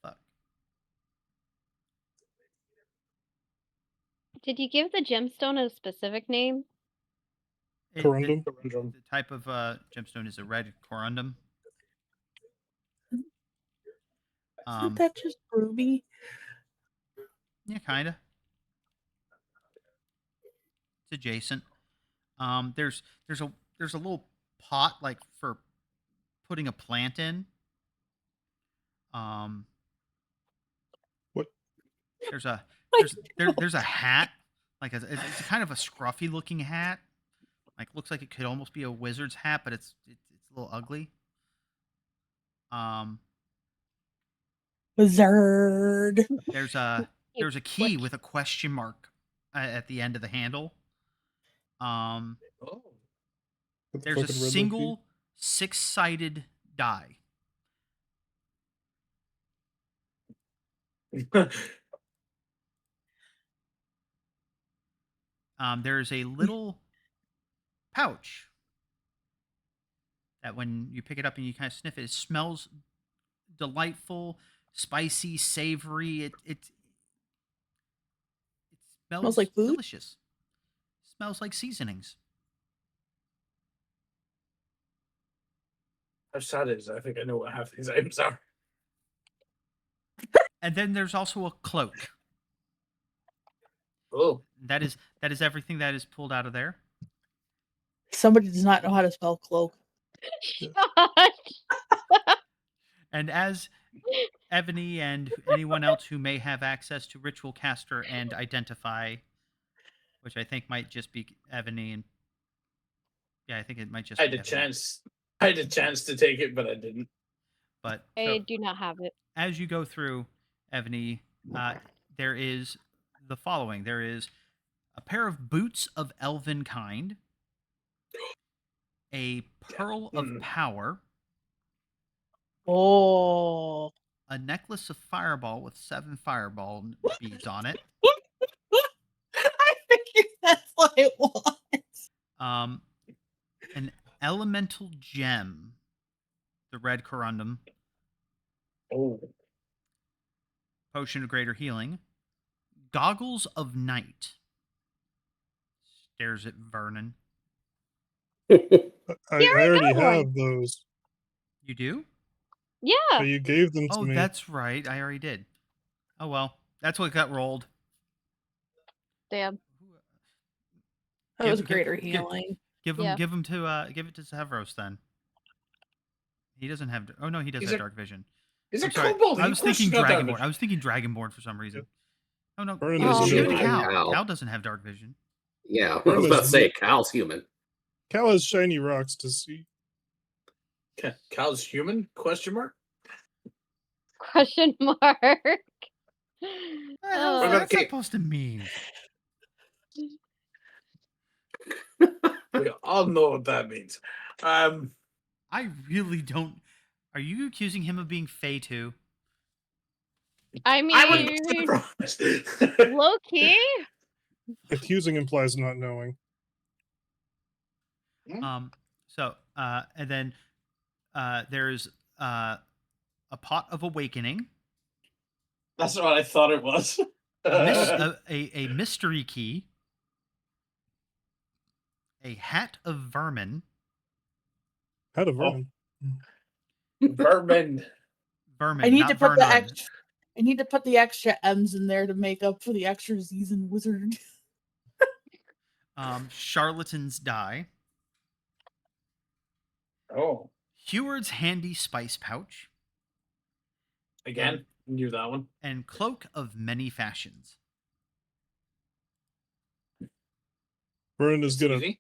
the fuck? Did you give the gemstone a specific name? Corundum? The type of gemstone is a red corundum. Isn't that just ruby? Yeah, kind of. It's adjacent. There's a little pot like for putting a plant in. What? There's a hat, like it's kind of a scruffy looking hat. Like looks like it could almost be a wizard's hat, but it's a little ugly. Wizard. There's a key with a question mark at the end of the handle. There's a single 6-sided die. There's a little pouch that when you pick it up and you kind of sniff it, it smells delightful, spicy, savory. It Smells smells like food. delicious. Smells like seasonings. How sad is it? I think I know what half these items are. And then there's also a cloak. Oh, That is everything that is pulled out of there. Somebody does not know how to spell cloak. And as Ebony and anyone else who may have access to Ritual Caster and Identify, which I think might just be Ebony and I think it might just I be had a Ebony. chance. I had a chance to take it, but I didn't. But I do not have it. as you go through, Ebony, there is the following. There is a pair of boots of elven kind, a pearl of power, Oh. a necklace of fireball with 7 fireball beads on it, I figured that's what it was. an elemental gem, the red corundum, Oh, potion of greater healing, goggles of night. Stares at Vernon. I already already got one. have those. You do? Yeah. But you gave them to Oh, me. that's right. I already did. Oh well, that's what got rolled. Damn. That was greater healing. Give Yeah. him to give it to Severos then. He doesn't have. Oh no, he does Is have it- dark vision. is I'm it sorry. kobold? I was Of course thinking it's not Dragonborn. damage. I was thinking Dragonborn for some reason. Oh no, Vernon give is it to human. Cal. Cal. Cal doesn't have dark vision. Yeah, I was about to say Cal's human. Cal has shiny rocks to see. Cal's human? Question mark. Question mark. What the hell is What about that the cape? supposed to mean? We all know what that means. I really don't. Are you accusing him of being Fey too? I I would mean, be surprised. low key. Accusing implies not knowing. So and then there's a pot of awakening, That's what I thought it was. a mystery key, a hat of vermin, How to Vernon. Vermin. vermin. I need not to put the Vernon. extra. I need to put the extra M's in there to make up for the extra Z's in wizard. Charlatan's die, Oh, Heward's handy spice pouch, again, knew that one. and cloak of many fashions. Vernon is gonna Easy.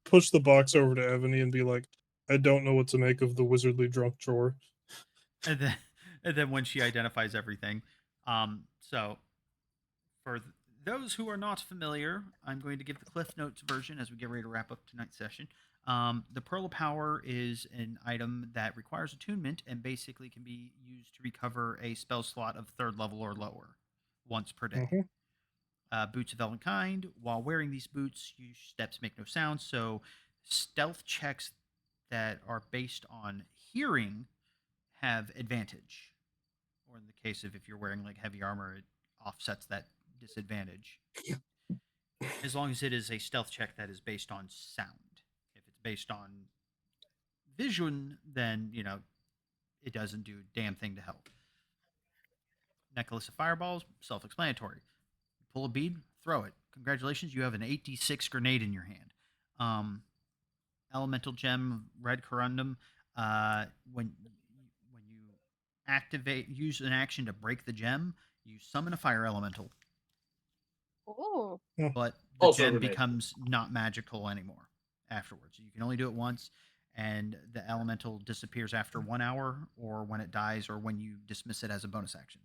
push the box over to Ebony and be like, I don't know what to make of the wizardly drunk drawer. And then when she identifies everything, so for those who are not familiar, I'm going to give the Cliff Notes version as we get ready to wrap up tonight's session. The Pearl of Power is an item that requires attunement and basically can be used to recover a spell slot of 3rd level or lower once per day. Boots of Elven Kind. While wearing these boots, your steps make no sound, so stealth checks that are based on hearing have advantage. Or in the case of if you're wearing like heavy armor, it offsets that disadvantage. As long as it is a stealth check that is based on sound. If it's based on vision, then it doesn't do a damn thing to help. Necklace of fireballs, self-explanatory. Pull a bead, throw it. Congratulations, you have an 8d6 grenade in your hand. Elemental gem, red corundum. When you use an action to break the gem, you summon a fire elemental. Oh. But the Also gem grenade. becomes not magical anymore afterwards. You can only do it once, and the elemental disappears after 1 hour, or when it dies, or when you dismiss it as a bonus action.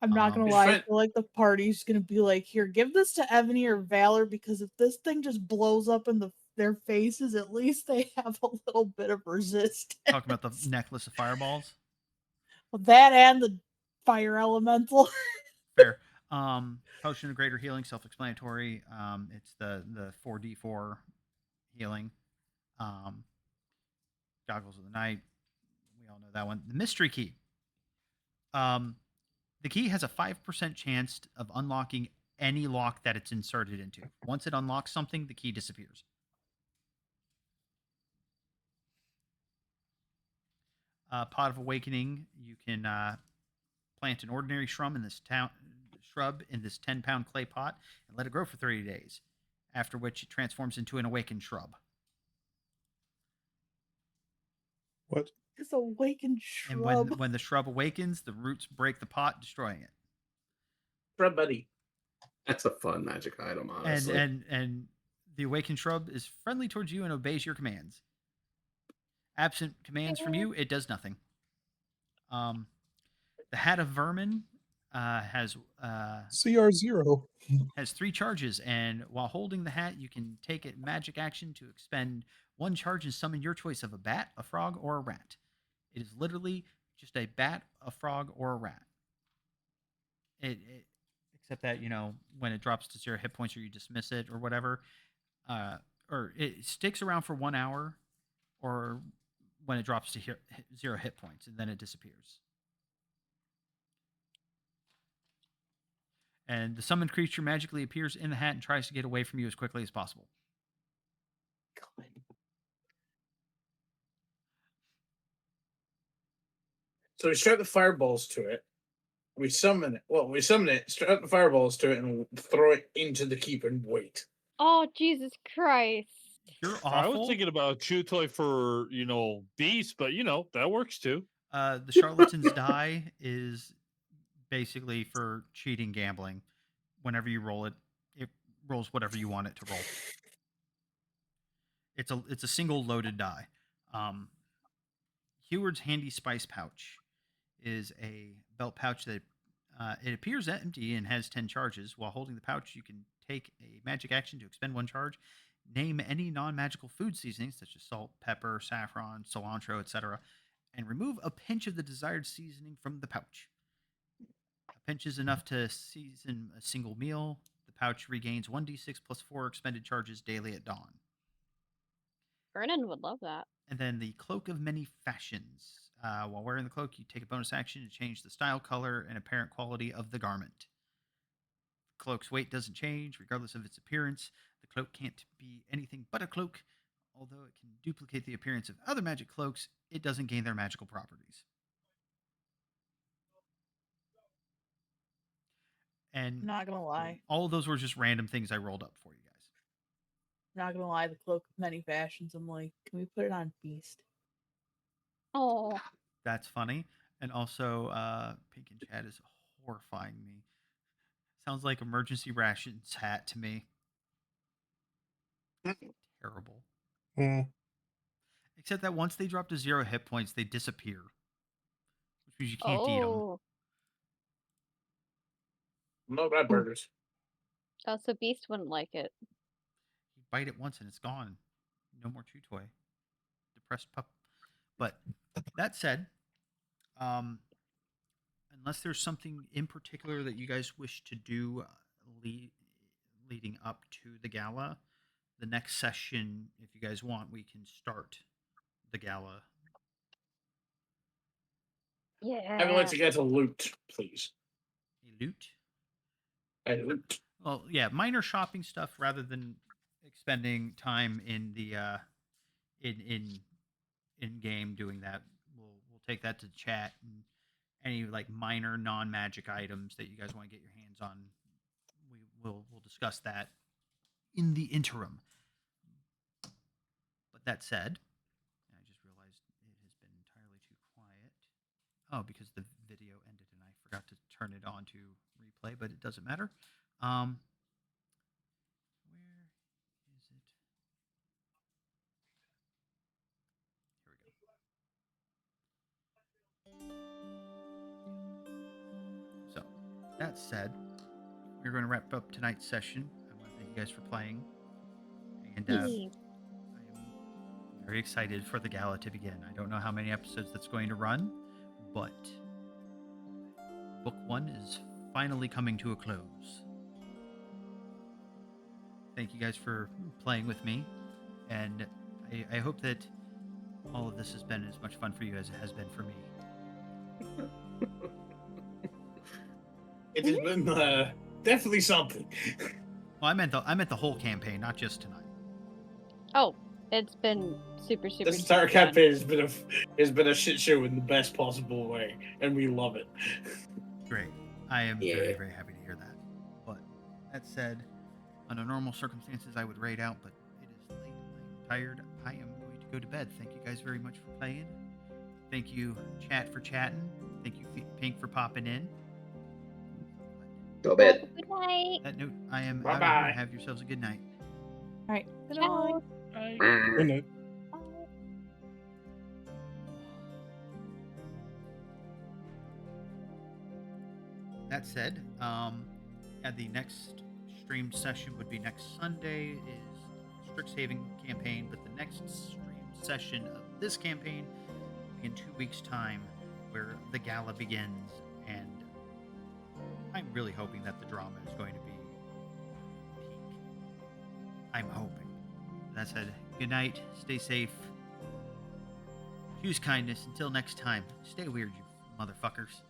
I'm not gonna It's lie. I fine. feel like the party's gonna be like, here, give this to Ebony or Valor, because if this thing just blows up in their faces, at least they have a little bit of resistance. Talking about the necklace of fireballs. That and the fire elemental. Fair. Potion of greater healing, self-explanatory. It's the 4d4 healing. Um, Goggles of the Night. We all know that one. The mystery key. Um, the key has a 5% chance of unlocking any lock that it's inserted into. Once it unlocks something, the key disappears. Pot of Awakening. You can plant an ordinary shrub in this 10-pound clay pot and let it grow for 30 days, after which it transforms into an awakened shrub. What? This awakened And shrub. when the shrub awakens, the roots break the pot, destroying it. Shrub buddy. That's a fun magic item, And honestly. and the awakened shrub is friendly towards you and obeys your commands. Absent commands from you, it does nothing. The Hat of Vermin has CR0. 3 charges, and while holding the hat, you can take a magic action to expend 1 charge and summon your choice of a bat, a frog, or a rat. It is literally just a bat, a frog, or a rat. Except that, when it drops to 0 hit points or you dismiss it or whatever, or it sticks around for 1 hour, or when it drops to 0 hit points and then it disappears. And the summoned creature magically appears in the hat and tries to get away from you as quickly as possible. So we strap the fireballs to it. We summon it. Well, we summon it, strap the fireballs to it, and throw it into the keep and wait. Oh, Jesus Christ. You're I was awful. thinking about a chew toy for, beast, but, that works too. The Charlatan's die is basically for cheating gambling. Whenever you roll it, it rolls whatever you want it to roll. It's a single loaded die. Heward's Handy Spice Pouch is a belt pouch that it appears empty and has 10 charges. While holding the pouch, you can take a magic action to expend 1 charge. Name any non-magical food seasonings such as salt, pepper, saffron, cilantro, etc., and remove a pinch of the desired seasoning from the pouch. A pinch is enough to season a single meal. The pouch regains 1d6 plus 4 expended charges daily at dawn. Vernon would love that. And then the Cloak of Many Fashions. While wearing the cloak, you take a bonus action to change the style, color, and apparent quality of the garment. The cloak's weight doesn't change, regardless of its appearance. The cloak can't be anything but a cloak. Although it can duplicate the appearance of other magic cloaks, it doesn't gain their magical properties. And Not gonna lie. all of those were just random things I rolled up for you guys. Not gonna lie, the cloak of many fashions. I'm like, can we put it on Beast? Oh. That's funny. And also, Pink and Chad is horrifying me. Sounds like emergency rations hat to me. Terrible. Except that once they drop to 0 hit points, they disappear. Which means you can't eat them. Oh. No bad burgers. Oh, so Beast wouldn't like it. You bite it once and it's gone. No more chew toy. Depressed pup. But that said, unless there's something in particular that you guys wish to do leading up to the gala, the next session, if you guys want, we can start the gala. Yeah. I would like to get a loot, please. A loot? A loot. Well, yeah, minor shopping stuff rather than expending time in the in game doing that. We'll take that to chat, and any like minor non-magic items that you guys want to get your hands on, we'll discuss that in the interim. But that said, I just realized it has been entirely too quiet. Oh, because the video ended and I forgot to turn it on to replay, but it doesn't matter. Where is it? Here we go. So, that said, we're going to wrap up tonight's session. I want to thank you guys for playing. And I am very excited for the gala to begin. I don't know how many episodes that's going to run, but book 1 is finally coming to a close. Thank you guys for playing with me, and I hope that all of this has been as much fun for you as it has been for me. It has been definitely something. Well, I meant the whole campaign, not just tonight. Oh, it's been super, super. This entire super fun. campaign has been a shit show in the best possible way, and we love it. Great. I am Yeah. very, very happy to hear that. But that said, under normal circumstances, I would raid out, but it is late. I'm tired. I am going to go to bed. Thank you guys very much for playing. Thank you, chat, for chatting. Thank you, Pink, for popping in. Go Have bed. a good night. That note, I am out of Bye-bye. here. Have yourselves a good night. All right. Good Ciao. night. Good night. That said, the next streamed session would be next Sunday. Is Strixhaven campaign, but the next streamed session of this campaign will be in 2 weeks' time, where the gala begins, and I'm really hoping that the drama is going to be peak. I'm hoping. That said, good night. Stay safe. Choose kindness. Until next time, stay weird, you motherfuckers.